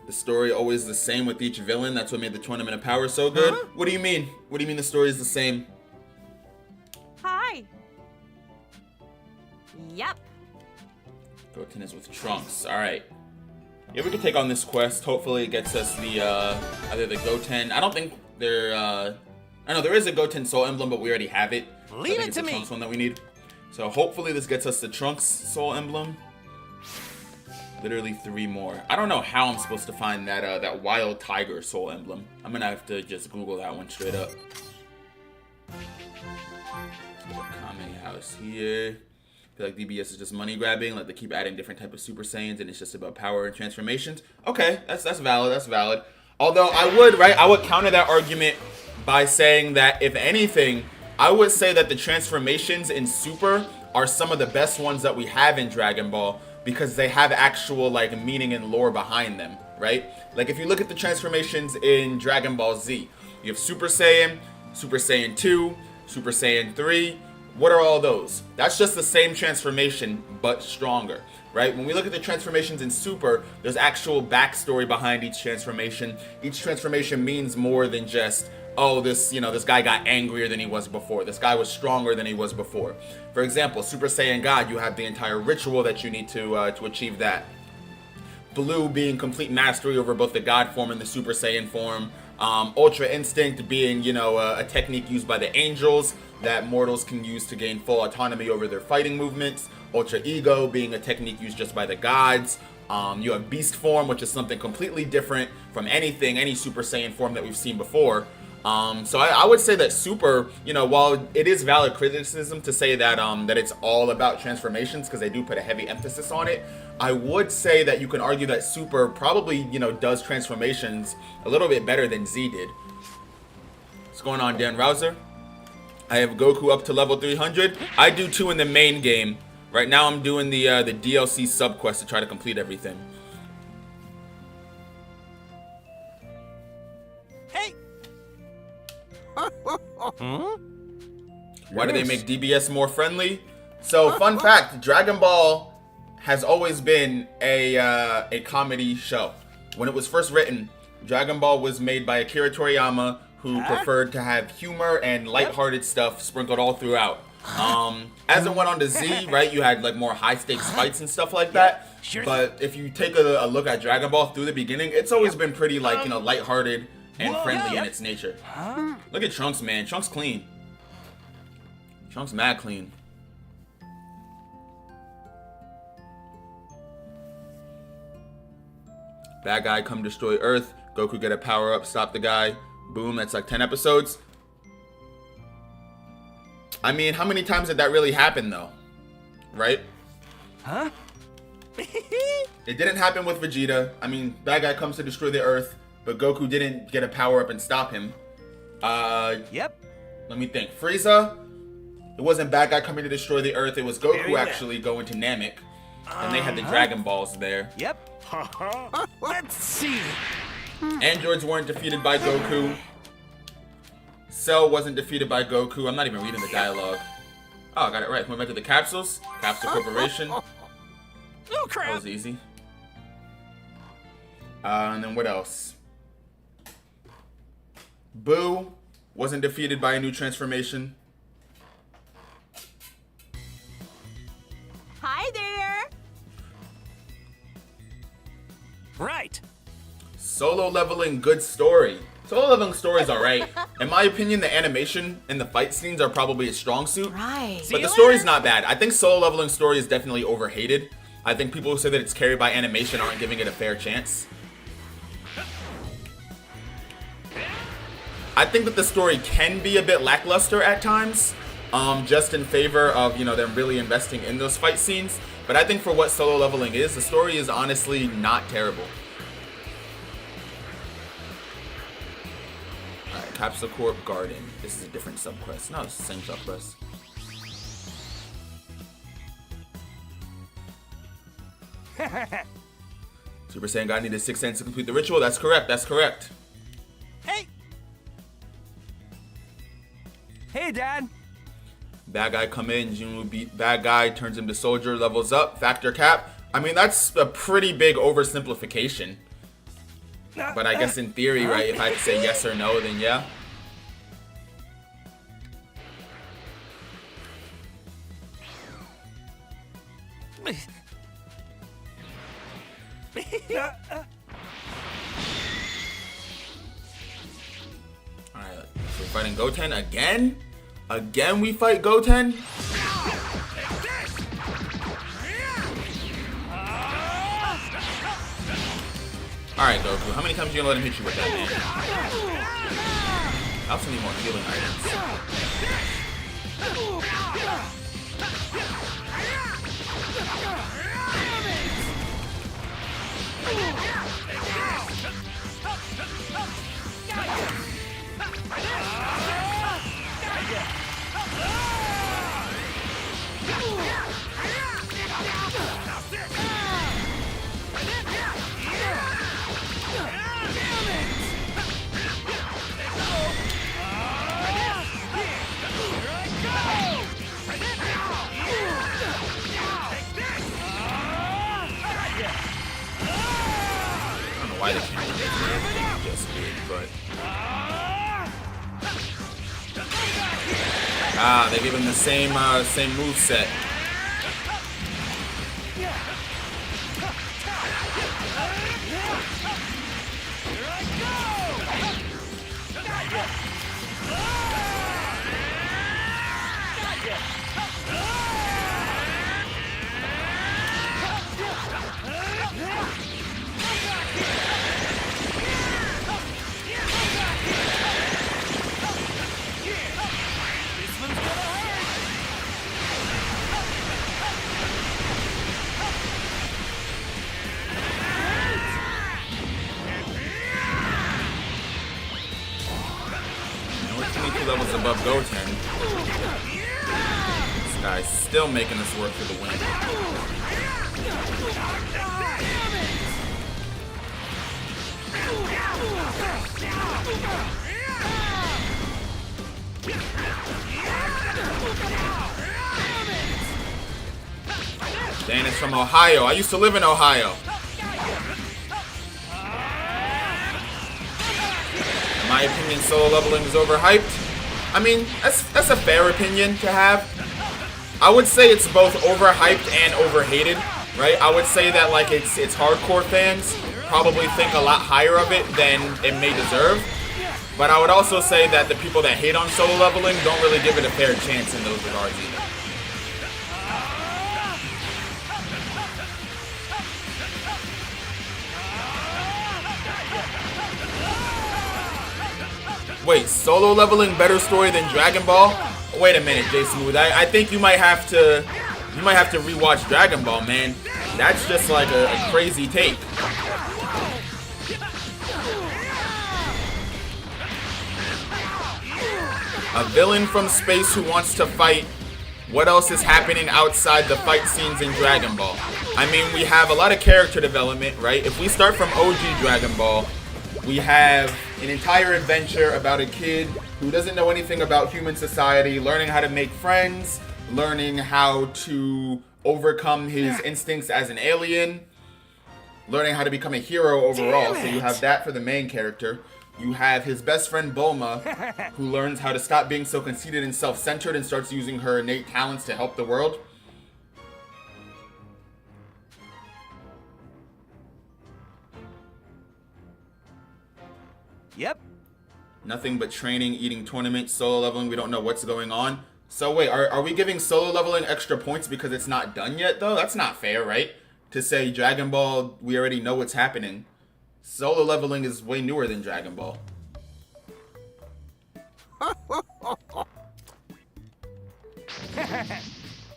S1: The story always the same with each villain. That's what made the Tournament of Power so good.
S5: Huh?
S1: What do you mean? What do you mean the story is the same?
S7: hi. Yep.
S1: Goten is with Trunks. All right. Yeah, we can take on this quest. Hopefully, it gets us the either the Goten. I don't think there. I know there is a Goten Soul Emblem, but we already have it. So I
S5: Leave
S1: think
S5: it
S1: it's
S5: to
S1: the
S5: me.
S1: Trunks one that we need. So hopefully, this gets us the Trunks Soul Emblem. Literally 3 more. I don't know how I'm supposed to find that that Wild Tiger Soul Emblem. I'm gonna have to just Google that one straight up. many house here? I feel like DBS is just money grabbing. Like they keep adding different type of Super Saiyans, and it's just about power and transformations. Okay, that's valid. That's valid. Although I would counter that argument by saying that if anything, I would say that the transformations in Super are some of the best ones that we have in Dragon Ball because they have actual like meaning and lore behind them, right? Like if you look at the transformations in Dragon Ball Z, you have Super Saiyan, Super Saiyan 2, Super Saiyan 3. What are all those? That's just the same transformation, but stronger, right? When we look at the transformations in Super, there's actual backstory behind each transformation. Each transformation means more than just, oh, this guy got angrier than he was before. This guy was stronger than he was before. For example, Super Saiyan God, you have the entire ritual that you need to achieve that. Blue being complete mastery over both the God form and the Super Saiyan form. Ultra Instinct being, a technique used by the angels that mortals can use to gain full autonomy over their fighting movements. Ultra Ego being a technique used just by the gods. You have Beast form, which is something completely different from any Super Saiyan form that we've seen before. So I would say that Super, while it is valid criticism to say that that it's all about transformations because they do put a heavy emphasis on it, I would say that you can argue that Super probably, does transformations a little bit better than Z did. What's going on, Dan Rouser? I have Goku up to level 300. I do too in the main game. Right now I'm doing the DLC sub quest to try to complete everything.
S5: Hey!
S1: Why do they make DBS more friendly? So, fun fact, Dragon Ball has always been a comedy show. When it was first written, Dragon Ball was made by Akira Toriyama, who preferred to have humor and lighthearted stuff sprinkled all throughout. As it went on to Z, right, you had like more high stakes fights and stuff like that. But if you take a look at Dragon Ball through the beginning, it's always been pretty like, lighthearted and friendly in its nature. Look at Trunks, man. Trunks clean. Trunks mad clean. Bad guy come destroy Earth. Goku get a power up, stop the guy. Boom, that's like 10 episodes. I mean, how many times did that really happen though? Right?
S5: Huh?
S1: It didn't happen with Vegeta. I mean, bad guy comes to destroy the Earth, but Goku didn't get a power up and stop him.
S5: Yep.
S1: Let me think. Frieza, it wasn't bad guy coming to destroy the Earth. It was Goku actually going to Namek, and they had the Dragon Balls there.
S5: Yep. Let's see.
S1: Androids weren't defeated by Goku. Cell wasn't defeated by Goku. I'm not even reading the dialogue. Oh, I got it right. Went back to the capsules. Capsule Corporation.
S5: Oh, crap.
S1: That was easy. And then what else? Boo wasn't defeated by a new transformation.
S7: Hi there.
S5: Right.
S1: Solo leveling, good story. Solo leveling story is alright. In my opinion, the animation and the fight scenes are probably a strong suit.
S7: Right.
S1: But the story's not bad. I think solo leveling story is definitely overhated. I think people who say that it's carried by animation aren't giving it a fair chance. I think that the story can be a bit lackluster at times, just in favor of, them really investing in those fight scenes. But I think for what solo leveling is, the story is honestly not terrible. Alright, Capsule Corp Garden. This is a different subquest. No, it's the same subquest. Super Saiyan God needed 6 cents to complete the ritual. That's correct. That's correct.
S5: Hey. Hey, Dad.
S1: Bad guy come in, Jun beat bad guy, turns him to soldier, levels up, factor cap. I mean, that's a pretty big oversimplification. But I guess in theory, right, if I had to say yes or no, then yeah. Alright, so we're fighting Goten again? Again we fight Goten? Alright, Goku, how many times are you gonna let him hit you with that, man? I also need more healing items. Why they can't just weird, but they give him the same move set. Levels above Goten. This guy's still making us work for the win. Dan is from Ohio. I used to live in Ohio. In my opinion, solo leveling is overhyped. I mean, that's a fair opinion to have. I would say it's both overhyped and overhated, right? I would say that like it's hardcore fans probably think a lot higher of it than it may deserve. But I would also say that the people that hate on solo leveling don't really give it a fair chance in those regards either. Wait, solo leveling better story than Dragon Ball? Wait a minute, J Smooth. I think you might have to rewatch Dragon Ball, man. That's just like a crazy take. A villain from space who wants to fight. What else is happening outside the fight scenes in Dragon Ball? I mean, we have a lot of character development, right? If we start from OG Dragon Ball, we have an entire adventure about a kid who doesn't know anything about human society, learning how to make friends, learning how to overcome his instincts as an alien, learning how to become a hero overall. So you have that for the main character. You have his best friend Bulma, who learns how to stop being so conceited and self-centered and starts using her innate talents to help the world.
S5: Yep.
S1: Nothing but training, eating tournaments, solo leveling. We don't know what's going on. So wait, are we giving solo leveling extra points because it's not done yet, though? That's not fair, right? To say Dragon Ball, we already know what's happening. Solo leveling is way newer than Dragon Ball.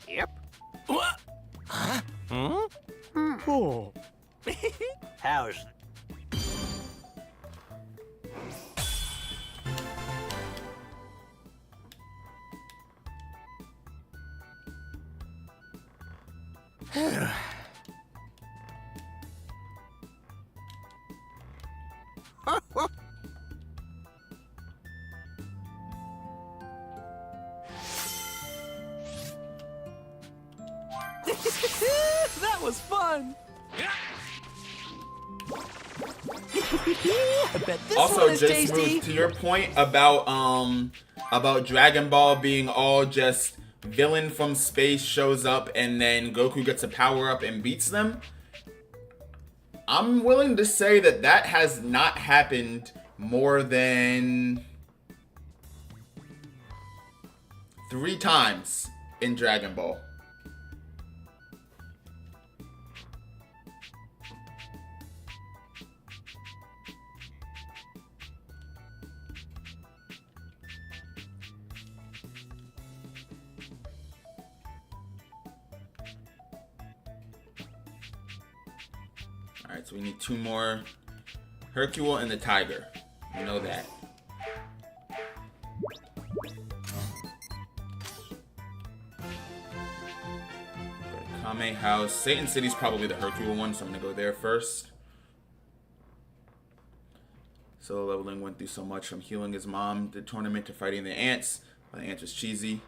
S5: Yep. What? Huh? Oh. How's... That was fun. I bet this
S1: Also,
S5: one is
S1: J
S5: tasty.
S1: Smooth, to your point about Dragon Ball being all just villain from space shows up and then Goku gets a power up and beats them. I'm willing to say that that has not happened more than 3 times in Dragon Ball. Alright, so we need 2 more. Hercule and the Tiger. You know that. Kame House. Satan City's probably the Hercule one, so I'm gonna go there first. Solo leveling went through so much, from healing his mom, the tournament, to fighting the ants. The ants was cheesy.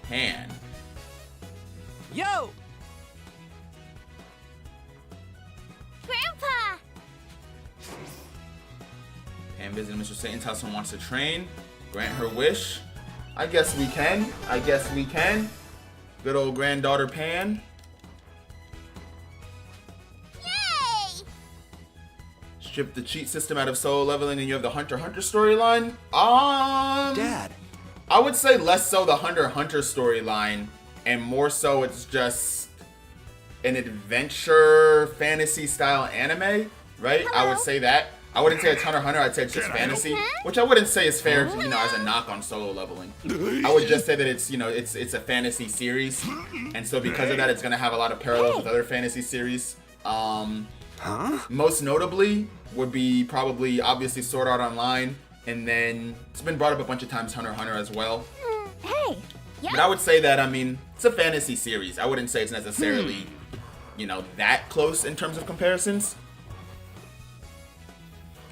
S1: Pan.
S5: Yo!
S6: Grandpa!
S1: Pan visited Mr. Satan's house and wants to train. Grant her wish. I guess we can. I guess we can. Good old granddaughter Pan.
S6: Yay!
S1: Strip the cheat system out of solo leveling and you have the Hunter x Hunter storyline.
S4: Dad.
S1: I would say less so the Hunter x Hunter storyline, and more so it's just an adventure fantasy style anime, right? I would say that. I wouldn't say it's Hunter x Hunter, I'd say it's just fantasy, which I wouldn't say is fair, you know, as a knock on solo leveling. I would just say that it's, you know, it's a fantasy series, and so because of that, it's gonna have a lot of parallels with other fantasy series. Most notably would be probably obviously Sword Art Online, and then it's been brought up a bunch of times, Hunter x Hunter as well.
S6: Hey! Yeah.
S1: But I would say that, I mean, it's a fantasy series. I wouldn't say it's necessarily, you know, that close in terms of comparisons.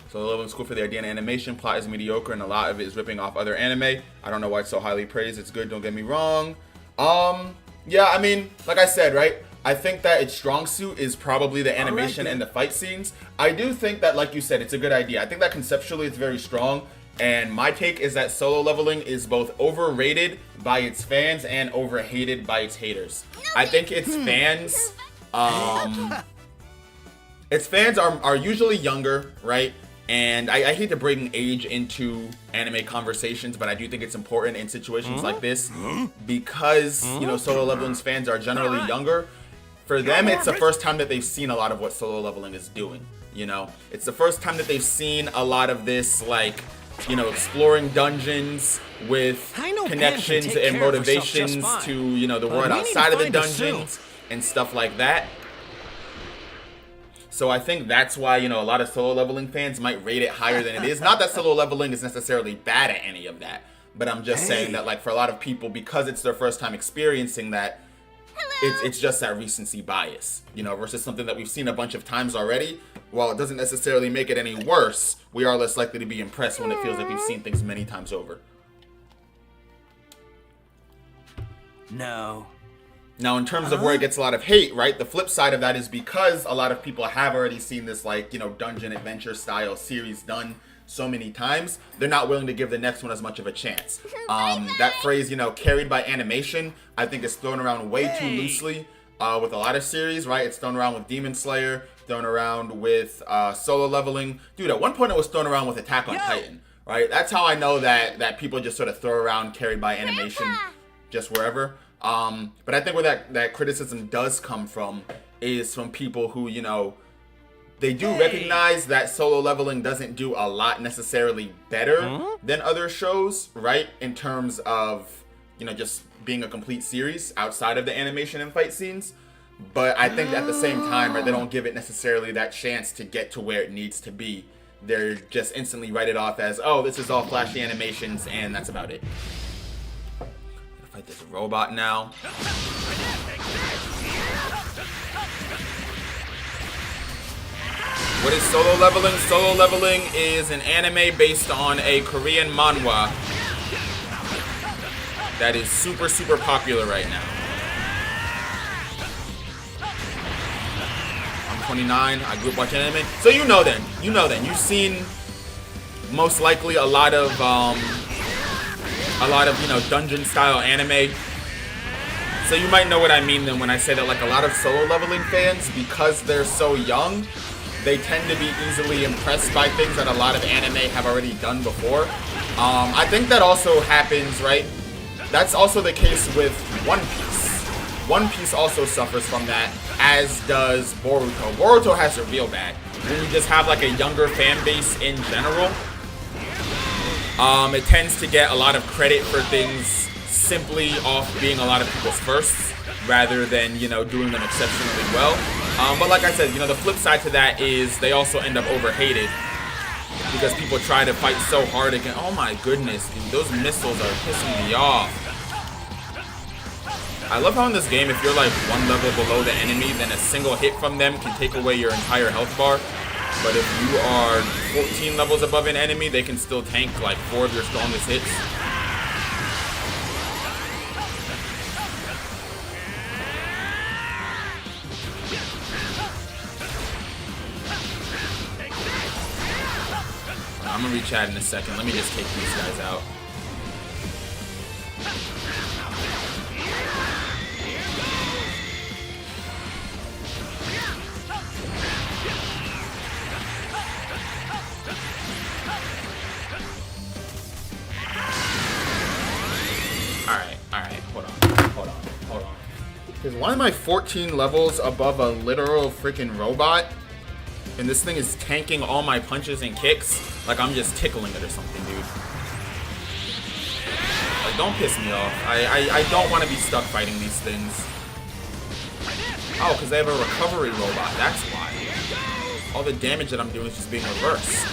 S1: So the level is cool for the idea and animation. Plot is mediocre and a lot of it is ripping off other anime. I don't know why it's so highly praised. It's good, don't get me wrong. Yeah, I mean, like I said, right? I think that its strong suit is probably the animation and the fight scenes. I do think that, like you said, it's a good idea. I think that conceptually it's very strong. And my take is that solo leveling is both overrated by its fans and overhated by its haters. I think its fans, are usually younger, right? And I hate to bring age into anime conversations, but I do think it's important in situations like this because, you know, solo leveling's fans are generally younger. For them, it's the first time that they've seen a lot of what solo leveling is doing, you know? It's the first time that they've seen a lot of this, like, you know, exploring dungeons with connections and motivations to, you know, the world outside of the dungeons and stuff like that. So I think that's why, you know, a lot of solo leveling fans might rate it higher than it is. Not that solo leveling is necessarily bad at any of that, but I'm just saying that, like, for a lot of people, because it's their first time experiencing that, it's just that recency bias, you know, versus something that we've seen a bunch of times already. While it doesn't necessarily make it any worse, we are less likely to be impressed when it feels like we've seen things many times over.
S5: No.
S1: Now, in terms of where it gets a lot of hate, right, the flip side of that is because a lot of people have already seen this, like, you know, dungeon adventure style series done so many times, they're not willing to give the next one as much of a chance. That phrase, you know, carried by animation, I think is thrown around way too loosely with a lot of series, right? It's thrown around with Demon Slayer, thrown around with solo leveling. Dude, at one point it was thrown around with Attack on Titan, right? That's how I know that people just sort of throw around carried by animation just wherever. But I think where that criticism does come from is from people who, you know, they do recognize that solo leveling doesn't do a lot necessarily better than other shows, right? In terms of, you know, just being a complete series outside of the animation and fight scenes. But I think at the same time, right, they don't give it necessarily that chance to get to where it needs to be. They're just instantly write it off as, oh, this is all flashy animations and that's about it. I'm gonna fight this robot now. What is solo leveling? Solo leveling is an anime based on a Korean manhwa that is super, super popular right now. I'm 29. I grew up watching anime. So you know then. You know then. You've seen most likely a lot of you know, dungeon style anime. So you might know what I mean then when I say that, like, a lot of solo leveling fans, because they're so young, they tend to be easily impressed by things that a lot of anime have already done before. I think that also happens, right? That's also the case with One Piece. One Piece also suffers from that, as does Boruto. Boruto has it real bad. When you just have like a younger fan base in general, it tends to get a lot of credit for things simply off being a lot of people's firsts, rather than, you know, doing them exceptionally well. But like I said, you know, the flip side to that is they also end up overhated because people try to fight so hard again. Oh my goodness, dude, those missiles are pissing me off. I love how in this game, if you're like one level below the enemy, then a single hit from them can take away your entire health bar. But if you are 14 levels above an enemy, they can still tank like 4 of your strongest hits. I'm gonna re-chat in a second. Let me just take these guys out. Alright, hold on. Because why am I 14 levels above a literal freaking robot? And this thing is tanking all my punches and kicks like I'm just tickling it or something, dude. Like, don't piss me off. I don't want to be stuck fighting these things. Oh, because they have a recovery robot. That's why. All the damage that I'm doing is just being reversed.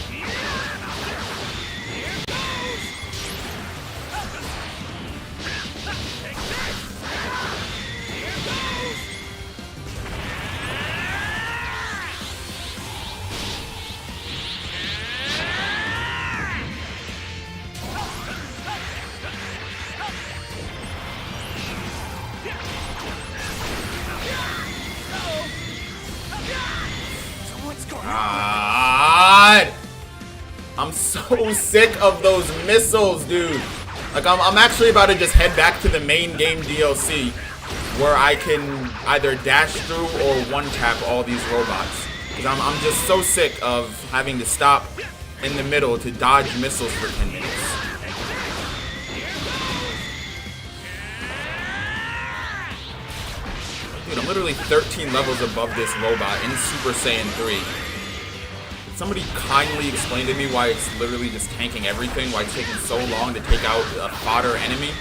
S1: God! I'm so sick of those missiles, dude. Like, I'm actually about to just head back to the main game DLC, where I can either dash through or one-tap all these robots. Because I'm just so sick of having to stop in the middle to dodge missiles for 10 minutes. Dude, I'm literally 13 levels above this robot in Super Saiyan 3. Could somebody kindly explain to me why it's literally just tanking everything? Why it's taking so long to take out a fodder enemy?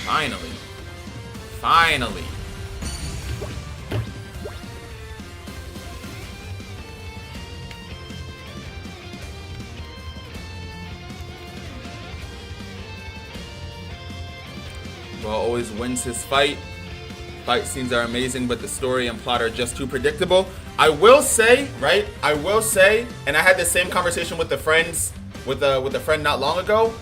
S1: Finally. Finally. Well, always wins his fight. Fight scenes are amazing, but the story and plot are just too predictable. I will say, right? I will say, and I had the same conversation with the friends, with a friend not long ago.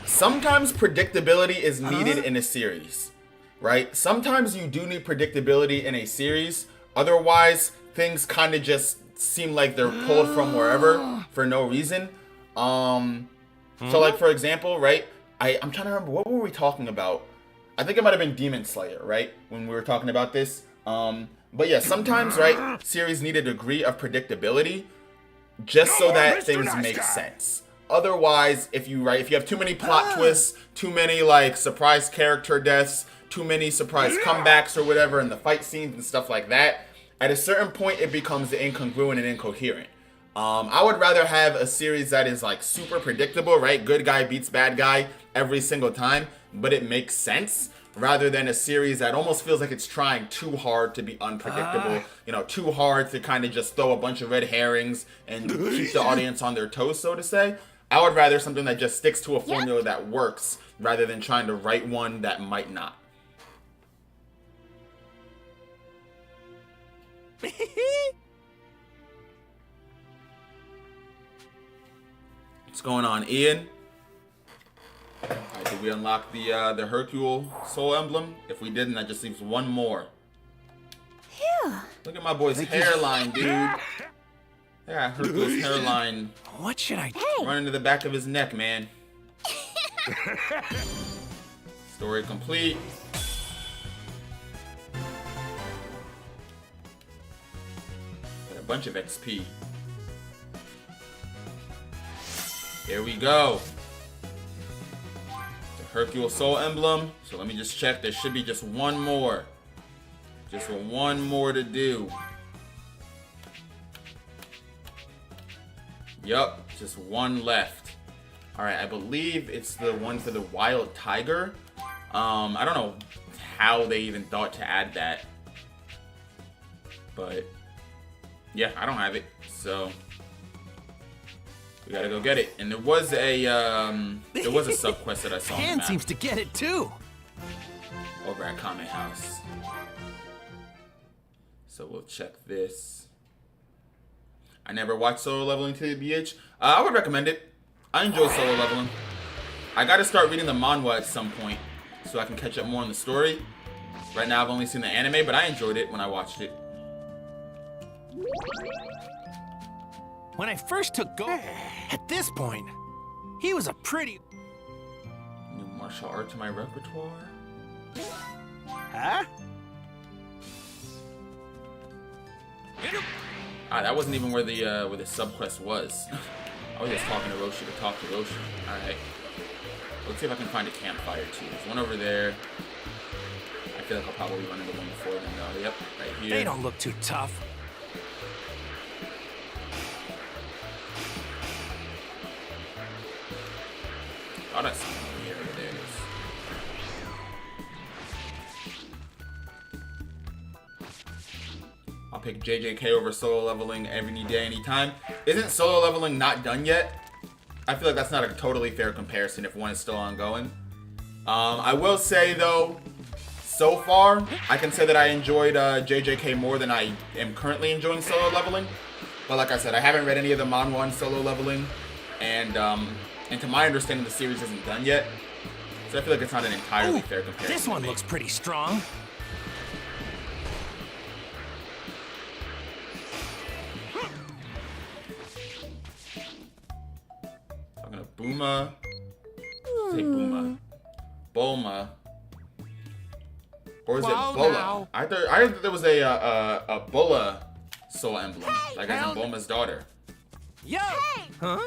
S1: Sometimes predictability is needed in a series, right? Sometimes you do need predictability in a series. Otherwise, things kind of just seem like they're pulled from wherever for no reason. So like, for example, right? I'm trying to remember, what were we talking about? I think it might have been Demon Slayer, right? When we were talking about this. But yeah, sometimes, right, series need a degree of predictability just so that things make sense. Otherwise, if you have too many plot twists, too many like surprise character deaths, too many surprise comebacks or whatever in the fight scenes and stuff like that, at a certain point it becomes incongruent and incoherent. I would rather have a series that is like super predictable, right? Good guy beats bad guy every single time, but it makes sense, rather than a series that almost feels like it's trying too hard to be unpredictable, you know, too hard to kind of just throw a bunch of red herrings and keep the audience on their toes, so to say. I would rather something that just sticks to a formula that works, rather than trying to write one that might not. What's going on, Ian? Alright, did we unlock the Hercule Soul Emblem? If we didn't, that just leaves one more.
S6: Phew.
S1: Look at my boy's hairline, dude. Yeah, Hercule's hairline.
S5: What should I do?
S1: Running to the back of his neck, man. Story complete. Got a bunch of XP. Here we go. Hercule Soul Emblem. So let me just check. There should be just one more. Just one more to do. Yup, just one left. Alright, I believe it's the one for the Wild Tiger. I don't know how they even thought to add that. But, yeah, I don't have it. So, we gotta go get it. And there was a sub-quest that I saw on the
S5: Han
S1: map.
S5: seems to get it too.
S1: Over at Kame House. So we'll check this. I never watched Solo Leveling TBH. I would recommend it. I enjoy Solo Leveling. I gotta start reading the manhwa at some point so I can catch up more on the story. Right now I've only seen the anime, but I enjoyed it when I watched it.
S5: When I first took Gohan, at this point, he was a pretty...
S1: New martial art to my repertoire.
S5: Huh?
S1: Ah, that wasn't even where the sub-quest was. I was just talking to Roshi to talk to Roshi. Alright. Let's see if I can find a campfire too. There's one over there. I feel like I'll probably run into one before them though. Yep, right here.
S5: They don't look too tough.
S1: Oh, that's something over here. There it is. I'll pick JJK over solo leveling every day, anytime. Isn't solo leveling not done yet? I feel like that's not a totally fair comparison if one is still ongoing. I will say though, so far, I can say that I enjoyed JJK more than I am currently enjoying solo leveling. But like I said, I haven't read any of the manhwa on solo leveling, and to my understanding, the series isn't done yet. So I feel like it's not an entirely fair comparison.
S5: This one looks pretty strong.
S1: Talking to Booma. Say Booma. Bulma. Or is it Bulla? I thought there was a Bulla soul emblem, like as in Bulma's daughter.
S5: Yo! Huh?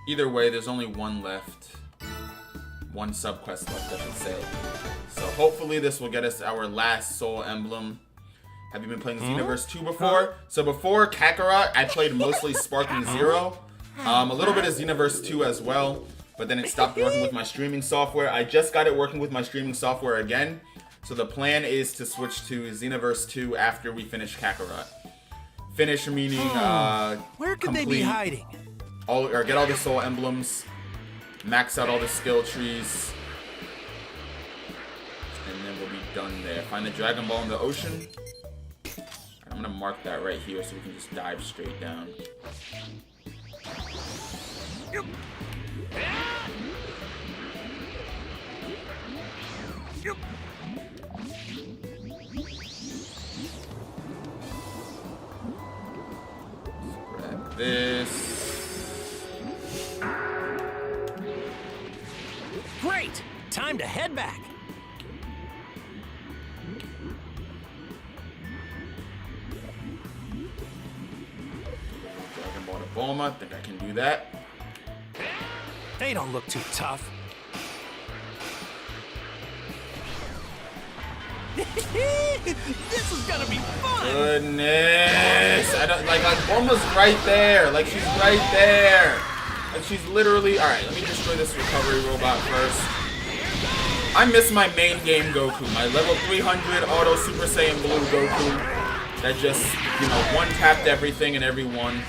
S1: Either way, there's only one left. One sub-quest left, I should say. So hopefully this will get us our last soul emblem. Have you been playing Xenoverse 2 before? So before Kakarot, I played mostly Sparking Zero. A little bit of Xenoverse 2 as well. But then it stopped working with my streaming software. I just got it working with my streaming software again. So the plan is to switch to Xenoverse 2 after we finish Kakarot. Finish meaning
S5: Where could
S1: complete,
S5: they be hiding?
S1: or get all the soul emblems, max out all the skill trees, and then we'll be done there. Find the Dragon Ball in the ocean. I'm gonna mark that right here so we can just dive straight down. Grab this.
S5: Great! Time to head back.
S1: Dragon Ball to Bulma. Think I can do that.
S5: They don't look too tough. This is gonna be fun!
S1: Goodness! I don't like Bulma's right there. Like she's right there. Like she's literally. All right, let me destroy this recovery robot first. I miss my main game Goku, my level 300 Auto Super Saiyan Blue Goku that just, you know, one tapped everything and everyone.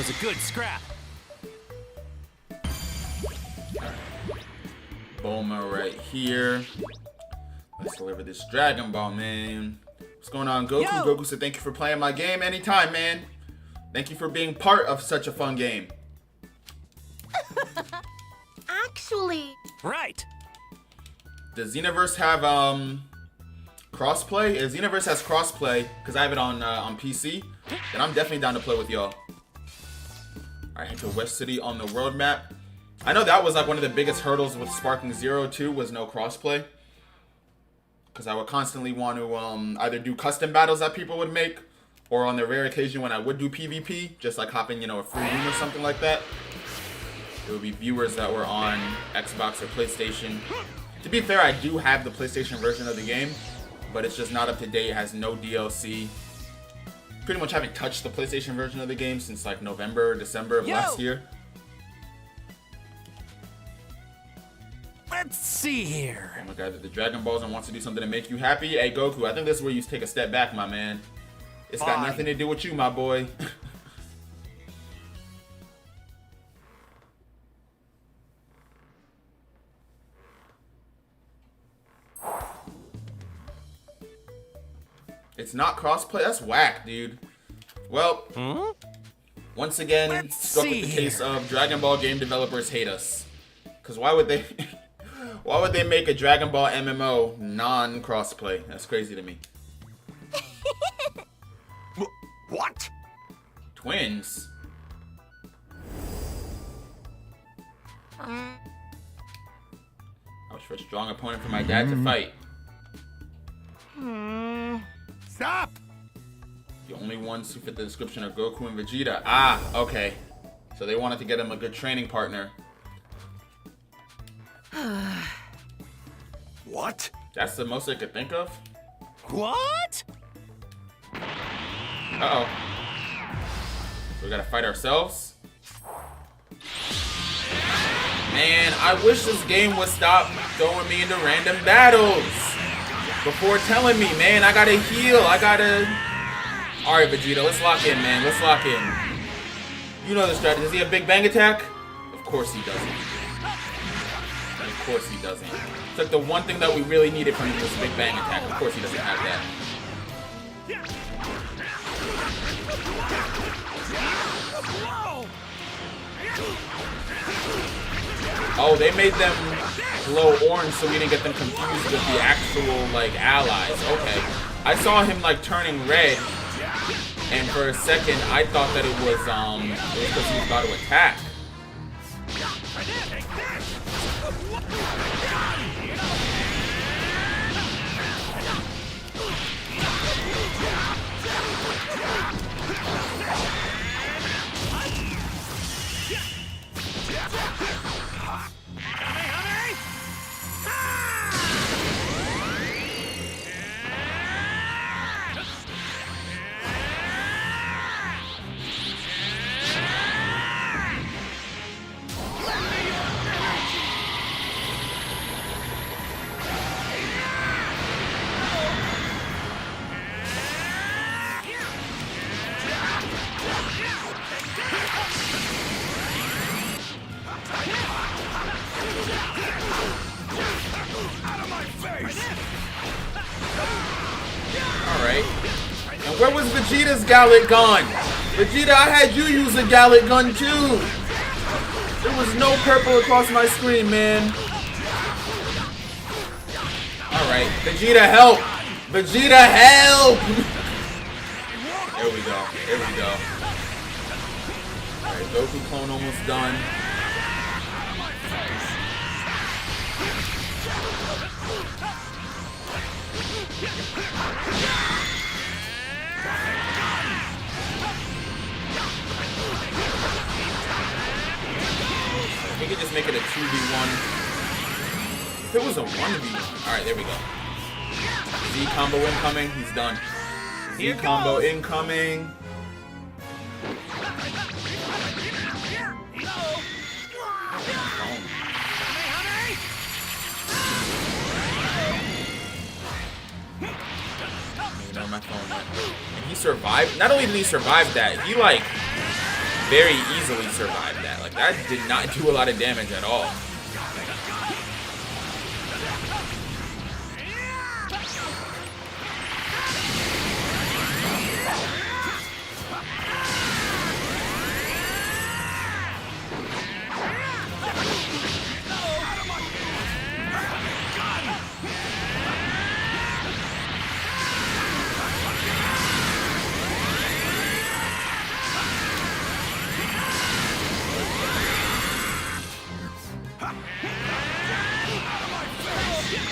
S5: was a good scrap.
S1: Bulma right here. Let's deliver this Dragon Ball, man. What's going on, Goku?
S7: Yo.
S1: Goku said thank you for playing my game anytime, man. Thank you for being part of such a fun game.
S6: Actually,
S5: Right.
S1: Does Xenoverse have crossplay? If Xenoverse has crossplay, because I have it on PC, then I'm definitely down to play with y'all. Alright, head to West City on the world map. I know that was like one of the biggest hurdles with Sparking Zero too, was no crossplay. Because I would constantly want to either do custom battles that people would make, or on the rare occasion when I would do PvP, just like hopping, you know, a free room or something like that. There would be viewers that were on Xbox or PlayStation. To be fair, I do have the PlayStation version of the game, but it's just not up to date. It has no DLC. Pretty much haven't touched the PlayStation version of the game since like November or December of last year.
S5: Let's see here.
S1: Oh my god, the Dragon Balls and wants to do something to make you happy. Hey Goku, I think this is where you take a step back, my man. It's got
S5: Fine.
S1: nothing to do with you, my boy. It's not crossplay? That's whack, dude. Well, once again,
S5: Let's
S1: stuck with the
S5: see
S1: case
S5: here.
S1: of Dragon Ball game developers hate us. Because why would they... why would they make a Dragon Ball MMO non-crossplay? That's crazy to me.
S2: What?
S1: Twins? I was for a strong opponent for my dad to fight.
S2: Stop!
S1: The only ones who fit the description are Goku and Vegeta. Ah, okay. So they wanted to get him a good training partner.
S2: What?
S1: That's the most I could think of.
S5: What?
S1: Uh-oh. So we gotta fight ourselves? Man, I wish this game would stop throwing me into random battles before telling me, man, I gotta heal, I gotta... Alright, Vegeta, let's lock in, man, let's lock in. You know the strategy. Does he have Big Bang Attack? Of course he doesn't. Of course he doesn't. It's like the one thing that we really needed from him was Big Bang Attack. Of course he doesn't have that. Oh, they made them glow orange so we didn't get them confused with the actual, like, allies. Okay. I saw him, like, turning red, and for a second, I thought that it was because he was about to attack. Alright. And where was Vegeta's Gallic gun? Vegeta, I had you use a Gallic gun too! There was no purple across my screen, man. Alright, Vegeta, help! Vegeta, help! Here we go, here we go. Alright, Goku clone almost done. We could just make it a 2v1. If it was a 1v1. Alright, there we go. Z combo incoming. He's done. Z combo incoming. On my phone. And he survived. Not only did he survive that, he like very easily survived that. Like, that did not do a lot of damage at all.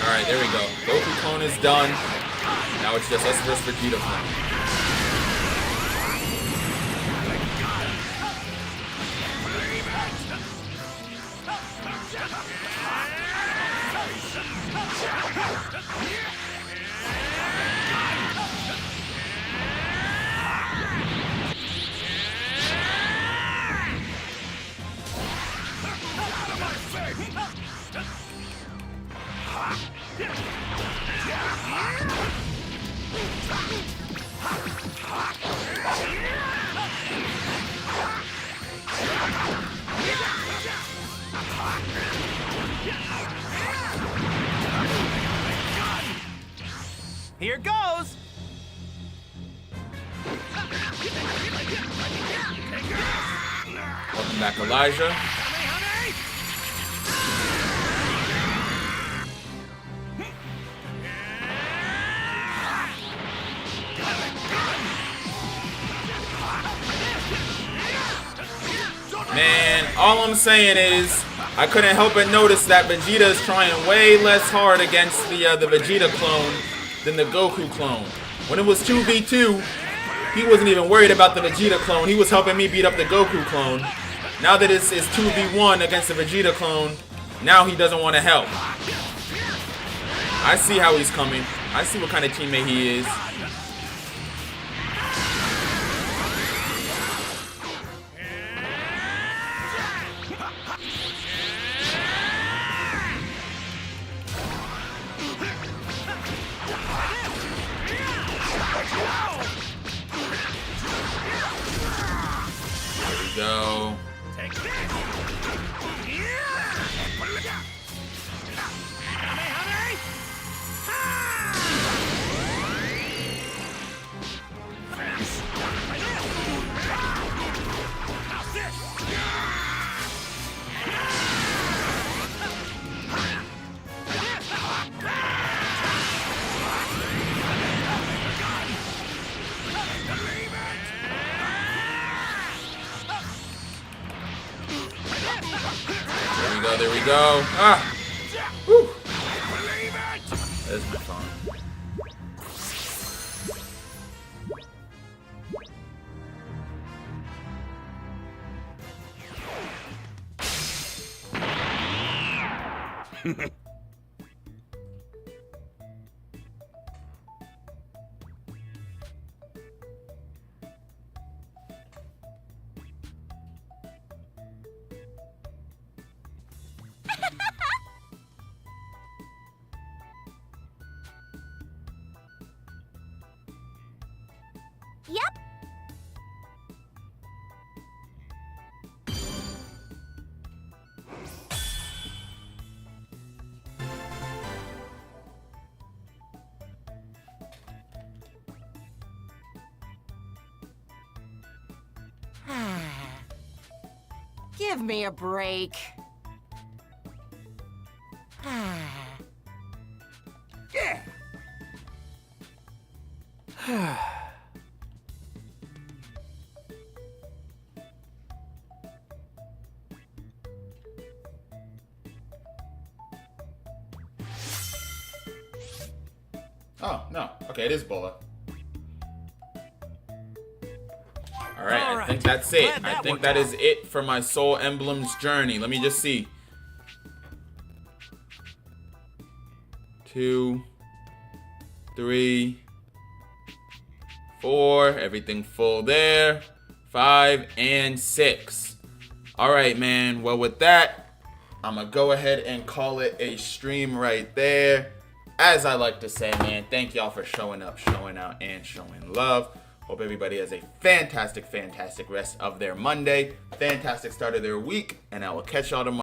S1: Alright, there we go. Goku clone is done. Now it's just us versus Vegeta clone.
S5: Here goes!
S1: Welcome back, Elijah. Man, all I'm saying is, I couldn't help but notice that Vegeta is trying way less hard against the Vegeta clone than the Goku clone. When it was 2v2, he wasn't even worried about the Vegeta clone. He was helping me beat up the Goku clone. Now that it's 2v1 against the Vegeta clone, now he doesn't want to help. I see how he's coming. I see what kind of teammate he is. Go. There we go. Ah! Woo! There's my phone.
S6: Yep.
S9: Give me a break.
S5: Yeah.
S1: Oh, no. Okay, it is Bola. Alright, I think that's it. I think that is it for my Soul Emblems journey. Let me just see. 2, 3, 4. Everything full there. 5 and 6. Alright, man. Well, with that, I'm going to go ahead and call it a stream right there. As I like to say, man, thank y'all for showing up, showing out, and showing love. Hope everybody has a fantastic, fantastic rest of their Monday. Fantastic start of their week. And I will catch y'all tomorrow.